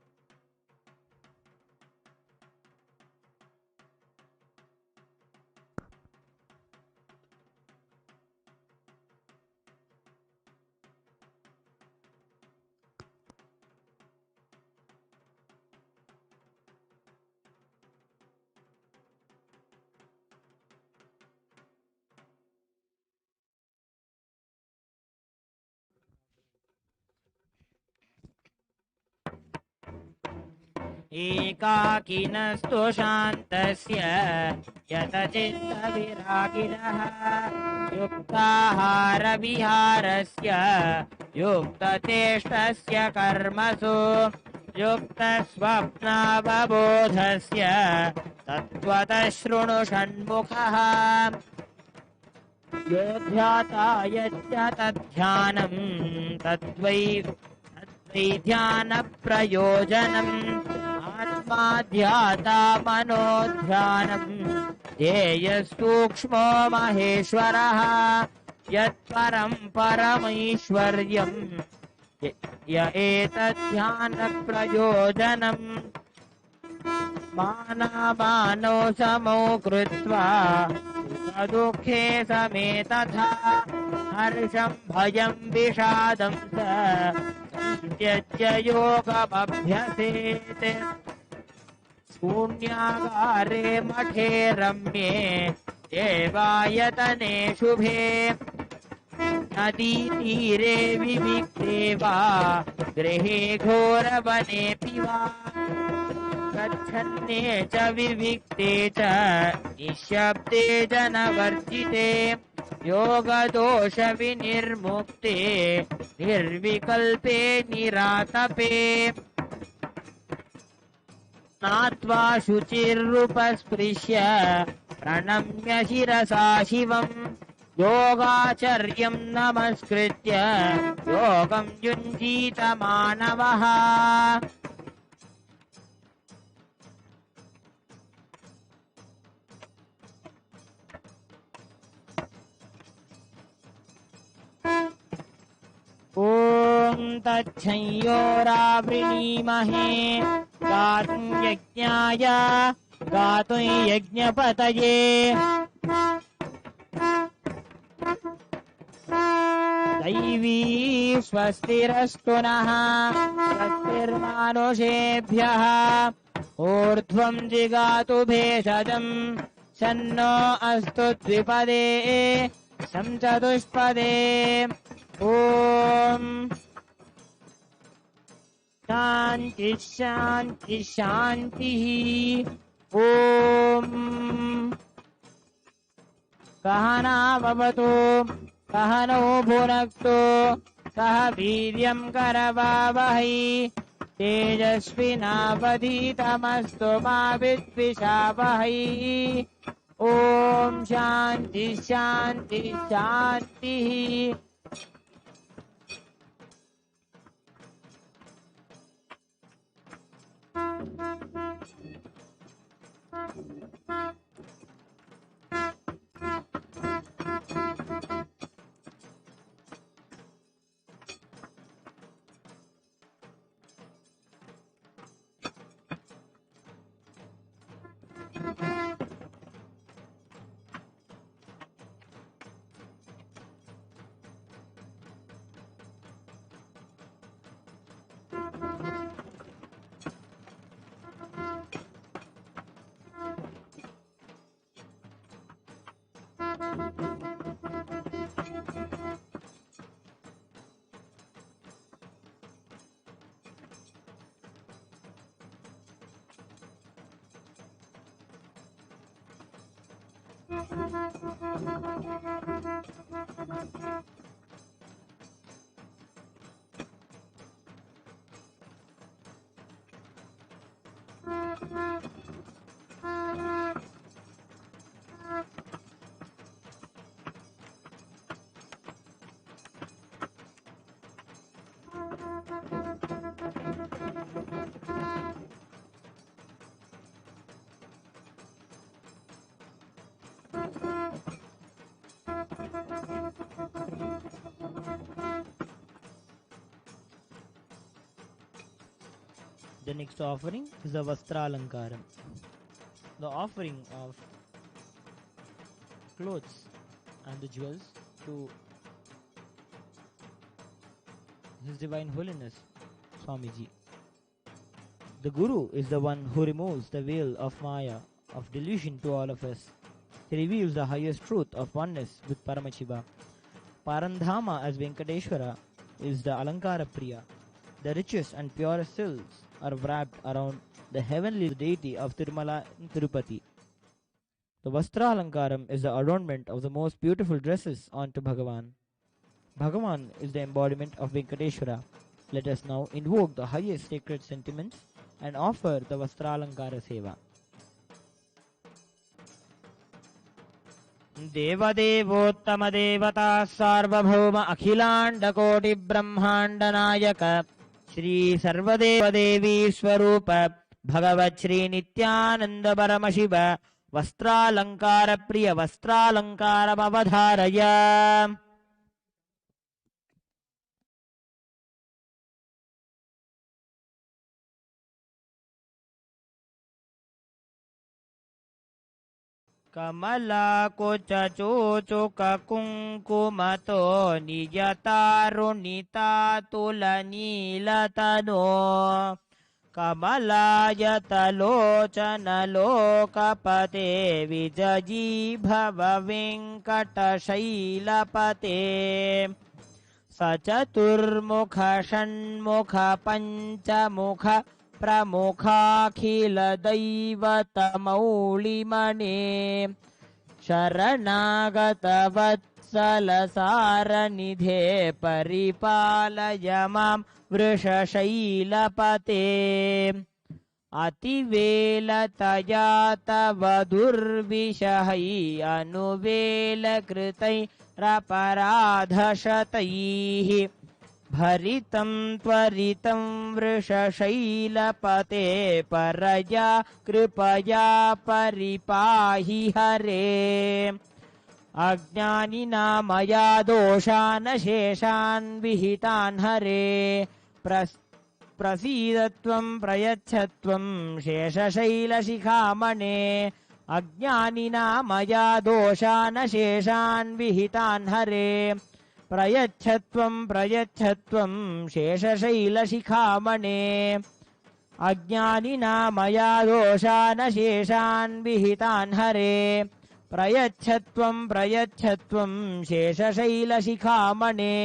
एकाकिनस्तु शान्तस्य यतचित्तविरागिणः युक्ताहारविहारस्य युक्तचेष्टस्य कर्मसु युक्तस्वप्नावबोधस्य तत्त्वतः शृणु षण्मुखः यो ध्याता यच्च तद्ध्यानं तद्वै ध्यानप्रयोजनम् आत्मा ध्याता मनोध्यानं ध्येयसूक्ष्मो महेश्वरः यत्परं परमैश्वर्यं य एतद्ध्यानप्रयोजनम् मानामानौ समौ कृत्वा दुःखे समे तथा हर्षं भयं विषादं स त्यज्य योगमभ्यसेत् शून्यागारे मठे रम्ये देवायतने शुभे नदीतीरे विविक्ते वा गृहे घोरवनेऽपि वा गच्छन्ने च विविक्ते च निःशब्दे जनवर्जिते योगदोष विनिर्मुक्ते निर्विकल्पे निरातपे स्नात्वा शुचिरुपस्पृश्य प्रणम्य शिरसा शिवम् योगाचर्यं नमस्कृत्य योगं युञ्जीत मानवः ॐ तच्छंयोरावृणीमहे गातुं यज्ञाय गातुं यज्ञपतये दैवी स्वस्तिरस्तु नः स्वस्तिर्मानुषेभ्यः ऊर्ध्वं जिगातु भेषजं शन्नो अस्तु द्विपदे शं चतुष्पदे ॐ शान्ति शान्ति शान्तिः ॐ सहनाववतु सहनौ भुनक्तु सह वीर्यं करवावहै तेजस्विनावधीतमस्तु मा विद्विषावहै ॐ शान्ति शान्ति शान्तिः The next offering is the Vastralankaram. The offering of clothes and the jewels to His Divine Holiness Swamiji. The Guru is the one who removes the veil of Maya, of delusion to all of us. He reveals the highest truth of oneness with Paramashiva. Parandhama as Venkateshwara is the Alankara Priya. The richest and purest silks are wrapped around the heavenly deity of Tirumala in Tirupati. The Vastralankaram is the adornment of the most beautiful dresses onto Bhagavan. Bhagavan is the embodiment of Venkateshwara. Let us now invoke the highest sacred sentiments and offer the Vastralankara Seva. देवदेवोत्तम देवता सार्वभौम अखिलांड कोटि ब्रह्मांड नायक श्री सर्वदेव देवी स्वरूप भगवत श्री नित्यानंद परमशिव वस्त्रालंकार प्रिय वस्त्रालंकारमवधारय. कमला कुचचोचुक कुङ्कुमतो निजतारुणितातुलनीलतनो कमलायतलोचनलोकपते विजयी भव वेङ्कटशैलपते सचतुर्मुख षण्मुख पञ्चमुख प्रमुखाखिल दैवतमौलिमणे शरणागत वत्सल सारनिधे परिपालय मां वृषशैलपते अतिवेलतया तव दुर्विषहै अनुवेलकृतैरपराधशतैः भरितं त्वरितं वृषशैलपते परया कृपया परिपाहि हरे. अज्ञानिना मया दोषान् शेषान् विहितान् हरे प्रसीदत्वं प्रयच्छत्वं शेषशैलशिखामणे. अज्ञानिना मया दोषान् शेषान् विहितान् हरे प्रयच्छत्वं शेषशैलशिखामणे. अज्ञानिना मया दोषान् शेषान् विहितान् हरे प्रयच्छत्वं शेषशैलशिखामणे.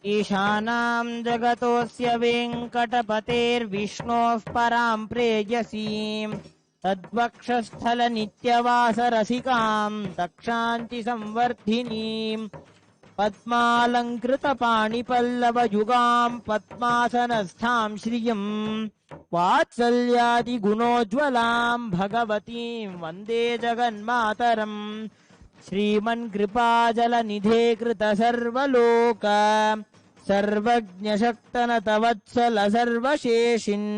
ईशानां जगतोऽस्य वेङ्कटपतेर्विष्णोः परां प्रेयसीं तद्वक्षस्थलनित्यवासरसिकां तक्षान्तिसंवर्धिनीं पद्मालङ्कृतपाणिपल्लवयुगां पद्मासनस्थां श्रियं वात्सल्यादिगुणोज्ज्वलां भगवतीं वन्दे जगन्मातरम्. श्रीमन्कृपाजलनिधे कृतसर्वलोक सर्वज्ञशक्तनतवत्सल सर्वशेषिन्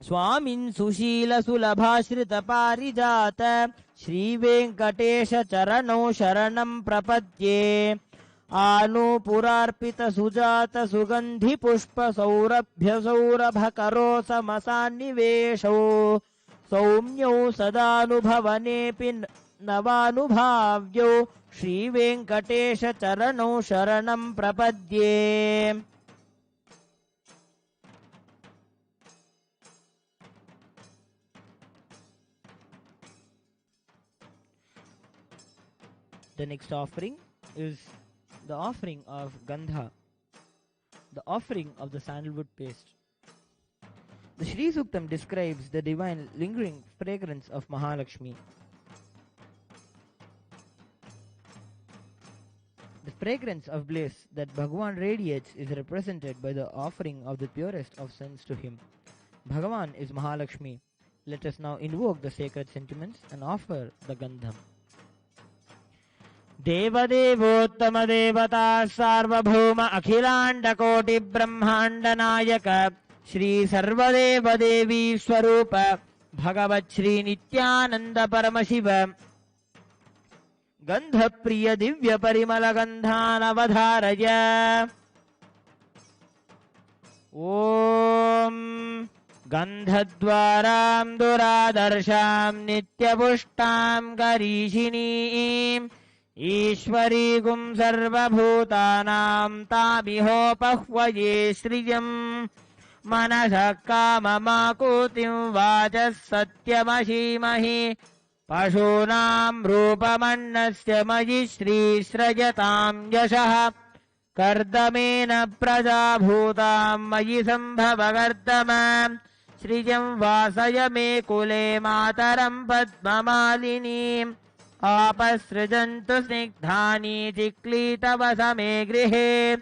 स्वामिन् सुशीलसुलभाश्रितपारिजात श्रीवेङ्कटेश चरणौ शरणं प्रपद्ये. आनूपुरार्पितसुजात सुगन्धिपुष्पसौरभ्यसौरभकरो समसान्निवेशौ सौम्यौ सदानुभवनेऽपि नवानुभाव्यौ श्रीवेङ्कटेश चरणौ शरणं प्रपद्ये. The next offering is the offering of Gandha, the offering of the sandalwood paste. The Shri Suktam describes the divine lingering fragrance of Mahalakshmi. The fragrance of bliss that Bhagavan radiates is represented by the offering of the purest of scents to him. Bhagavan is Mahalakshmi. Let us now invoke the sacred sentiments and offer the Gandham. Devadevottama devata sarvabhauma akhilanda koti brahmanda nayaka Shri Sarvadeva Devi Swarupa Bhagavat Shri Nithyananda Paramashivam Gandha Priya Divya Parimala Gandhanavadharaya Om Gandhadvaram Duradarsham Nityapushtam Garishinim Ishwari Gum Sarvabhutanam Tabihopahvaye Srijam Manasa Kamamakutim Vajas Satyamashimhi Pashunam Rupamannasya Majishri Srajatam Yashaha Kardamena Prajabhutam Mayi Sambhavagardamam Srijam Vasaya Me Kule Mataram Padmamalinim Apasrijantu Snigdhani Chiklita Vasame Grihe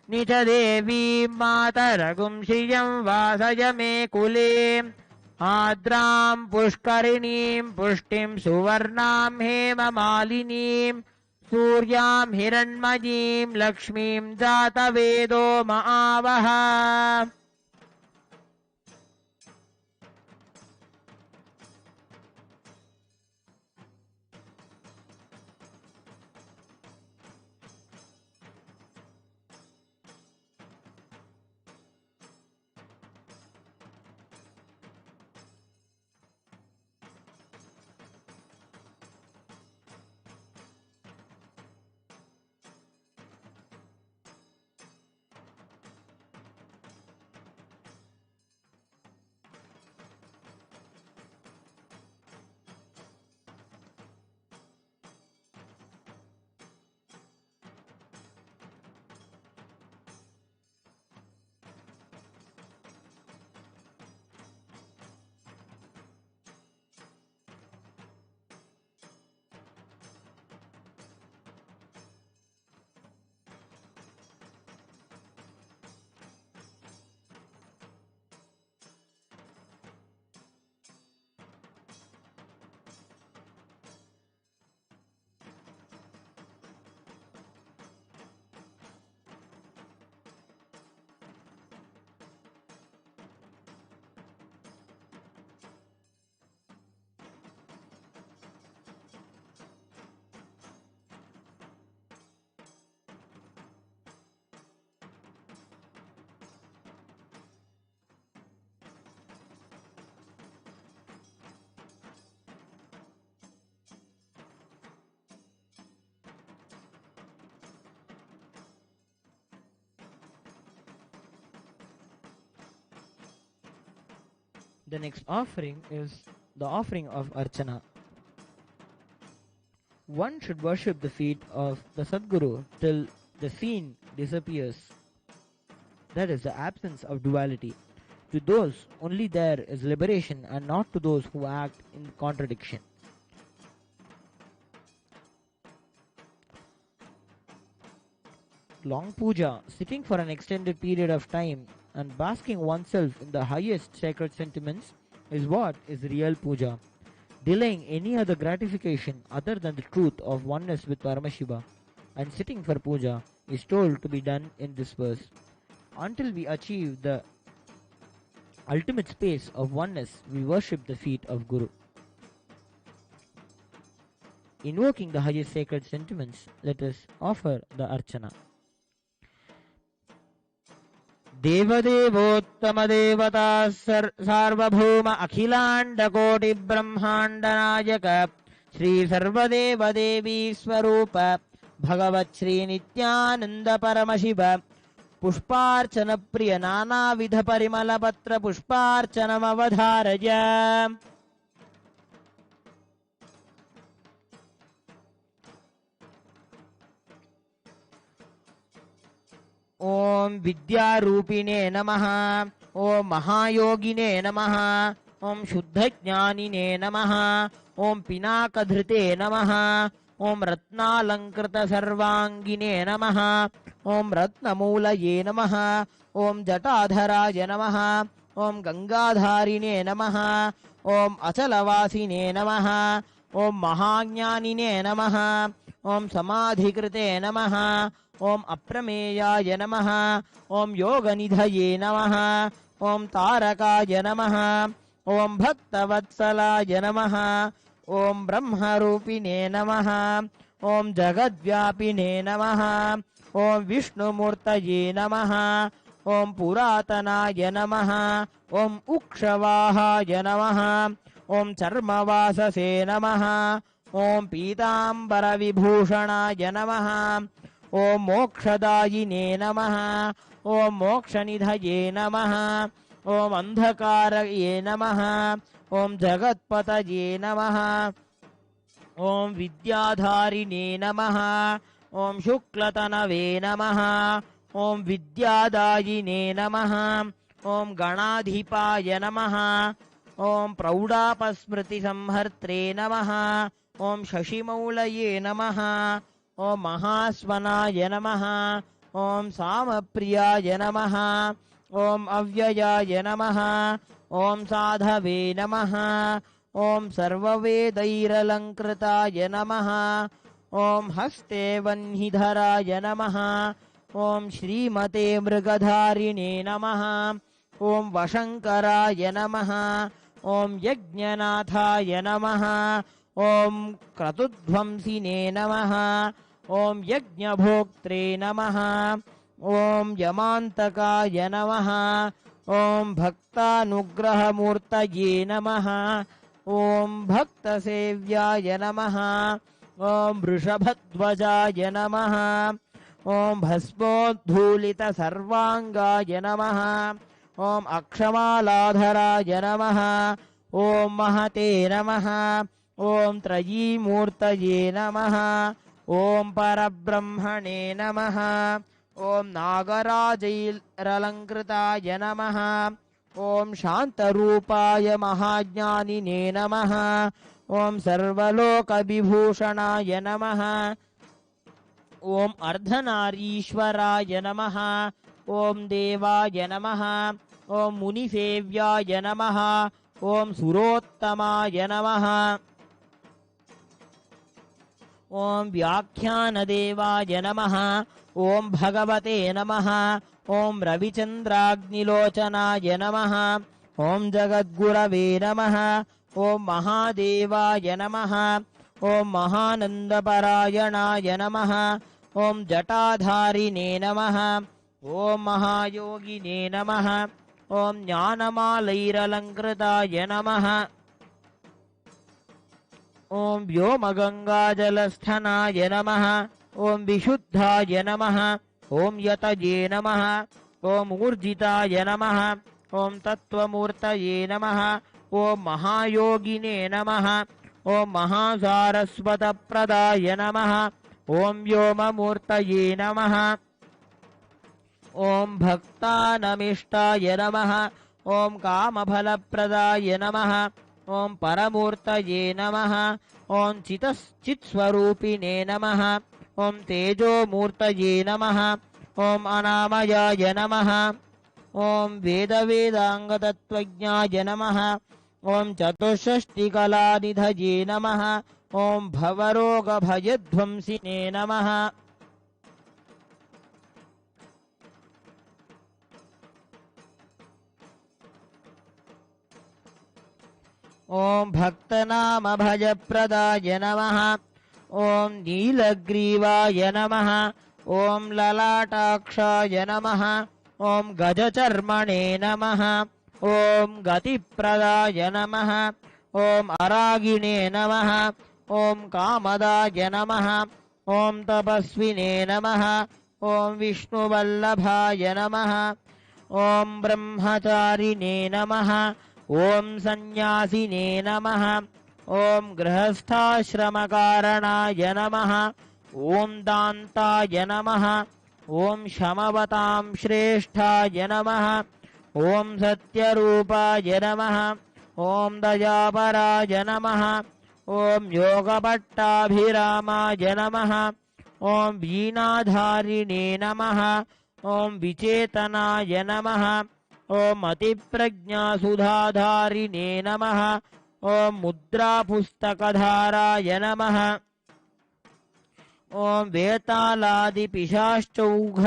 Nitya Devi Mataragum Shriyam Vasaya Me Kule Adram Pushkarinim Pushtim Suvarnam Hema Malinim Suryam Hiranmajim Lakshmim Jata Vedo Maavaha. The next offering is the offering of Archana. One should worship the feet of the Sadguru till the scene disappears. That is the absence of duality. To those, only there is liberation, and not to those who act in contradiction. Long puja, sitting for an extended period of time and basking oneself in the highest sacred sentiments, is what is real puja. Delaying any other gratification other than the truth of oneness with Paramashiva and sitting for puja is told to be done in this verse. Until we achieve the ultimate space of oneness, we worship the feet of Guru. Invoking the highest sacred sentiments, let us offer the Archana. Devadevottama devata sarvabhauma akhilanda koti brahmanda nayaka Shri Sarvadeva Devi Swarupa Bhagavat Shri Nithyananda Paramashivam Pushparchana Priya Nana Vidha Parimala Patra Pushparchanam Avadharaya. Om Vidya Rupine Namaha. ओम महायोगिने नमः। ओम शुद्धज्ञानिने नमः। ओम पिनाकधृते नमः। ओम रत्नालंकृत सर्वांगिने नमः। ओम रत्नमूलये नमः। ओम जटाधराय नमः। ओम गंगाधारिणे नमः। ओम अचलवासिने नमः। ओम महाज्ञानिने नमः। ओम समाधिकृते नमः। ओम अप्रमेयाय नमः। ओम योगनिधये नमः। ओम तारकाय नमः। ओम भक्तवत्सलाय नमः। ओम ब्रह्मरूपिणे नमः। ओम जगद्व्यापिने नमः। ओम विष्णुमूर्तये नमः। ओम पुरातनाय नमः। ओम उक्षवाहाय नमः। ओम चर्मवाससे नमः। ओम पीताम्बरविभूषणाय नमः। ओम मोक्षदायिने नमः। ओम मोक्षनिधये नमः। ओम अंधकारये नमः। ओम जगत्पतये नमः। ओम विद्याधारिणे नमः। ओम शुक्लतनवे नमः। ओम विद्यादायिने नमः। ओम गणाधिपाय नमः। ओम प्रौढापस्मृतिसंहर्त्रे नमः। ओम शशिमौलये नमः। ओम महास्वनाय नमः। ओम सामप्रियाय नमः। ओम अव्ययाय नमः। ओम साधवे नमः। ओम सर्ववेदैरलङ्कृताय नमः। ओम हस्ते वह्निधराय नमः। ओम श्रीमते मृगधारिणे नमः। ओम वशङ्कराय नमः। ओम यज्ञनाथाय नमः। ओम क्रतुध्वंसिने नमः। ओम यज्ञभोक्त्रे नमः। ओम यमान्तकाय नमः। ओम भक्तानुग्रहमूर्तये नमः। ओम भक्तसेव्याय नमः। ओम वृषभध्वजाय नमः। ओम भस्मोद्धूलितसर्वाङ्गाय नमः। ओम अक्षमालाधराय नमः। ओम महते नमः। ओम त्रयीमूर्तये नमः। ओम परब्रह्मणे नमः। ओम नागराजैरलङ्कृताय नमः। ओम शान्तरूपाय महाज्ञानिने नमः। ओम सर्वलोकविभूषणाय नमः। ओम अर्धनारीश्वराय नमः। ओम देवाय नमः। ओम मुनिसेव्याय नमः। ओम सुरोत्तमाय नमः। ओम व्याख्यानदेवाय नमः। ओम भगवते नमः। ओम रविचन्द्राग्निलोचनाय नमः। ओम जगद्गुरवे नमः। ओम महादेवाय नमः। ओम महानन्दपरायणाय नमः। ओम जटाधारिणे नमः। ओम महायोगिने नमः। ओम ज्ञानमालैरलङ्कृताय नमः। ओम व्योमगङ्गाजलस्थनाय नमः। ओम विशुद्धाय नमः। ओम यतये नमः। ओम ऊर्जिताय नमः। ओम तत्त्वमूर्तये नमः। ओम महायोगिने नमः। ओम महासारस्वतप्रदाय नमः। ओम व्योममूर्तये नमः। ओम भक्तानमिष्टाय नमः। ओम कामफलप्रदाय नमः। ओम परमूर्तये नमः। ओम चित्स्वरूपिणे नमः। ओम तेजोमूर्तये नमः। ओम अनामयाय नमः। ओम वेदवेदाङ्गतत्त्वज्ञाय नमः। ओम चतुष्षष्टिकलानिधये नमः। ओम भवरोगभयध्वंसिने नमः। ओम भक्तनामभयप्रदाय नमः। ओम नीलग्रीवाय नमः। ओम ललाटाक्षाय नमः। ओम गजचर्मणे नमः। ओम गतिप्रदाय नमः। ओम अरागिणे नमः। ओम कामदाय नमः। ओम तपस्विने नमः। ओम विष्णुवल्लभाय नमः। ओम ब्रह्मचारिणे नमः। ओम सन्यासिने नमः। ओम गृहस्थाश्रमकारणाय नमः। ओम दान्ताय नमः। ओम शमवतां श्रेष्ठाय नमः। ॐ सत्यरूपाय नमः। ॐ दयापराय नमः। ॐ योगभट्टाभिरामाय नमः। ॐ वीणाधारिणे नमः। ॐ विचेतनाय नमः। ॐ अतिप्रज्ञासुधाधारिणे नमः। ॐ मुद्रापुस्तकधाराय नमः। ॐ वेतालादिपिशाश्चौघ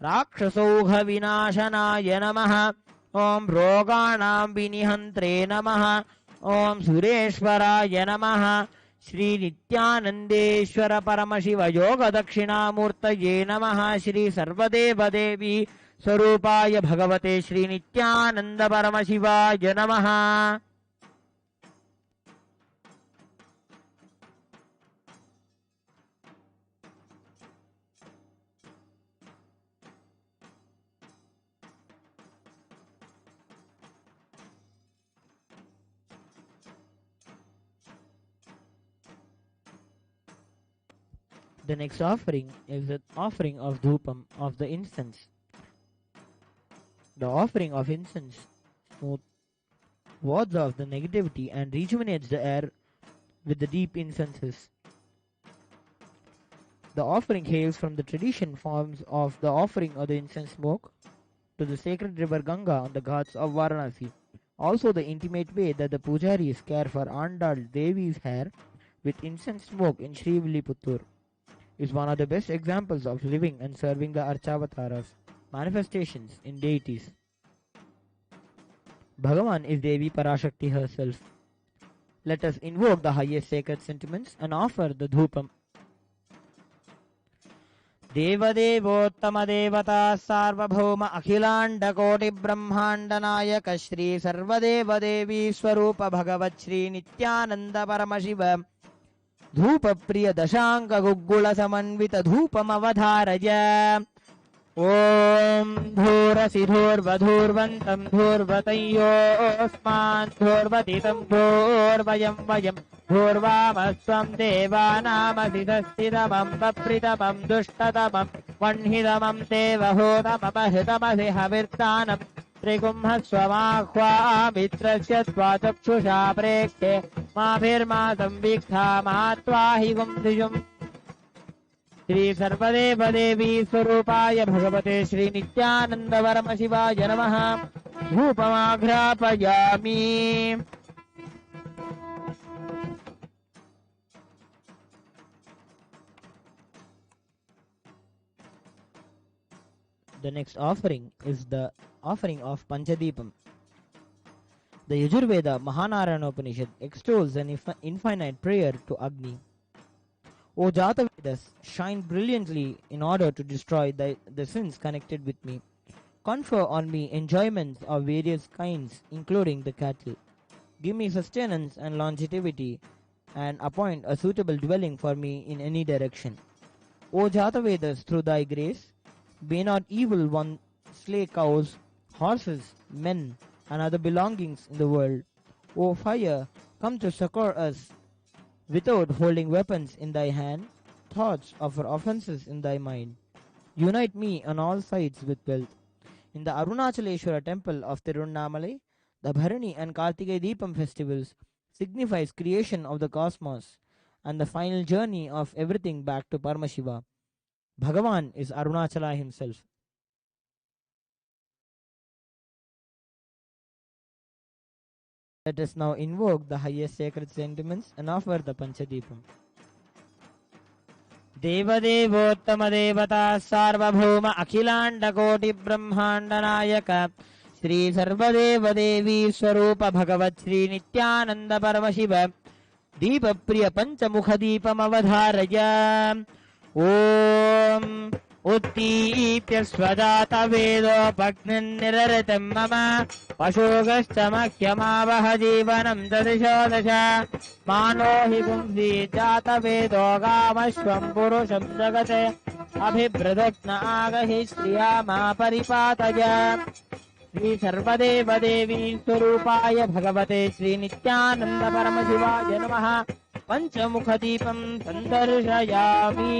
राक्षसौघविनाशनाय नमः। ॐ रोगाणां विनिहन्त्रे नमः। ॐ सुरेश्वराय नमः। श्री नित्यानन्देश्वर परमशिव योगदक्षिणामूर्तये नमः। श्री सर्वदेवदेवी स्वरूपाय भगवते श्री नित्यानन्द परमशिवाय नमः। The next offering is the offering of dhupam, of the incense. The offering of incense wards off the negativity and rejuvenates the air with the deep incenses. The offering hails from the tradition forms of the offering of the incense smoke to the sacred river Ganga on the ghats of Varanasi. Also the intimate way that the pujaris care for Andal Devi's hair with incense smoke in Srivilliputturu is one of the best examples of living and serving the Archavataras, manifestations in deities. Bhagavan is Devi Parashakti herself. Let us invoke the highest sacred sentiments and offer the dhupam. Devadevottama devata sarvabhauma akhilanda koti brahmanda nayaka Shri Sarvadeva Devi Swarupa Bhagavat Shri Nithyananda Paramashivam धूप प्रिय दशांक गुग्गुल समन्वित धूपमवधारय। ओम धूरसि धूर्वधूर्वन्तं धूर्वतयोऽस्मान् धूर्वतितं धूर्वयं वयं धूर्वामस्त्वं देवानामसितस्थितमं पप्रितमं दुष्टतमं वह्नितमं देवहूतमपहृतमसि हविर्दानं त्रिगुंहस्वमाह्वामित्रस्य त्वाचक्षुषा प्रेक्षे माभिर्मा संविक्था मात्वाहि गुंधिजुम्। श्री सर्वदेवदेवी स्वरूपाय भगवते श्री नित्यानंद परमशिवाय नमः। धूपमाघ्रापयामि। The next offering is the offering of Panchadipam. The Yajurveda Mahanarayana Upanishad extols an infinite prayer to Agni. O Jatavedas, shine brilliantly in order to destroy the sins connected with me. Confer on me enjoyments of various kinds, including the cattle. Give me sustenance and longevity, and appoint a suitable dwelling for me in any direction. O Jatavedas, through thy grace, may not evil one slay cows, horses, men, and other belongings in the world. O fire, come to succor us. Without holding weapons in thy hand, thoughts of our offences in thy mind. Unite me on all sides with wealth. In the Arunachaleshwara temple of Tiruvannamalai, the Bharani and Kartikai Deepam festivals signifies creation of the cosmos and the final journey of everything back to Paramashiva. Bhagavan is Arunachala himself. Let us now invoke the highest sacred sentiments and offer the Panchadipam. Devadevottama devata sarvabhauma akhilanda koti brahmanda nayaka Shri Sarvadeva Devi Swarupa Bhagavat Shri Nithyananda Paramashivam Deepa Priya Panchamukha Deepam Avadharaya. Om उत्तीप्य स्वजात वेदोपग्निर्निरृतं मम पशुगश्चमह्यमावह जीवनं ददिशो दश मानो हि पुंसि जात वेदो गामश्वं पुरुषं जगते अभिभृदग्न आगहि श्रिया मा परिपातय। श्री सर्वदेव देवी स्वरूपाय भगवते श्री नित्यानंद परमशिवाय नमः। पंचमुख दीपं संदर्शयामि।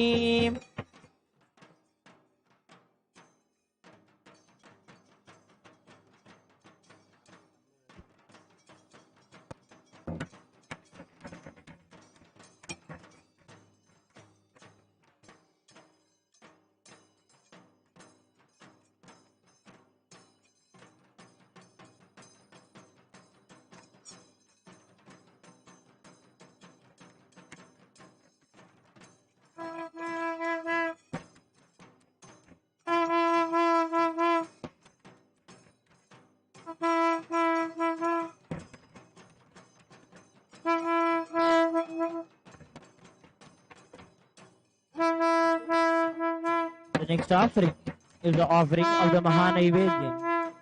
The next offering is the offering of the Mahanaivedyam.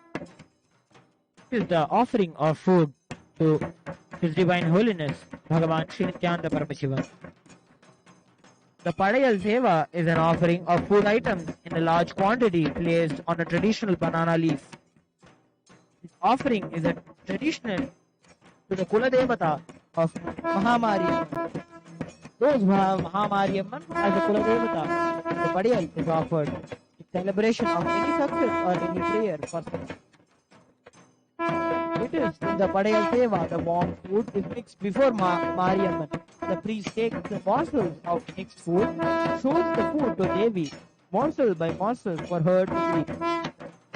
This is the offering of food to His Divine Holiness Bhagavan Sri Nithyananda Paramashivam. The Padayal Seva is an offering of food items in a large quantity placed on a traditional banana leaf. This offering is a traditional to the Kula Devata of Mahamariyamman. Those Mahamariyamman as the Kula Devata, the Padayal is offered in celebration of any success or any prayer for success. It is in the Padayal Seva, the warm food is mixed before Mariamman. The priest takes the morsels of mixed food, shows the food to Devi, morsel by morsel for her to eat.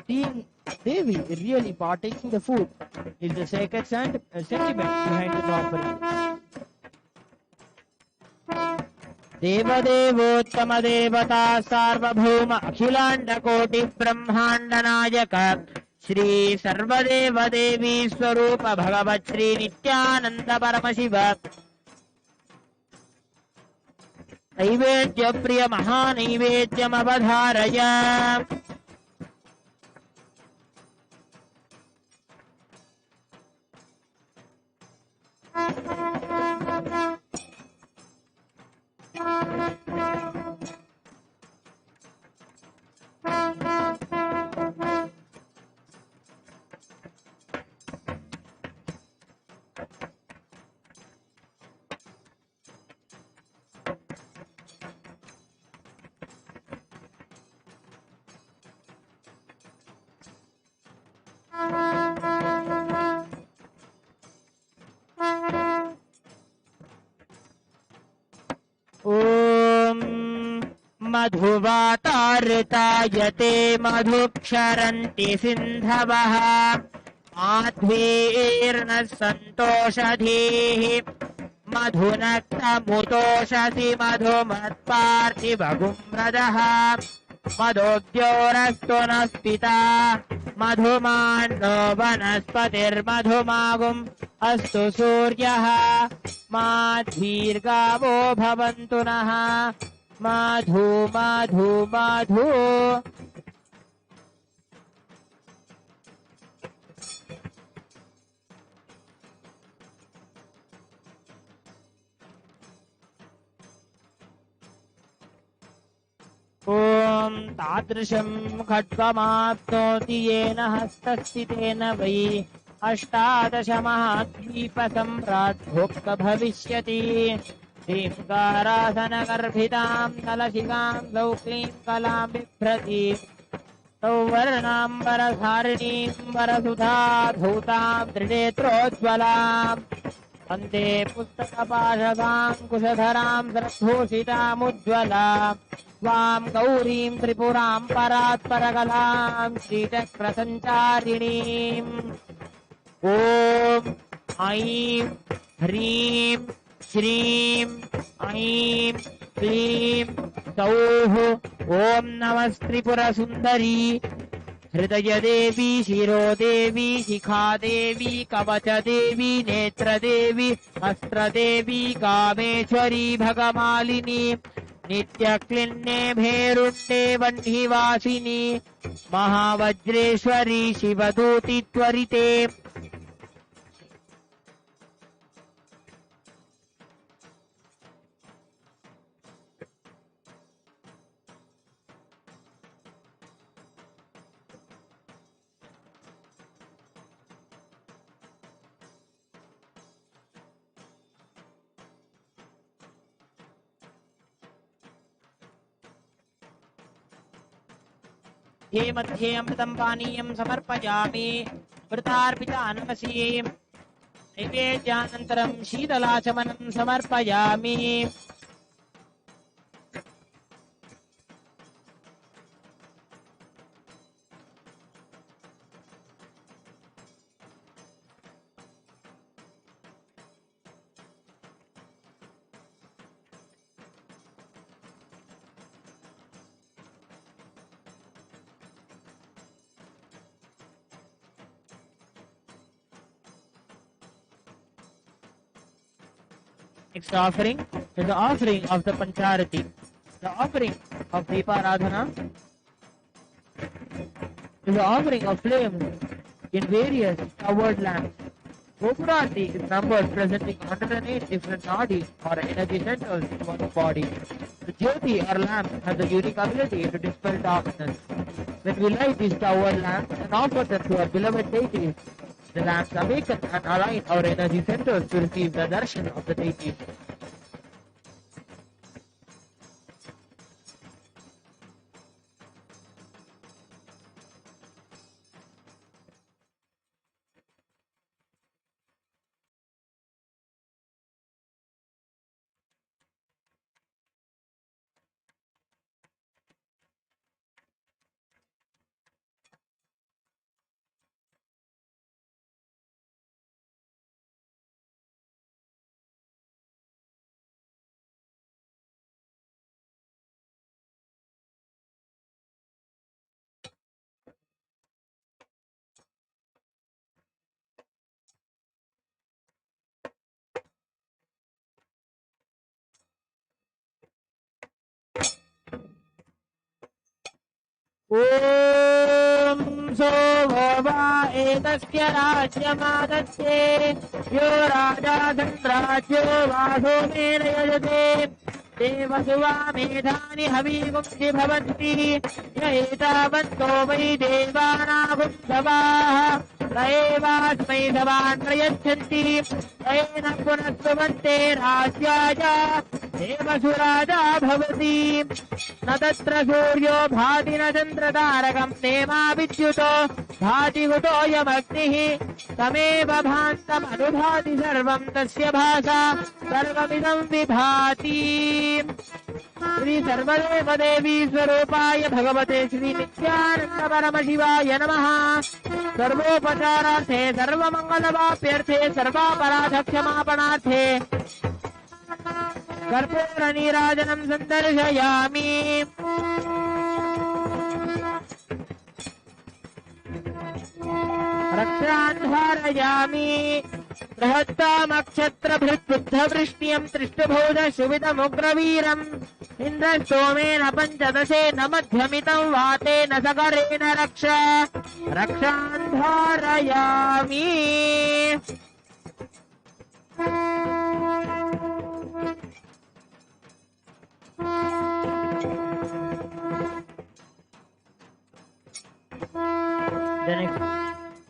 Seeing Devi really partaking the food is the sacred sentiment behind the offering. Devadevottama devata sarvabhauma akhilanda koti brahmanda nayaka Shri Sarvadeva Devi Swarupa Bhagavat Shri Nithyananda Paramashivam Naivedya Priya Mahanaivedyam Avadharaya. मधुवातारतायते मधुक्षरन्ति सिन्धवः माध्वीर्न सन्तोषधीः मधुनक्तमुतोषसि मधुमत्पार्थिवगुम्रदः मधोद्योरस्तु नः पिता मधुमान्नो वनस्पतिर्मधुमागुम् अस्तु सूर्यः माध्वीर्गावो भवन्तु नः मधु मधु मधु. ॐ तादृशं खड्गमाप्नोति येन हस्तस्थितेन वै अष्टादशमहाद्वीपसम्राट् भोक्त भविष्यति. ीङ्कारासनगर्भितां नलशिखां लौक्लीं कलां बिभ्रति सौवर्णाम्बरधारिणीं वरसुधाधूतां त्रिनेत्रोज्ज्वलां वन्दे पुस्तकपाशदाङ्कुशधरां सरद्भूषितामुज्ज्वलां स्वां गौरीं त्रिपुरां परात्परकलां श्रीचक्रसञ्चारिणीम्. ॐ ऐं ह्रीं श्रीं ऐं क्लीं सौः ॐ नमस्त्रिपुरसुन्दरी हृदयदेवी शिरोदेवी शिखादेवी कवचदेवी नेत्रदेवी अस्त्रदेवी कामेश्वरी भगमालिनी नित्यक्लिन्ने भेरुण्डे वह्निवासिनी महावज्रेश्वरी शिवदूति त्वरिते. मध्ये मध्ये अमृतं पानीयं समर्पयामि. वृतार्पितानमसि नैवेद्यानन्तरं शीतलाचमनं समर्पयामि. Next offering is the offering of the Pancharati. The offering of Deeparadhana is the offering of flames in various covered lamps. Gopurati is numbered presenting 108 different nadis or energy centers in one's body. The Jyoti or lamp has the unique ability to dispel darkness. When we light these covered lamps and offer them to our beloved deities, the lamps awaken and align our energy centers to receive the darshan of the deities. ॐ सोमो वा एतस्य राज्यमादत्ते यो राजा धनराज्यो वा सोमेन यजते देवसुवा मेधानि हवीगुंसि भवन्ति य एतावन्तो वै देवानागुंसवाः स एवास्मै सवान् प्रयच्छन्ति तेन पुनः सुमन्ते राज्याय देवसुराजा भवति न तत्र सूर्यो भाति न चन्द्रतारकम् नेमा विद्युतो भाति कुतोऽयमग्निः तमेव भान्तमनुभाति सर्वम् तस्य भासा सर्वमिदम् विभाति। श्री सर्वदेव देवी स्वरूपाय भगवते श्री नित्यानंद परमशिवाय नमः। सर्वोपचारार्थे सर्वमङ्गलवाप्यर्थे सर्वापराध क्षमापणार्थे कर्पूर नीराजनं सन्दर्शयामि। रक्षान् धारयामि। बृहत्तामक्षत्रभृद्बुद्धवृष्ट्यं त्रिष्टभुज शुभितमुग्रवीरम् इन्द्रस्तोमेन पञ्चदशेन मध्यमितं वातेन सकरेण रक्षान् धारयामि।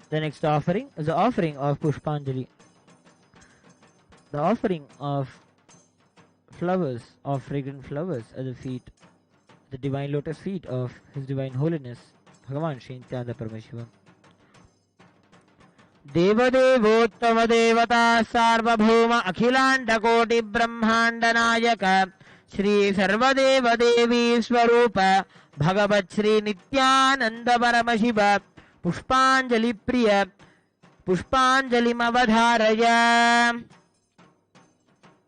The next offering is the offering of Pushpanjali. The offering of flowers, of fragrant flowers at the feet, the divine lotus feet of His Divine Holiness, Bhagavan Shri Nithyananda Paramashivam. Devadevottama devata sarvabhauma akhilanda koti brahmanda nayaka Shri Sarvadeva Devi Swarupa Bhagavat Shri Nithyananda Paramashiva Pushpanjali Priya Pushpanjalim Avadharaya.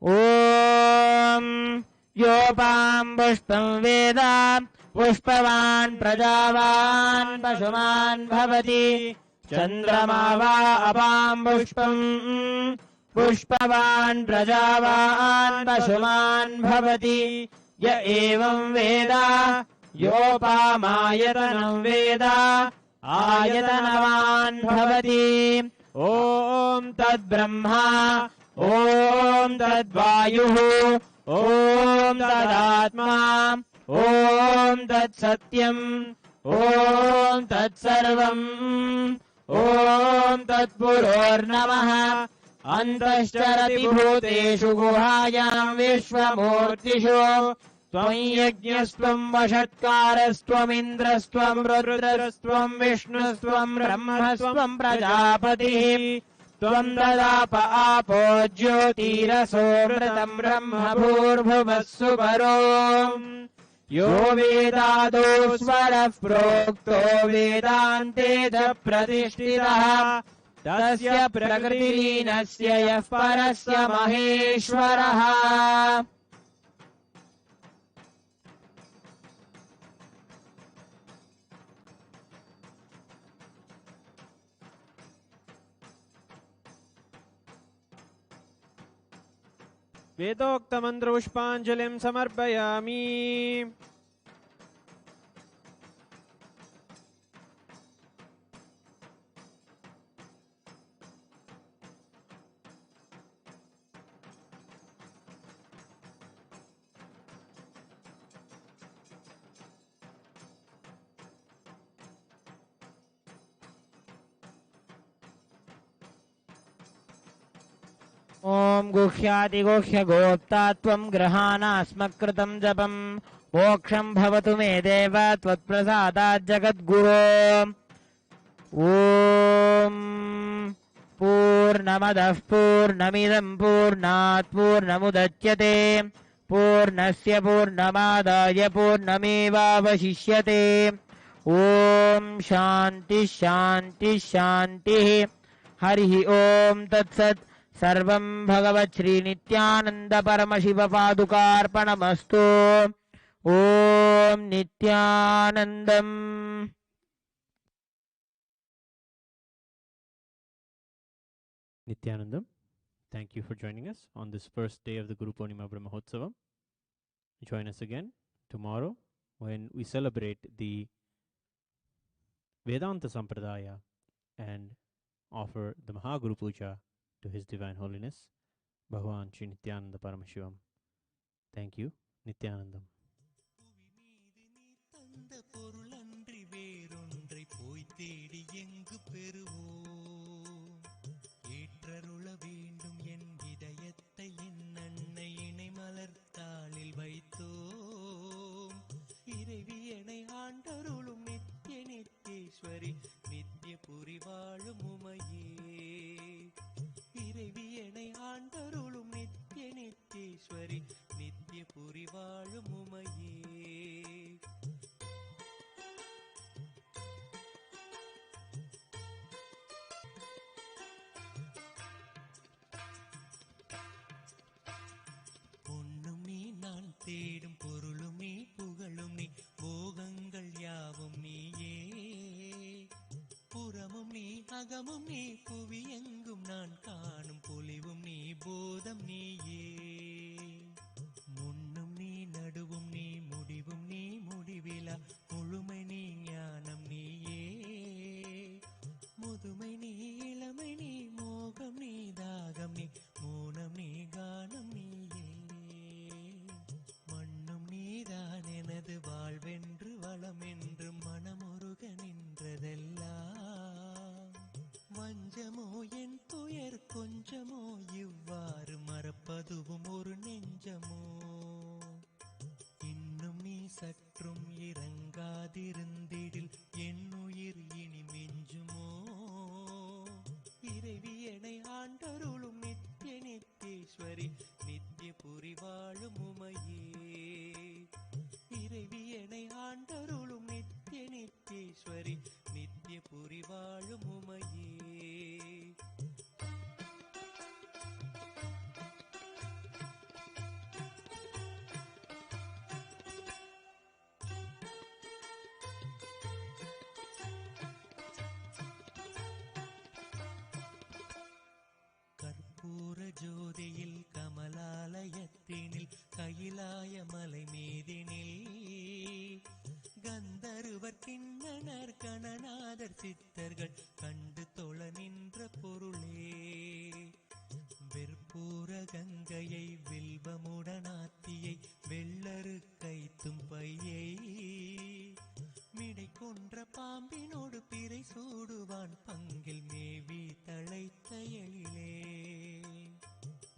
Om Yopam Pushpam Veda Pushpavan Prajavan Pashuman Bhavati Chandrama Va Apam Pushpam Pushpavan Prajavan Pashuman Bhavati Ya Evam Veda Yopamayatanam Veda Ayatanavan Bhavati. Om Tad Brahma Om Tad Vayuhu Om Tad Atma Om Tad Satyam Om Tad Sarvam Om Tad Puror Namaha Antashtarati Bhuteshu Guhayam Vishwamurtishu Tvam Yajnastvam Vashatkarastvam Indrastvam Rudrastvam Vishnustvam Brahmastvam Prajapati Tvam Dadapa Apo Jyotiraso Vratam Brahma Bhurbhuvassu Paro Yo Vedado Swarah Prokto Vedante Da Pratishtitaha Tasya Prakritilinasya Yah Parasya Maheshwaraha. वेदोक्तमन्त्रपुष्पाञ्जलिं समर्पयामि। ॐ गुह्यातिगुह्यगोप्तात्वं ग्रहाणास्मकृतं जपं मोक्षं भवतु मे देव त्वत्प्रसादात् जगद्गुरो ॐ पूर्णमदः पूर्णमिदं पूर्णात् पूर्णमुदच्यते पूर्णस्य पूर्णमादाय पूर्णमेवावशिष्यते ॐ शान्तिः शान्तिः शान्तिः हरिः ॐ तत्सत् सर्वं भगवत् श्री नित्यानंद परमशिव पादुकार्पणमस्तु ॐ नित्यानन्दम् Nithyanandam, thank you for joining us on this first day of the Guru Purnima Brahmotsavam. Join us again tomorrow when we celebrate the Vedanta Sampradaya and offer the Mahaguru Puja to His Divine Holiness, Bhagavan Shri Nithyananda Paramashivam. Thank you, Nithyanandam. தந்த பொருளன்றி வேறொன்றை போய் தேடி எங்கு பெறுவோம் ஏற்றருள வேண்டும் என் இதயத்தை என் அன்னை இணை மலர்த்தாளில் வைத்தோம் இறைவியனை ஆண்டருளும் நித்திய நித்தேஸ்வரி நித்திய புரி வாழும் உமையே இறைவியனை ஆண்டருளும் நித்திய நித்தேஸ்வரி நித்திய புரி வாழும் உமையே பொன்னும் நீ நான் தேடும் பொருளும் நீ புகழும் நீ போகங்கள் யாவும் நீயே புறமும் நீ அகமும் நீ புவி எங்கும் நான் காணும் பொலிவும் நீ போதம் நீயே முன்னும் நீ நடுவும் நீ முடிவும் நீ முடிவிலா முழுமை நீ ஞானம் நீயே முதுமை நீ இளமை நீ மோகம் நீ தாகம் நீ மௌனம் நீ கானம் நீயே மண்ணும் நீதான் எனது வாழ்வென்று வளமென்று மனமுருக நின்றதெல்லாம் வஞ்சமோ என் துயர் கொஞ்சமோ இவ்வாறு மறப்பதுவும் ஒரு நெஞ்சமோ இன்னும் நீ சற்றும் இறங்காதிருந்திடில் என் உயிர் இனி மிஞ்சுமோ இறைவியனை ஆண்டருளும் நித்திய நித்தேஸ்வரி நித்திய புரி வாழும் உமையே இறைவியனை ஆண்டருளும் நித்திய நித்தேஸ்வரி நித்திய புரி வாழும் உமையே கற்பூர ஜோதியில் கமலாலயத்தினில் கையிலாய மலை மீதினில் கந்தருவர் கிண்ணனர் கணநாதர் சித்தர்கள் கண்டு தொழ நின்ற பொருளே வெற்பூர கங்கையை வில்வமுடனாத்தியை வெள்ளரு கைத்தும் பையை மிடை கொன்ற பாம்பினோடு பிறை சூடுவான் பங்கில் மேவி தழைத்த எழிலே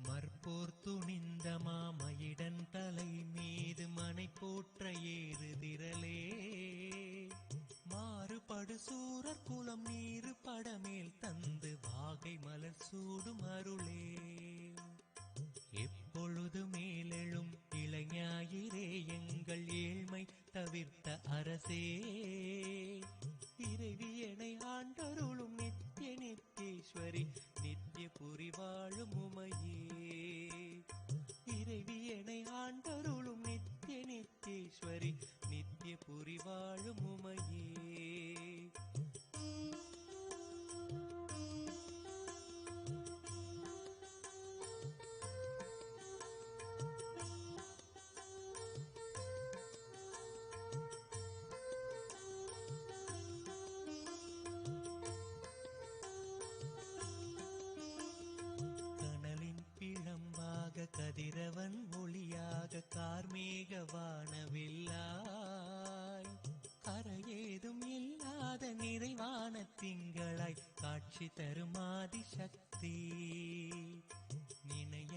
மற்போர் துணிந்த மாமயிடன் தலை மீது மனை போற்ற ஏறு திரளே மாறுபடு சூரர் குலம் நீரு படமேல் தந்து வாகை மலர் சூடும் அருளே எப்பொழுது மேலெழும் இளைஞாயிரே எங்கள் ஏழ்மை தவிர்த்த அரசே இறைவியனை ஆண்டருளும் நித்திய நித்தேஸ்வரி நித்திய புரி வாழும் உமையே இறைவியனை ஆண்டருளும் நித்திய நித்தேஸ்வரி நித்திய புரி வாழும் உமையே கதிரவன் ஒளியாக கார்மேக வானவில்லாய் கரையேதும் இல்லாத நிறைவான திங்களாய் காட்சி தருமாதி சக்தி நினைய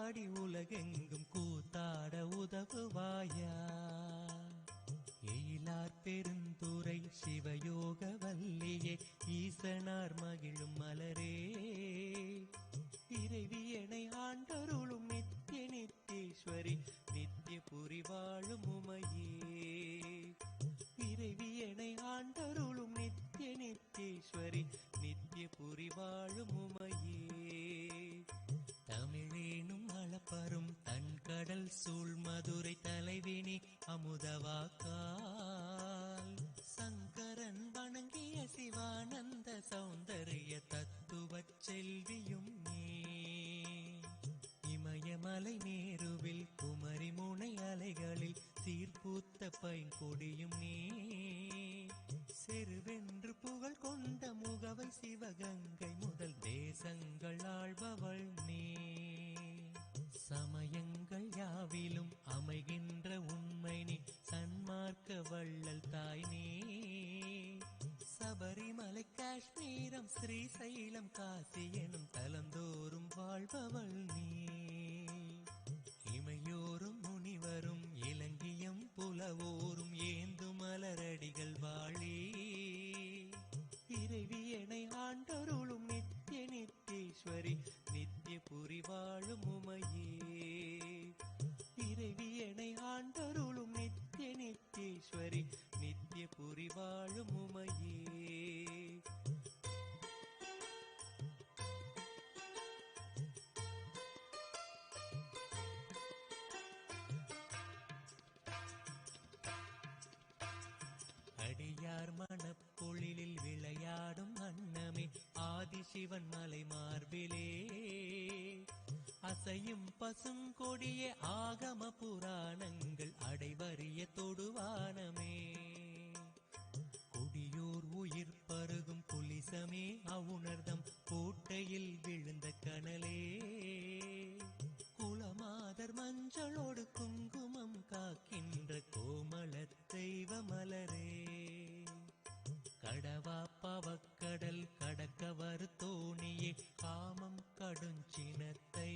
பாடி உலகெங்கும் கூத்தாட உதவுவாயா. எயிலார் பெருந்துரை சிவயோக வல்லியே ஈசனார் மகிழும் மலரே, இறைவியனை ஆண்டருளும் நித்திய நித்தேஸ்வரி நித்திய புரி வாழும் உமையே. இறைவியனை ஆண்டருளும் நித்திய நித்தேஸ்வரி நித்திய புரி வாழும் உமையே. தமிழேனும் அளப்பரும் தன் கடல் சூழ் மதுரை தலைவினி அமுதவாக்கால் சங்கரன் வணங்கிய சிவானந்த சௌந்தரிய தத்துவச் செல்வியும் நீ. இமயமலை நேருவில் குமரி முனை அலைகளில் சீர்பூத்த பைங்கொடியும் நீ. செருவென்று புகழ் கொண்ட முகவை சிவகங்கை முதல் தேசங்கள் ஆள்பவள் நீ. சமயங்கள் யாவிலும் அமைகின்ற உண்மை நீ, சன்மார்க்க வள்ளல் தாய் நீ. சபரிமலை காஷ்மீரம் ஸ்ரீசைலம் காசி எனும் தலந்தோறும் வாழ்பவள் நீ. இமையோரும் முனிவரும் இலங்கியம் புலவோரும் ஏந்து மலரடிகள் வாழி. இறைவியனை ஆண்டருளும் நித்திய நித்தேஸ்வரி நித்திய புரி வாழும் உமையே. இறைவியனை ஆண்டருளும் நித்திய நித்தேஸ்வரி நித்திய புரி வாழும் உமையே. அடியார் மணப்பொழிலில் விளையாடும் அன்னமே ஆதிசிவன் மலை மார்பிலே. அசையும் பசுங்கொடிய ஆகம புராணங்கள் அடைவறிய தொடுவானமே. கொடியோர் உயிர் பருகும் புலிசமே அவுணர்தம் கோட்டையில் விழுந்த கனலே. குலமாதர் மஞ்சளோடு குங்குமம் காக்கின்ற கோமள தெய்வ மலரே. கடவா பவக்கடல் கடக்க வரு தோணியே காமம் கடுஞ்சினத்தை.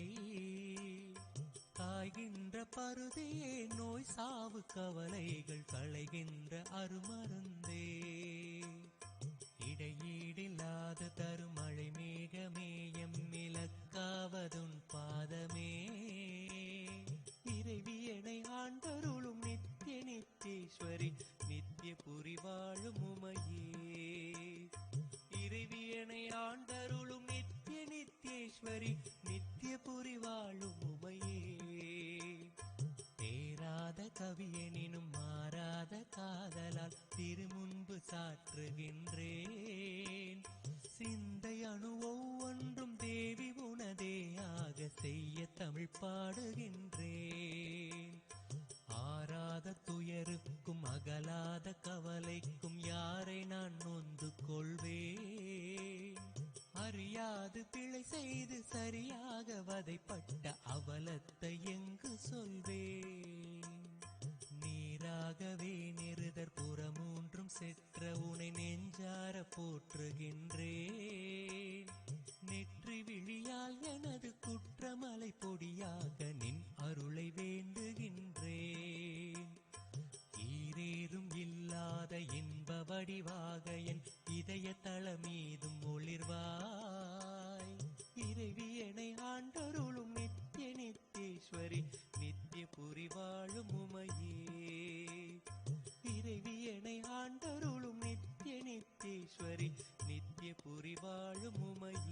காய்கின்ற பருதியே நோய் சாவு கவலைகள் களைகின்ற அருமருந்தே. இடையீடில்லாத தருமழை மேகமேயம் இலக்காவதுன் பாதமே. இறைவியனை ஆண்டருளும் நித்திய நித்தேஸ்வரி நித்திய புரி வாழும் உமையே. இறைவியனை ஆண்டருளும் நித்திய நித்தேஸ்வரி நித்திய புரி வாழும் உமையே. தேராத கவியனினும் மாறாத காதலால் திருமுன்பு சாற்றுகின்றேன். சிந்தை அணு ஒவ்வொன்றும் தேவி உனதேயாக செய்ய தமிழ் பாடுகின்றேன். ஆராத துயருக்கும் அகலாத கவலைக்கும் யாரை நான் நொந்து கொள்வேன். அறியாது பிழை செய்து சரியாக வதைப்பட்ட அவலத்தை எங்கு சொல்வேன். நீராகவே நெருதற் புறமூன்றும் செற்ற உனை நெஞ்சார போற்றுகின்றேன். நெற்றி விழியால் எனது குற்றமலை பொடியாக நின் அருளை வேண்டுகின்றேன். ஈரேறும் இல்லாத இன்ப வடிவாக என் இதய தளமீதும் ஒளிர்வாய். இறைவியனை ஆண்டருளும் நித்திய நித்தேஸ்வரி நித்திய புரி வாழும் உமையே. இறைவியனை ஆண்டருளும் நித்திய நித்தேஸ்வரி நித்திய புரி வாழும் உமையே.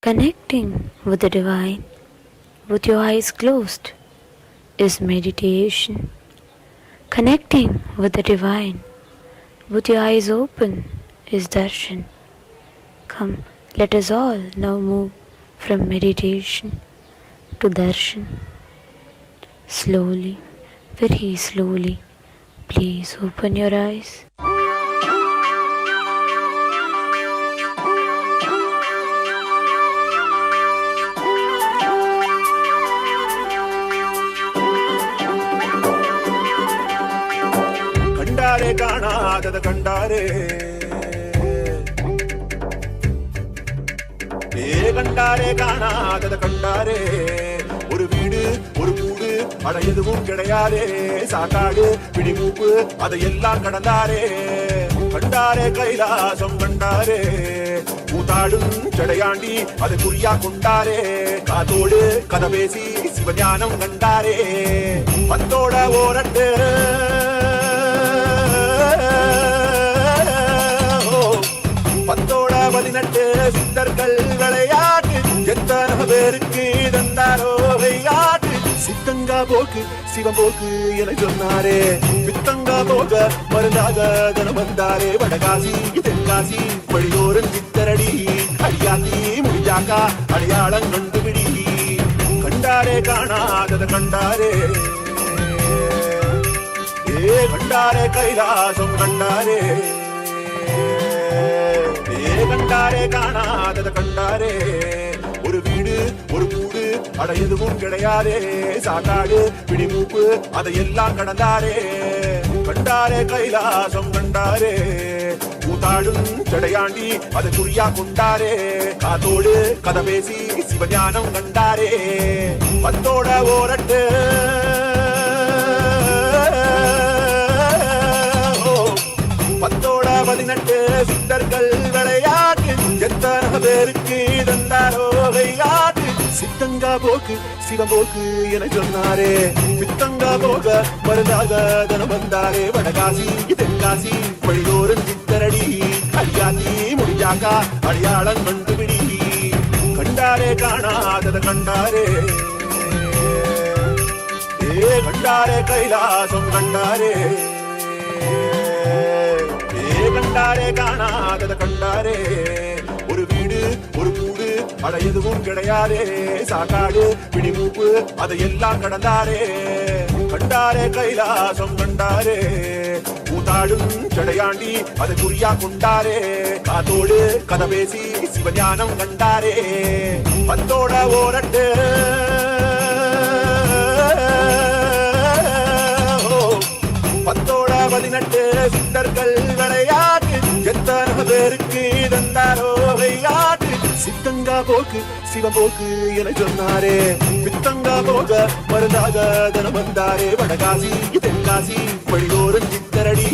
Connecting with the divine with your eyes closed is meditation. Connecting with the divine with your eyes open is darshan. Come, let us all now move from meditation to darshan. Slowly, very slowly, please open your eyes. கண்டாரே காணாதத கண்டாரே கண்டாரே காணாதத கண்டாரே ஒரு வீடு ஒரு கூடு அட எதுவும் கிடையாதே சாக்காடு பிடிமூப்பு அதையெல்லாம் கடந்தாரே கண்டாரே கைலாசம் கண்டாரே கூத்தாடும் ஜடையாண்டி அதை குறியா கொண்டாரே காத்தோடு கதை பேசி சிவஞானம் கண்டாரே பத்தோட ஓரட்டு பத்தோட 18 சித்தர்கள் விளையாட்டு எத்தனை பேருக்கு தந்தாரோ விளையாட்டு சித்தங்கா போக்கு சிவம்போக்கு என சொன்னாரே பித்தங்கா போக மருந்தாக தனம் வந்தாரே வடகாசி தென்காசி வழியோரன் சித்தரடி அடியாத்தி முடிஞ்சாக்கா அடையாளம் கண்டுபிடி கண்டாரே காணாதத கண்டாரே கண்டாரே கைலாசம் கண்டாரே கண்டாரே காணாதத கண்டாரே ஒரு வீடு ஒரு கூடு அட எதுவும் கிடையாதே சாக்காடு பிடிமூப்பு அதையெல்லாம் கடந்தாரே கண்டாரே கைலாசம் கண்டாரே கூத்தாடும் ஜடையாண்டி அதை குறியா கொண்டாரே காத்தோடு கதை பேசி சிவஞானம் கண்டாரே பத்தோட ஓரட்டு பத்தோட 18 சித்தர்கள் விளையாட்டு எத்தனை பேருக்கு தந்தாரோ விளையாட்டு சித்தங்கா போக்கு சிவம்போக்கு என சொன்னாரே பித்தங்கா போக மருந்தாக தனம் வந்தாரே வடகாசி தென்காசி வழியோரன் சித்தரடி அடியாத்தி முடிஞ்சாக்கா அடையாளம் கண்டுபிடி கண்டாரே காணாதத கண்டாரே கண்டாரே கைலாசம் கண்டாரே கண்டாரே காணாதத கண்டாரே ஒரு வீடு ஒரு கூடு அட எதுவும் கிடையாதே சாக்காடு பிடிமூப்பு அதையெல்லாம் கடந்தாரே கண்டாரே கைலாசம் கண்டாரே கூத்தாடும் ஜடையாண்டி அதை குறியா கொண்டாரே காத்தோடு கதை பேசி சிவஞானம் கண்டாரே பத்தோட ஓரட்டு பத்தோட 18 சித்தர்கள் விளையாட்டு எத்தனை பேருக்கு தந்தாரோ விளையாட்டு சித்தங்கா போக்கு சிவம்போக்கு என சொன்னாரே பித்தங்கா போக மருந்தாக தனம் வந்தாரே வடகாசி தென்காசி வழியோரன் சித்தரடி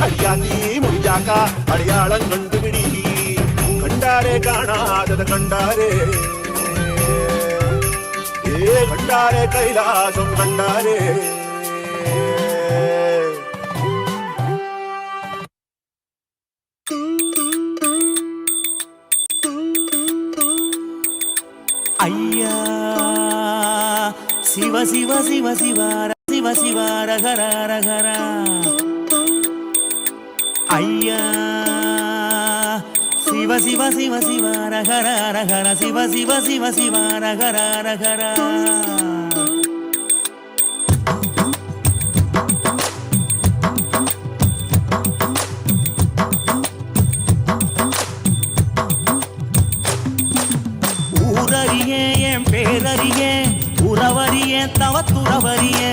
அடியாத்தி முடிஞ்சாக்கா அடையாளம் கண்டுபிடி கண்டாரே காணாதத கண்டாரே கண்டாரே கைலாசம் கண்டாரே ஐயா சிவ சிவ சிவ சிவார சிவ சிவார ஹர ஹர ஐயா சிவ சிவ சிவ சிவார ஹர ஹர சிவ சிவ சிவ சிவார ஹர ஹர ஊரறியே என் பேரறியே உறவறியே தவத்துறவறியே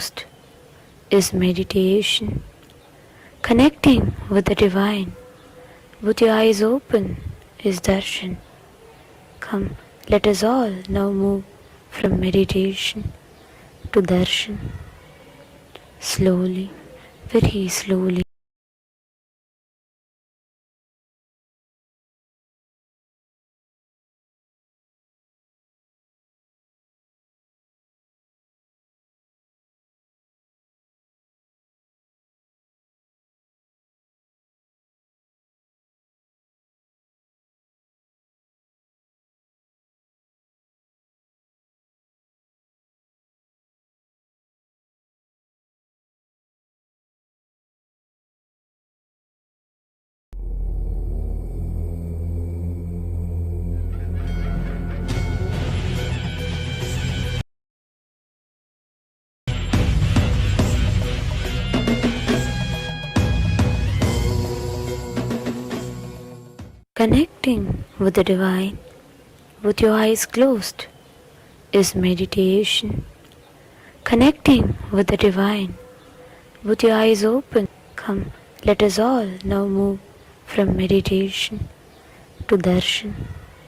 closed is meditation. Connecting with the divine with your eyes open is darshan. Come, let us all now move from meditation to darshan. Slowly, very slowly. Connecting with the divine with your eyes closed is meditation. Connecting with the divine with your eyes open. Come, let us all now move from meditation to darshan.